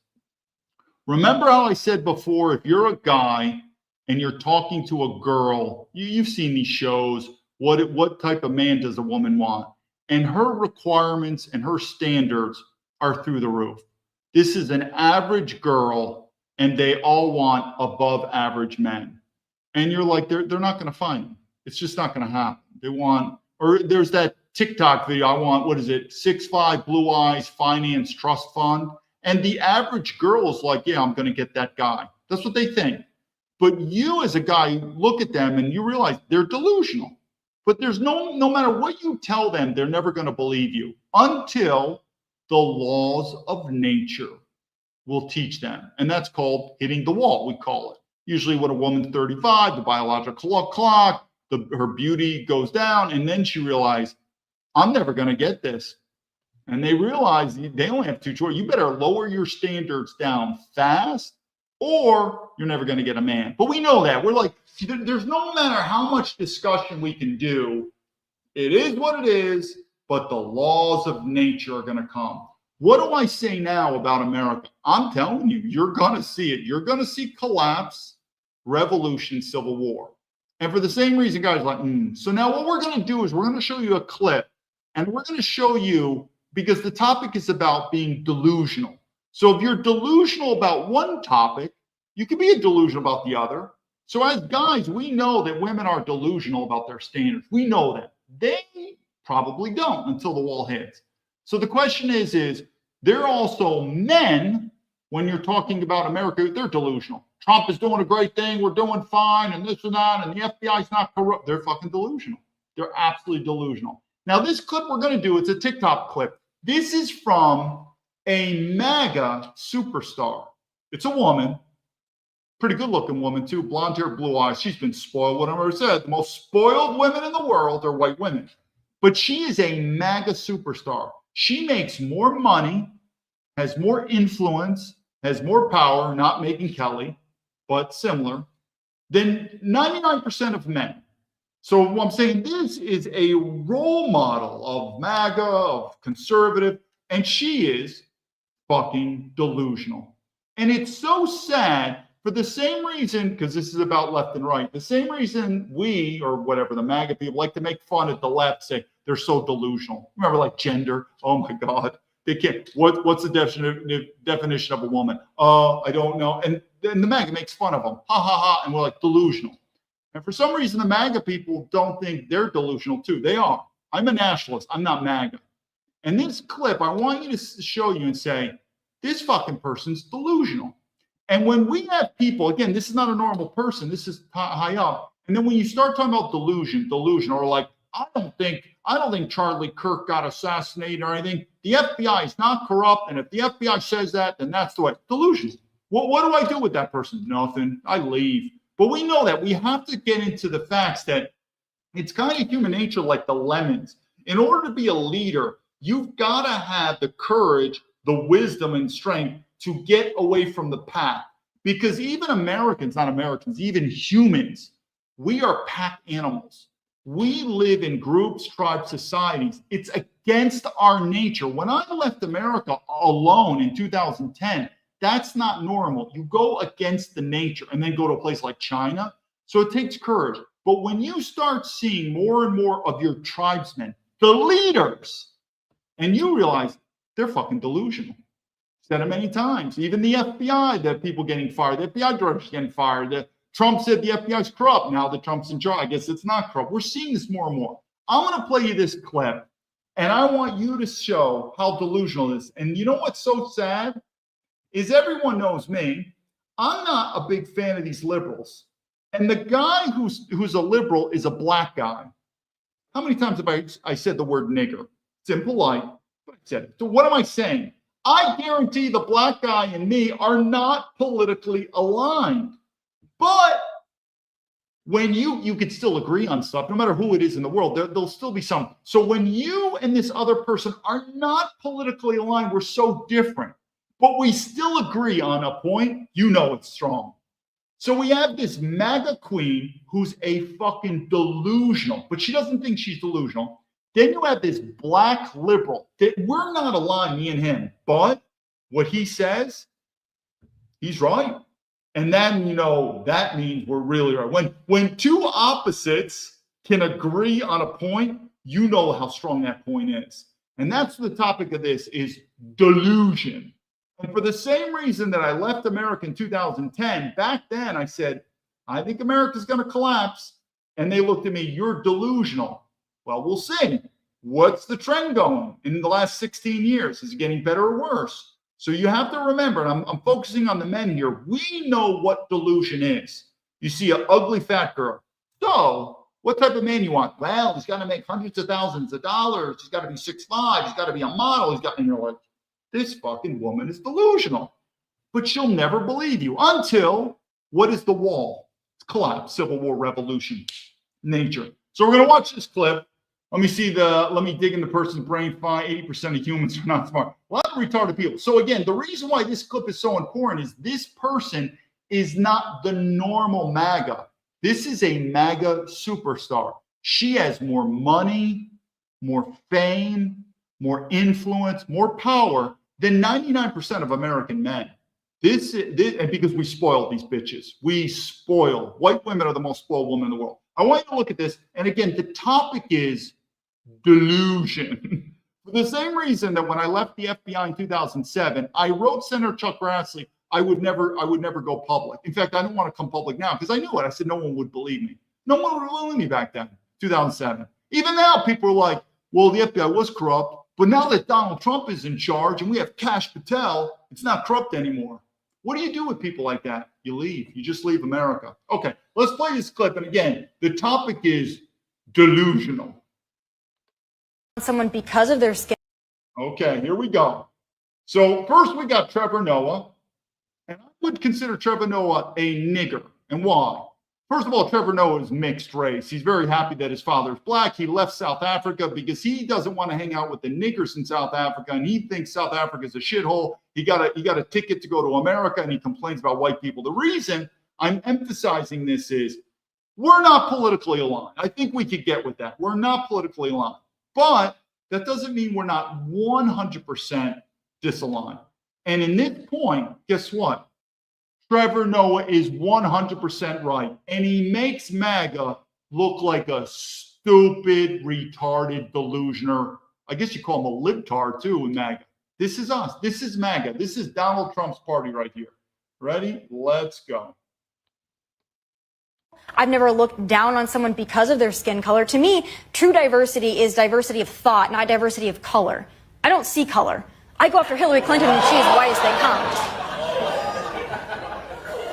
Remember how I said before, if you're a guy and you're talking to a girl, you've seen these shows, what type of man does a woman want? And her requirements and her standards are through the roof. This is an average girl, and they all want above average men. And you're like, they're not going to find them. It's just not going to happen. They want, or there's that TikTok video. I want, 6'5", blue eyes, finance trust fund. And the average girl is like, yeah, I'm going to get that guy. That's what they think. But you as a guy, look at them and you realize they're delusional. But there's no matter what you tell them, they're never going to believe you until the laws of nature will teach them. And that's called hitting the wall, we call it. Usually when a woman's 35, the biological clock, her beauty goes down, and then she realizes, I'm never going to get this. And they realize they only have two choices. You better lower your standards down fast, or you're never going to get a man. But we know that. We're like, there's no matter how much discussion we can do, it is what it is, but the laws of nature are going to come. What do I say now about America? I'm telling you, you're going to see it. You're going to see collapse, revolution, civil war. And for the same reason, guys, like, So now what we're going to do is we're going to show you a clip, and we're going to show you, because the topic is about being delusional. So if you're delusional about one topic, you can be delusional about the other. So as guys, we know that women are delusional about their standards. We know that. They probably don't until the wall hits. So the question is there are also men, when you're talking about America, they're delusional. Trump is doing a great thing. We're doing fine and this and that. And the FBI is not corrupt. They're fucking delusional. They're absolutely delusional. Now, this clip we're going to do, it's a TikTok clip. This is from a MAGA superstar. It's a woman, pretty good looking woman too, blonde hair, blue eyes. She's been spoiled, whatever I said. The most spoiled women in the world are white women. But she is a MAGA superstar. She makes more money, has more influence, has more power, not Megyn Kelly, but similar, than 99% of men. So I'm saying this is a role model of MAGA, of conservative, and she is fucking delusional. And it's so sad for the same reason, because this is about left and right, the same reason we, or whatever, the MAGA people like to make fun at the left, say they're so delusional. Remember, like gender? Oh my God. They can't. What's the definition of a woman? I don't know. And then the MAGA makes fun of them. Ha ha ha. And we're like delusional. And for some reason, the MAGA people don't think they're delusional too. They are. I'm a nationalist. I'm not MAGA. And this clip, I want you to show you and say, this fucking person's delusional. And when we have people, again, this is not a normal person. This is high up. And then when you start talking about delusion, or like, I don't think Charlie Kirk got assassinated or anything. The FBI is not corrupt. And if the FBI says that, then that's the way. Delusion. What do I do with that person? Nothing. I leave. But we know that we have to get into the facts that it's kind of human nature, like the lemons. In order to be a leader, you've got to have the courage, the wisdom and strength to get away from the pack. Because even Americans, not Americans, even humans, we are pack animals. We live in groups, tribes, societies. It's against our nature. When I left America alone in 2010, that's not normal. You go against the nature and then go to a place like China. So it takes courage. But when you start seeing more and more of your tribesmen, the leaders, and you realize they're fucking delusional. Said it many times. Even the FBI, the people getting fired, the FBI directors getting fired. Trump said the FBI is corrupt. Now that Trump's in charge, I guess it's not corrupt. We're seeing this more and more. I'm going to play you this clip, and I want you to show how delusional it is. And you know what's so sad? Is everyone knows me. I'm not a big fan of these liberals. And the guy who's a liberal is a black guy. How many times have I said the word nigger? It's impolite, but I said it. So what am I saying? I guarantee the black guy and me are not politically aligned. But when you could still agree on stuff, no matter who it is in the world, there'll still be some. So when you and this other person are not politically aligned, we're so different. But we still agree on a point, you know it's strong. So we have this MAGA queen who's a fucking delusional, but she doesn't think she's delusional. Then you have this black liberal that we're not aligned, me and him. But what he says, he's right. And then, that means we're really right. When two opposites can agree on a point, you know how strong that point is. And that's the topic of this is delusion. And for the same reason that I left America in 2010, back then I said, I think America's going to collapse. And they looked at me, you're delusional. Well, we'll see. What's the trend going in the last 16 years? Is it getting better or worse? So you have to remember, and I'm focusing on the men here, we know what delusion is. You see an ugly fat girl. So what type of man you want? Well, he's got to make hundreds of thousands of dollars. He's got to be 6'5". He's got to be a model. And you're like, this fucking woman is delusional. But she'll never believe you until, what is the wall? It's collapse, civil war, revolution, nature. So we're going to watch this clip. Let me dig in the person's brain. 80% of humans are not smart. A lot of retarded people. So again, the reason why this clip is so important is this person is not the normal MAGA. This is a MAGA superstar. She has more money, more fame, more influence, more power than 99% of American men. This and because we spoil these bitches. We spoil. White women are the most spoiled women in the world. I want you to look at this. And again, the topic is delusion. For the same reason that when I left the FBI in 2007, I wrote Senator Chuck Grassley, I would never go public. In fact, I don't want to come public now because I knew it. I said no one would believe me. No one would believe me back then, 2007. Even now, people are like, well, the FBI was corrupt, but now that Donald Trump is in charge and we have Kash Patel, it's not corrupt anymore. What do you do with people like that? You leave. You just leave America. Okay, let's play this clip. And again, the topic is delusional.
Someone because of their skin.
Okay, here we go. So first we got Trevor Noah. And I would consider Trevor Noah a nigger. And why? First of all, Trevor Noah is mixed race. He's very happy that his father is black. He left South Africa because he doesn't want to hang out with the niggers in South Africa, and he thinks South Africa is a shithole. He got a ticket to go to America, and he complains about white people. The reason I'm emphasizing this is we're not politically aligned. I think we could get with that. We're not politically aligned. But that doesn't mean we're not 100% disaligned. And in this point, guess what? Trevor Noah is 100% right. And he makes MAGA look like a stupid, retarded delusioner. I guess you call him a libtard too in MAGA. This is us. This is MAGA. This is Donald Trump's party right here. Ready? Let's go.
I've never looked down on someone because of their skin color. To me, true diversity is diversity of thought, not diversity of color. I don't see color. I go after Hillary Clinton and she's white as they come.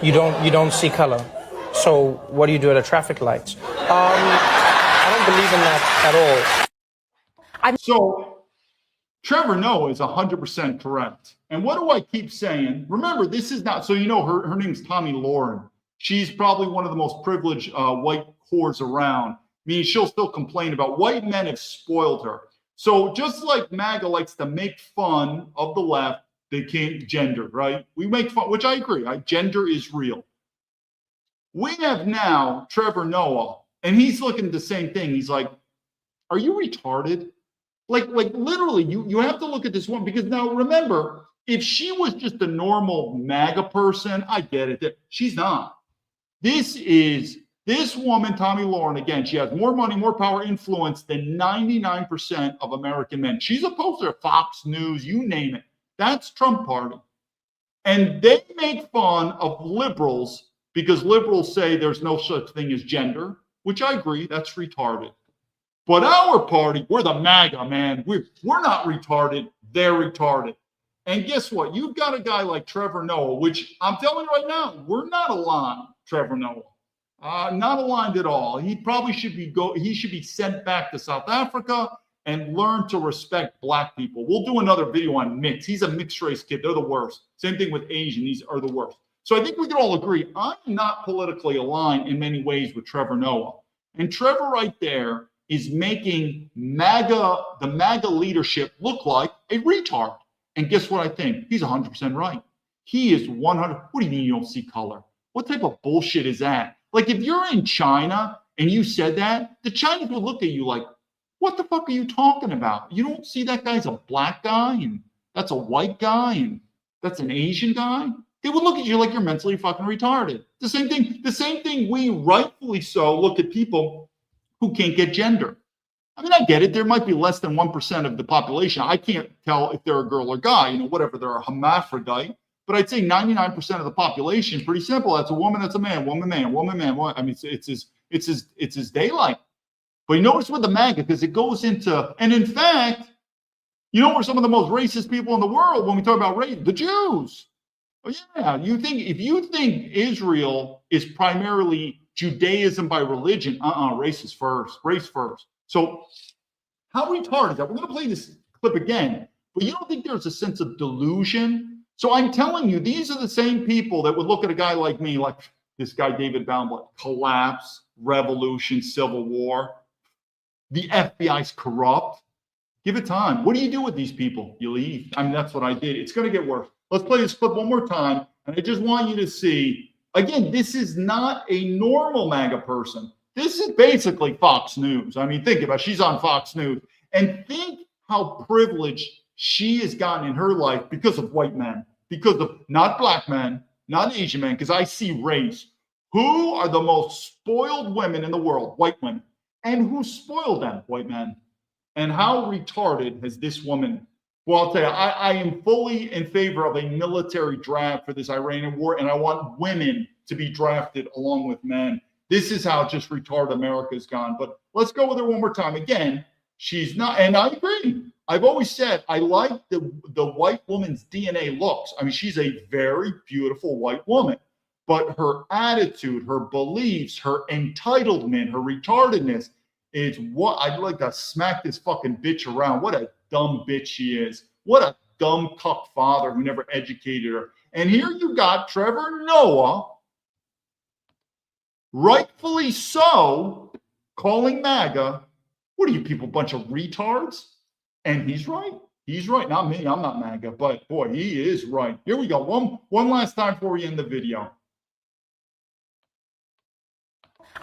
You don't see color. So what do you do at a traffic light? I don't believe in that at all.
So Trevor Noah is 100% correct. And what do I keep saying? Remember, this is not, so you know her name's Tommy Lauren. She's probably one of the most privileged white whores around. Meaning she'll still complain about white men have spoiled her. So just like MAGA likes to make fun of the left, they can't gender, right? We make fun, which I agree. Gender is real. We have now Trevor Noah, and he's looking at the same thing. He's like, are you retarded? Like literally, you have to look at this one because now remember, if she was just a normal MAGA person, I get it. She's not. This woman, Tommy Lauren, again, she has more money, more power, influence than 99% of American men. She's opposed to Fox News, you name it. That's Trump party. And they make fun of liberals because liberals say there's no such thing as gender, which I agree, that's retarded. But our party, we're the MAGA, man. We're not retarded, they're retarded. And guess what? You've got a guy like Trevor Noah, which I'm telling you right now, we're not aligned, Trevor Noah. Not aligned at all. He probably should be sent back to South Africa and learn to respect black people. We'll do another video on mix. He's a mixed race kid. They're the worst. Same thing with Asian. These are the worst. So I think we can all agree, I'm not politically aligned in many ways with Trevor Noah. And Trevor right there is making the MAGA leadership look like a retard. And guess what I think? He's 100% right. He is 100. What do you mean you don't see color? What type of bullshit is that? Like if you're in China and you said that, the Chinese would look at you like, what the fuck are you talking about? You don't see that guy's a black guy and that's a white guy and that's an Asian guy? They would look at you like you're mentally fucking retarded. The same thing we rightfully so look at people who can't get gender. I mean, I get it. There might be less than 1% of the population. I can't tell if they're a girl or guy, whatever, they're a hermaphrodite. But I'd say 99% of the population, pretty simple. That's a woman, that's a man, woman, man, woman, man. I mean, it's his daylight. But you notice with the MAGA, because it goes into, and in fact, we're some of the most racist people in the world when we talk about race, the Jews. Oh yeah, if you think Israel is primarily Judaism by religion, race is first, race first. So how retarded is that? We're going to play this clip again, but you don't think there's a sense of delusion? So I'm telling you, these are the same people that would look at a guy like me, like this guy, David Baumblatt, collapse, revolution, civil war. The FBI's corrupt. Give it time. What do you do with these people? You leave. I mean, that's what I did. It's going to get worse. Let's play this clip one more time. And I just want you to see Again, this is not a normal MAGA person. This is basically Fox News. I mean, think about it. She's on Fox News. And think how privileged she has gotten in her life because of white men, because of not black men, not Asian men, because I see race. Who are the most spoiled women in the world? White women. And who spoiled them? White men. And how retarded has this woman? Well, I'll tell you, I am fully in favor of a military draft for this Iranian war, and I want women to be drafted along with men. This is how just retarded America's gone. But let's go with her one more time. Again, she's not, and I agree. I've always said I like the white woman's DNA looks. I mean, she's a very beautiful white woman, but her attitude, her beliefs, her entitlement, her retardedness is what I'd like to smack this fucking bitch around. What a dumb bitch she is. What a dumb cuck father who never educated her. And here you got Trevor Noah, rightfully so, calling MAGA, what are you people, bunch of retards? And he's right. He's right. Not me. I'm not MAGA, but boy, he is right. Here we go. One last time before we end the video.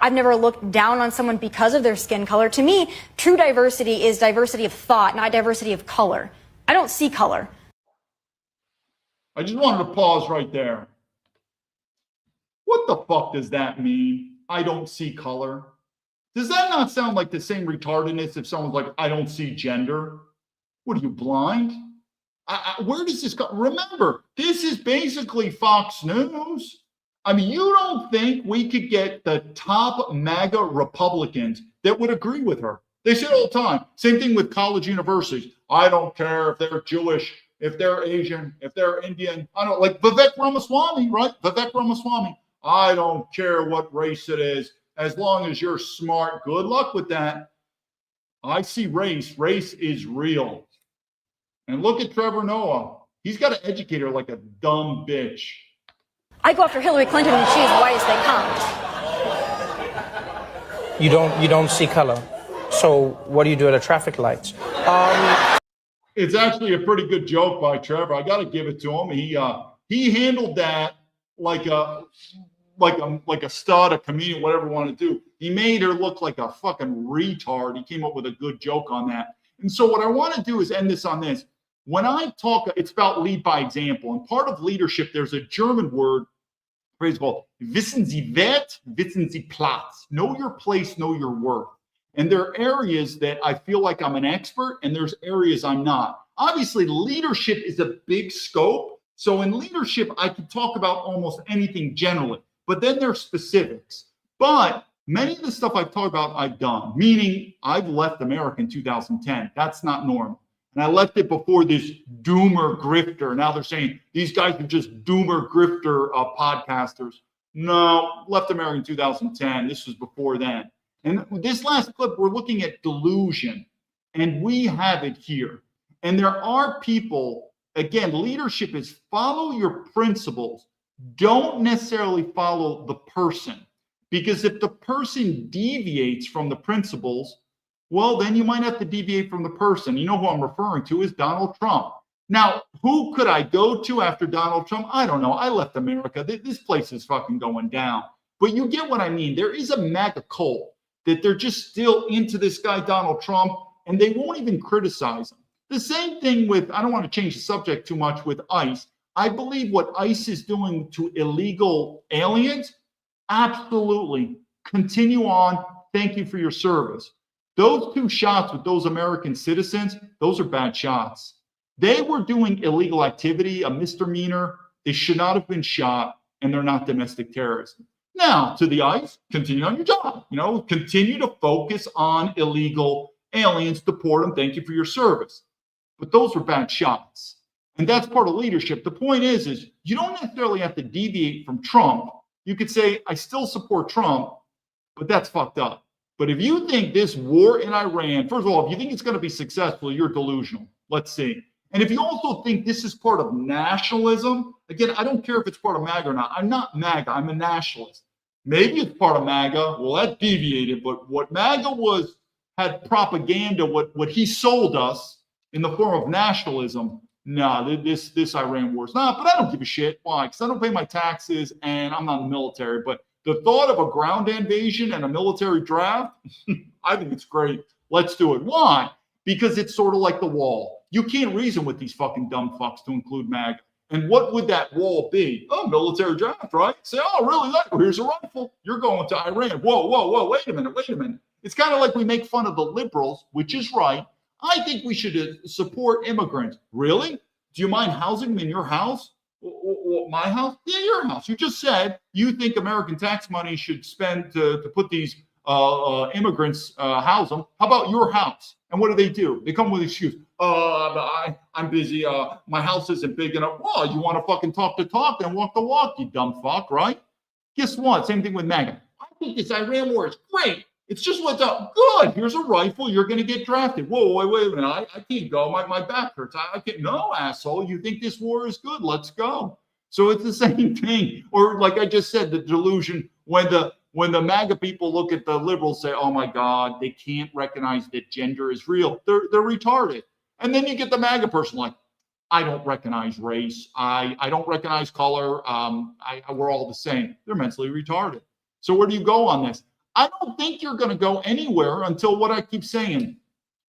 I've never looked down on someone because of their skin color. To me, true diversity is diversity of thought, not diversity of color. I don't see color.
I just wanted to pause right there. What the fuck does that mean? I don't see color. Does that not sound like the same retardedness if someone's like, I don't see gender? What are you, blind? Where does this go? Remember, this is basically Fox News. I mean, you don't think we could get the top MAGA Republicans that would agree with her? They say it all the time. Same thing with college universities. I don't care if they're Jewish, if they're Asian, if they're Indian. I don't like Vivek Ramaswamy, right? Vivek Ramaswamy. I don't care what race it is, as long as you're smart. Good luck with that. I see race. Race is real. And look at Trevor Noah. He's got to educate her like a dumb bitch.
I go after Hillary Clinton and she's white as they come.
You don't see color. So what do you do at a traffic light?
It's actually a pretty good joke by Trevor. I got to give it to him. He handled that like a stud, a comedian, whatever you want to do. He made her look like a fucking retard. He came up with a good joke on that. And so what I want to do is end this on this. When I talk, it's about lead by example. And part of leadership, there's a German word, phrase called Wissen Sie Wert, wissen Sie Platz. Know your place, know your worth. And there are areas that I feel like I'm an expert, and there's areas I'm not. Obviously, leadership is a big scope. So in leadership, I can talk about almost anything generally, but then there's specifics. But many of the stuff I've talked about, I've done, meaning I've left America in 2010. That's not normal. And I left it before this doomer grifter. Now they're saying these guys are just doomer grifter podcasters. No, left America in 2010. This was before then. And this last clip, we're looking at delusion. And we have it here. And there are people, again, leadership is follow your principles. Don't necessarily follow the person. Because if the person deviates from the principles, well, then you might have to deviate from the person. You know who I'm referring to is Donald Trump. Now, who could I go to after Donald Trump? I don't know. I left America. This place is fucking going down. But you get what I mean. There is a MAGA cult that they're just still into this guy, Donald Trump, and they won't even criticize him. The same thing with, I don't want to change the subject too much, with ICE. I believe what ICE is doing to illegal aliens, absolutely. Continue on. Thank you for your service. Those two shots with those American citizens, those are bad shots. They were doing illegal activity, a misdemeanor. They should not have been shot, and they're not domestic terrorists. Now, to the ICE, continue on your job. Continue to focus on illegal aliens, deport them. Thank you for your service. But those were bad shots. And that's part of leadership. The point is you don't necessarily have to deviate from Trump. You could say, I still support Trump, but that's fucked up. But if you think this war in Iran, first of all, if you think it's going to be successful, you're delusional. Let's see. And if you also think this is part of nationalism, again, I don't care if it's part of MAGA or not. I'm not MAGA. I'm a nationalist. Maybe it's part of MAGA. Well, that deviated. But what MAGA had propaganda, what he sold us in the form of nationalism, no, this Iran war is not, but I don't give a shit. Why? Because I don't pay my taxes and I'm not in the military. But the thought of a ground invasion and a military draft, I think it's great. Let's do it. Why? Because it's sort of like the wall. You can't reason with these fucking dumb fucks, to include MAGA. And what would that wall be? Oh, military draft, right? Say, oh, really? Here's a rifle. You're going to Iran. Whoa. Wait a minute. It's kind of like we make fun of the liberals, which is right. I think we should support immigrants. Really? Do you mind housing them in your house? My house? Yeah, your house. You just said you think American tax money should spend to put these immigrants house them. How about your house? And what do? They come with an excuse. I'm busy. My house isn't big enough. Well, you want to fucking talk the talk and walk the walk, you dumb fuck, right? Guess what? Same thing with MAGA. I think this Iran war is great. It's just what's up. Good. Here's a rifle. You're going to get drafted. Whoa, wait a minute. I can't go. My back hurts. I can't. No, asshole. You think this war is good? Let's go. So it's the same thing. Or like I just said, the delusion when the MAGA people look at the liberals, say, oh my God, they can't recognize that gender is real. They're retarded. And then you get the MAGA person like, I don't recognize race. I don't recognize color. We're all the same. They're mentally retarded. So where do you go on this? I don't think you're going to go anywhere until what I keep saying,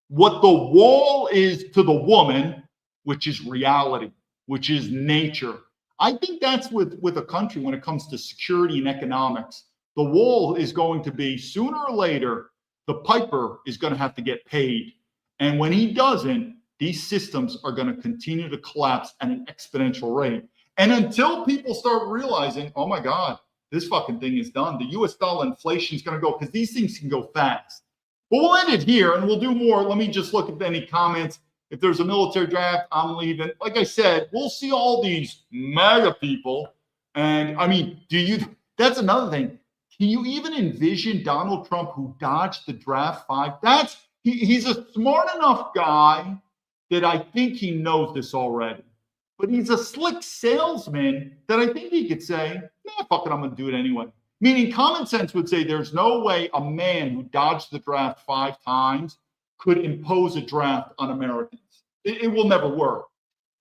what the wall is to the woman, which is reality, which is nature. I think that's with a country when it comes to security and economics. The wall is going to be sooner or later, the piper is going to have to get paid. And when he doesn't, these systems are going to continue to collapse at an exponential rate. And until people start realizing, oh my God, this fucking thing is done. The US dollar inflation is going to go because these things can go fast. But we'll end it here and we'll do more. Let me just look at any comments. If there's a military draft, I'm leaving. Like I said, we'll see all these MAGA people. And I mean, that's another thing. Can you even envision Donald Trump who dodged the draft 5? He's a smart enough guy that I think he knows this already. But he's a slick salesman that I think he could say, nah, fuck it, I'm going to do it anyway. Meaning common sense would say there's no way a man who dodged the draft 5 times could impose a draft on Americans. It will never work.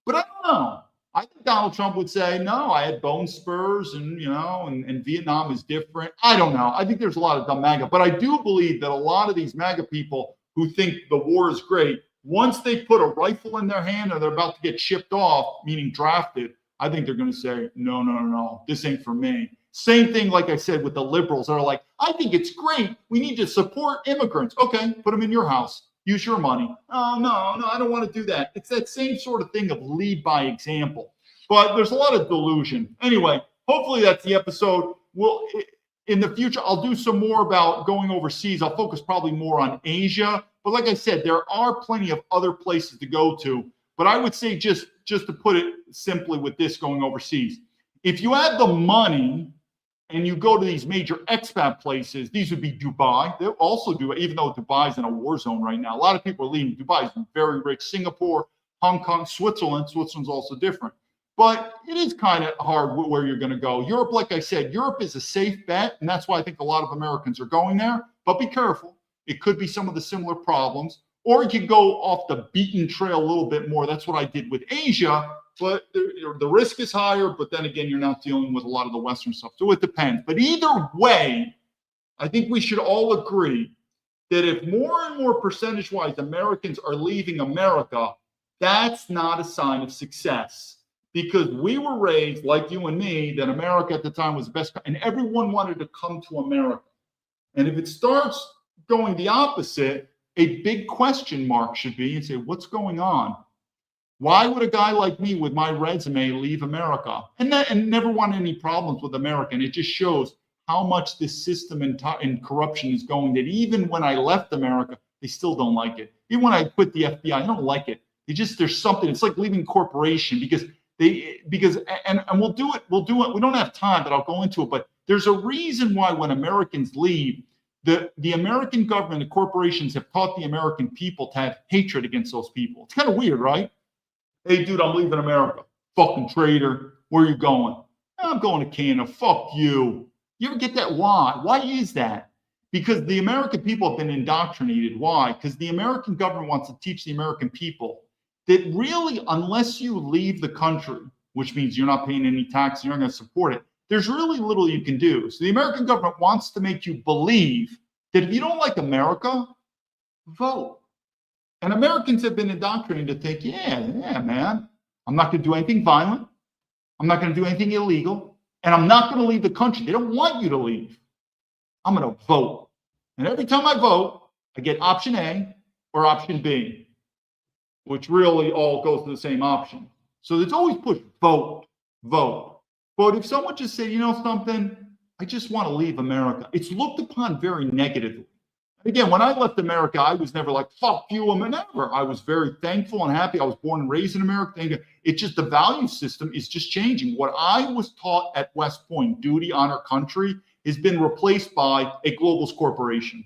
But I don't know. I think Donald Trump would say, no, I had bone spurs and, and Vietnam is different. I don't know. I think there's a lot of dumb MAGA. But I do believe that a lot of these MAGA people who think the war is great, once they put a rifle in their hand and they're about to get shipped off, meaning drafted, I think they're going to say, no, this ain't for me. Same thing, like I said, with the liberals that are like, I think it's great. We need to support immigrants. Okay, put them in your house. Use your money. Oh, no, I don't want to do that. It's that same sort of thing of lead by example. But there's a lot of delusion. Anyway, hopefully that's the episode. In the future, I'll do some more about going overseas. I'll focus probably more on Asia. But like I said, there are plenty of other places to go to. But I would say just to put it simply with this going overseas, if you have the money and you go to these major expat places, these would be Dubai. They'll also do it, even though Dubai is in a war zone right now. A lot of people are leaving. Dubai is very rich. Singapore, Hong Kong, Switzerland. Switzerland's also different. But it is kind of hard where you're going to go. Europe, like I said, Europe is a safe bet. And that's why I think a lot of Americans are going there. But be careful. It could be some of the similar problems. Or you can go off the beaten trail a little bit more. That's what I did with Asia. But the risk is higher. But then again, you're not dealing with a lot of the Western stuff. So it depends. But either way, I think we should all agree that if more and more percentage-wise Americans are leaving America, that's not a sign of success. Because we were raised, like you and me, that America at the time was the best, and everyone wanted to come to America. And if it starts going the opposite, a big question mark should be and say, what's going on? Why would a guy like me with my resume leave America and never want any problems with America? And it just shows how much this system and corruption is going, that even when I left America, they still don't like it. Even when I quit the FBI, I don't like it. There's something, it's like leaving corporation because we'll do it. We don't have time, but I'll go into it. But there's a reason why when Americans leave, the American government and corporations have taught the American people to have hatred against those people. It's kind of weird, right? Hey, dude, I'm leaving America. Fucking traitor. Where are you going? I'm going to Canada. Fuck you. You ever get that? Why? Why is that? Because the American people have been indoctrinated. Why? Because the American government wants to teach the American people that really, unless you leave the country, which means you're not paying any tax, you're not going to support it, there's really little you can do. So the American government wants to make you believe that if you don't like America, vote. And Americans have been indoctrinated to think, yeah, man, I'm not going to do anything violent. I'm not going to do anything illegal. And I'm not going to leave the country. They don't want you to leave. I'm going to vote. And every time I vote, I get option A or option B, which really all goes to the same option. So there's always push, vote, vote. But if someone just say, you know something, I just want to leave America, it's looked upon very negatively. Again, when I left America, I was never like, fuck you, I'm never. I was very thankful and happy. I was born and raised in America. It's just the value system is just changing. What I was taught at West Point, duty, honor, country, has been replaced by a globalist corporation.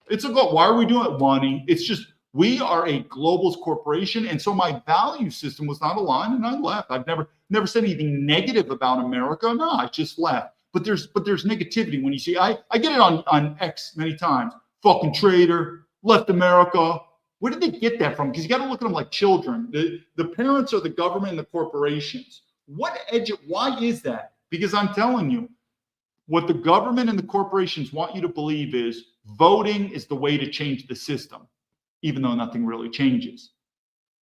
It's a goal. Why are we doing it? Money. It's just, we are a globalist corporation. And so my value system was not aligned and I left. I've never said anything negative about America. No, I just left. But there's negativity when you see, I get it on X many times. Fucking traitor, left America. Where did they get that from? Because you got to look at them like children. The parents are the government and the corporations. Why is that? Because I'm telling you, what the government and the corporations want you to believe is voting is the way to change the system, even though nothing really changes.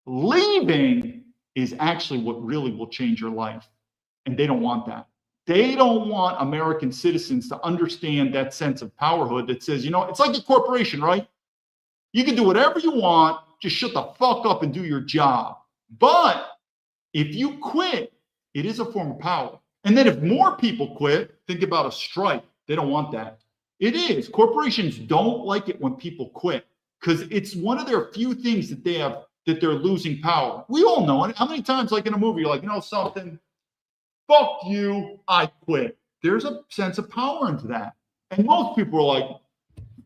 Leaving is actually what really will change your life. And they don't want that. They don't want American citizens to understand that sense of powerhood that says, it's like a corporation, right? You can do whatever you want, just shut the fuck up and do your job. But if you quit, it is a form of power. And then if more people quit, think about a strike. They don't want that. It is. Corporations don't like it when people quit because it's one of their few things that they have that they're losing power. We all know it. How many times, like in a movie, you're like, something? Fuck you, I quit. There's a sense of power into that. And most people are like,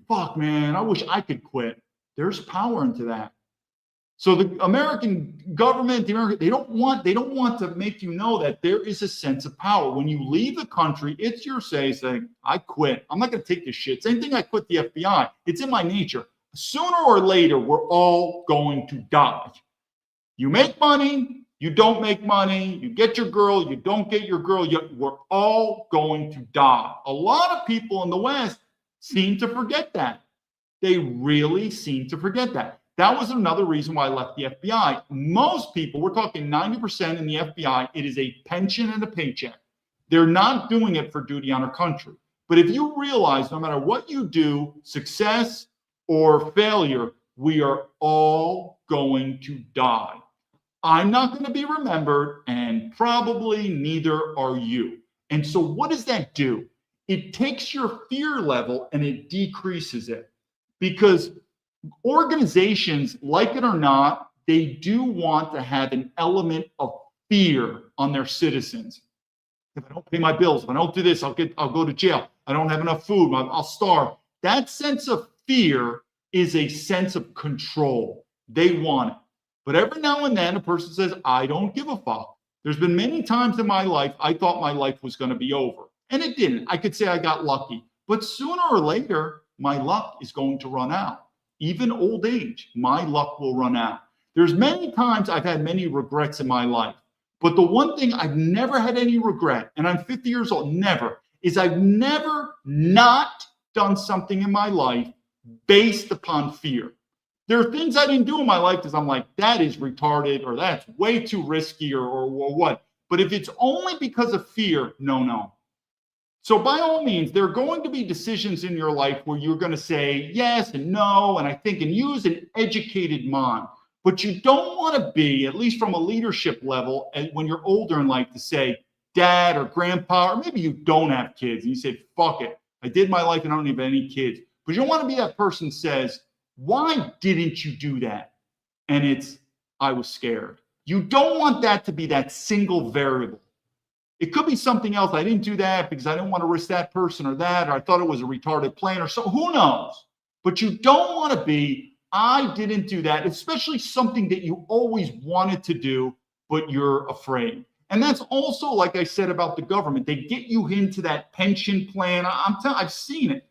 fuck, man, I wish I could quit. There's power into that. So the American government, they don't want to make you know that there is a sense of power. When you leave the country, it's your saying, I quit. I'm not going to take this shit. Same thing, I quit the FBI. It's in my nature. Sooner or later, we're all going to die. You make money. You don't make money, you get your girl, you don't get your girl, we're all going to die. A lot of people in the West seem to forget that. They really seem to forget that. That was another reason why I left the FBI. Most people, we're talking 90% in the FBI, it is a pension and a paycheck. They're not doing it for duty, honor, country. But if you realize no matter what you do, success or failure, we are all going to die. I'm not going to be remembered, and probably neither are you. And so what does that do? It takes your fear level and it decreases it. Because organizations, like it or not, they do want to have an element of fear on their citizens. If I don't pay my bills, if I don't do this, I'll go to jail. I don't have enough food, I'll starve. That sense of fear is a sense of control. They want it. But every now and then a person says, I don't give a fuck. There's been many times in my life, I thought my life was going to be over. And it didn't. I could say I got lucky. But sooner or later, my luck is going to run out. Even old age, my luck will run out. There's many times I've had many regrets in my life. But the one thing I've never had any regret, and I'm 50 years old, never, is I've never not done something in my life based upon fear. There are things I didn't do in my life because I'm like, that is retarded or that's way too risky or what. But if it's only because of fear, no. So by all means, there are going to be decisions in your life where you're going to say yes and no, and I think, and use an educated mind. But you don't want to be, at least from a leadership level, and when you're older in life, to say dad or grandpa, or maybe you don't have kids, and you say, fuck it, I did my life and I don't have any kids. But you don't want to be that person who says, why didn't you do that? And it's, I was scared. You don't want that to be that single variable. It could be something else. I didn't do that because I didn't want to risk that person or that, or I thought it was a retarded plan or so. Who knows? But you don't want to be, I didn't do that, especially something that you always wanted to do, but you're afraid. And that's also, like I said about the government, they get you into that pension plan. I've seen it.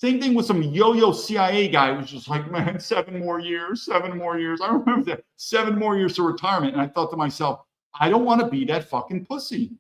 Same thing with some yo-yo CIA guy who was just like, man, 7 more years, 7 more years. I remember that, 7 more years to retirement. And I thought to myself, I don't want to be that fucking pussy.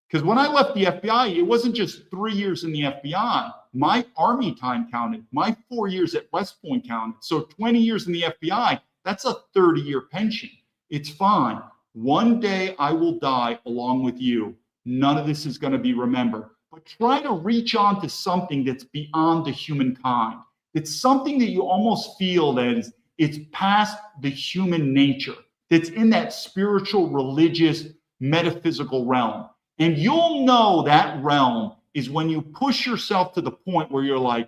Because when I left the FBI, it wasn't just 3 years in the FBI. My Army time counted. My 4 years at West Point counted. So 20 years in the FBI, that's a 30-year pension. It's fine. One day I will die along with you. None of this is going to be remembered. But try to reach on to something that's beyond the humankind. It's something that you almost feel that it's past the human nature. That's in that spiritual, religious, metaphysical realm. And you'll know that realm is when you push yourself to the point where you're like,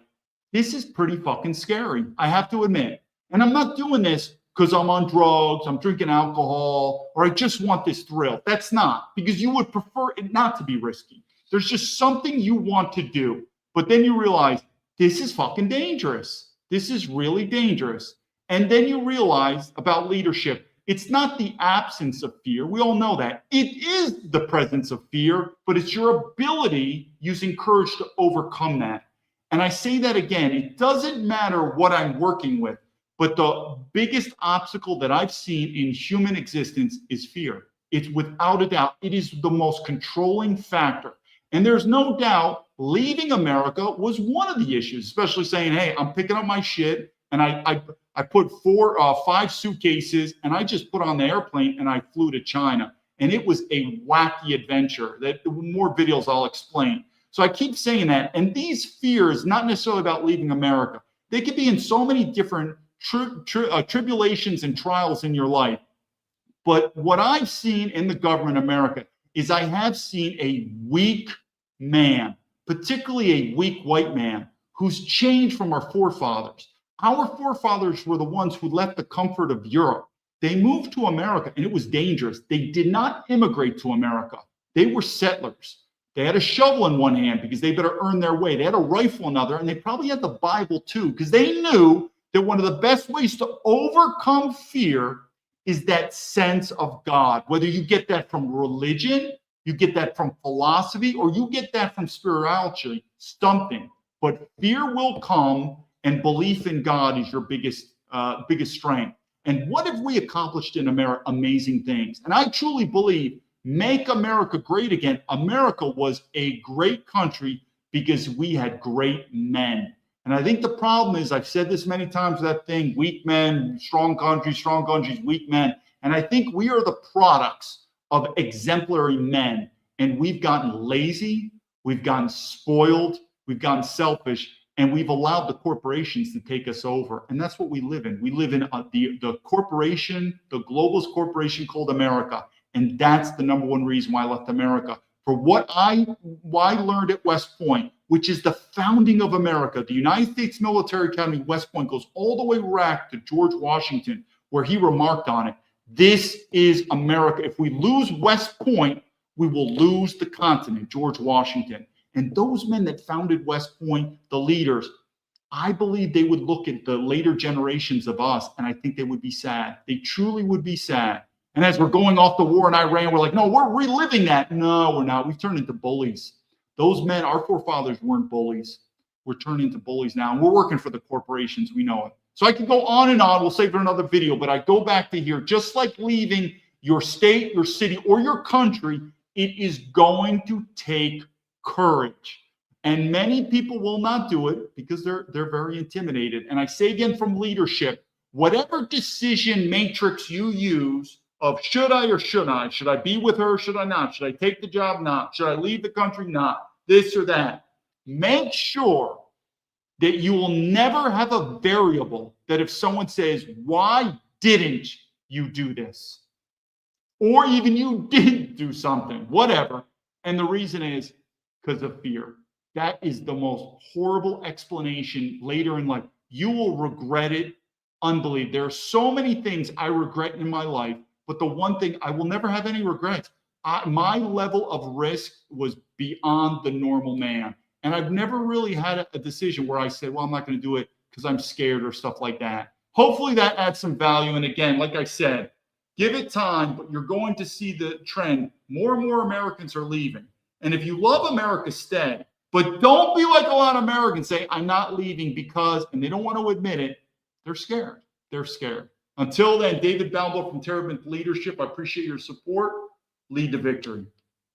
this is pretty fucking scary, I have to admit. And I'm not doing this because I'm on drugs, I'm drinking alcohol, or I just want this thrill. That's not, because you would prefer it not to be risky. There's just something you want to do. But then you realize, this is fucking dangerous. This is really dangerous. And then you realize about leadership, it's not the absence of fear. We all know that. It is the presence of fear, but it's your ability using courage to overcome that. And I say that again, it doesn't matter what I'm working with, but the biggest obstacle that I've seen in human existence is fear. It's without a doubt, it is the most controlling factor. And there's no doubt leaving America was one of the issues, especially saying, hey, I'm picking up my shit. And I put 5 suitcases and I just put on the airplane and I flew to China. And it was a wacky adventure that more videos I'll explain. So I keep saying that. And these fears, not necessarily about leaving America, they could be in so many different tribulations and trials in your life. But what I've seen in the government of America is I have seen a weak man, particularly a weak white man, who's changed from our forefathers. Our forefathers were the ones who left the comfort of Europe. They moved to America and it was dangerous. They did not immigrate to America. They were settlers. They had a shovel in one hand because they better earn their way. They had a rifle in another, and they probably had the Bible too, because they knew that one of the best ways to overcome fear is that sense of God. Whether you get that from religion, you get that from philosophy, or you get that from spirituality, something. But fear will come, and belief in God is your biggest strength. And what have we accomplished in America? Amazing things. And I truly believe, make America great again. America was a great country because we had great men. And I think the problem is, I've said this many times, that thing, weak men, strong countries, weak men. And I think we are the products of exemplary men. And we've gotten lazy, we've gotten spoiled, we've gotten selfish, and we've allowed the corporations to take us over. And that's what we live in. We live in the corporation, the globalist corporation called America. And that's the number one reason why I left America. For what I learned at West Point, which is the founding of America. The United States Military Academy, West Point, goes all the way back to George Washington, where he remarked on it. This is America. If we lose West Point, we will lose the continent, George Washington. And those men that founded West Point, the leaders, I believe they would look at the later generations of us, and I think they would be sad. They truly would be sad. And as we're going off the war in Iran, we're like, no, we're reliving that. No, we're not. We've turned into bullies. Those men, our forefathers, weren't bullies. We're turning into bullies now. And we're working for the corporations. We know it. So I can go on and on. We'll save for another video. But I go back to here. Just like leaving your state, your city, or your country, it is going to take courage. And many people will not do it because they're very intimidated. And I say again, from leadership, whatever decision matrix you use of should I or should I? Should I be with her? Should I not? Should I take the job? Not. Should I leave the country? Not. This or that. Make sure that you will never have a variable that if someone says, why didn't you do this? Or even you did do something, whatever. And the reason is because of fear. That is the most horrible explanation later in life. You will regret it unbelievable. There are so many things I regret in my life. But the one thing, I will never have any regrets. My level of risk was beyond the normal man. And I've never really had a decision where I said, well, I'm not going to do it because I'm scared or stuff like that. Hopefully that adds some value. And again, like I said, give it time, but you're going to see the trend. More and more Americans are leaving. And if you love America, stay. But don't be like a lot of Americans say, I'm not leaving because, and they don't want to admit it, they're scared. They're scared. Until then, David Baumblatt from Terrabin Leadership, I appreciate your support. Lead to victory.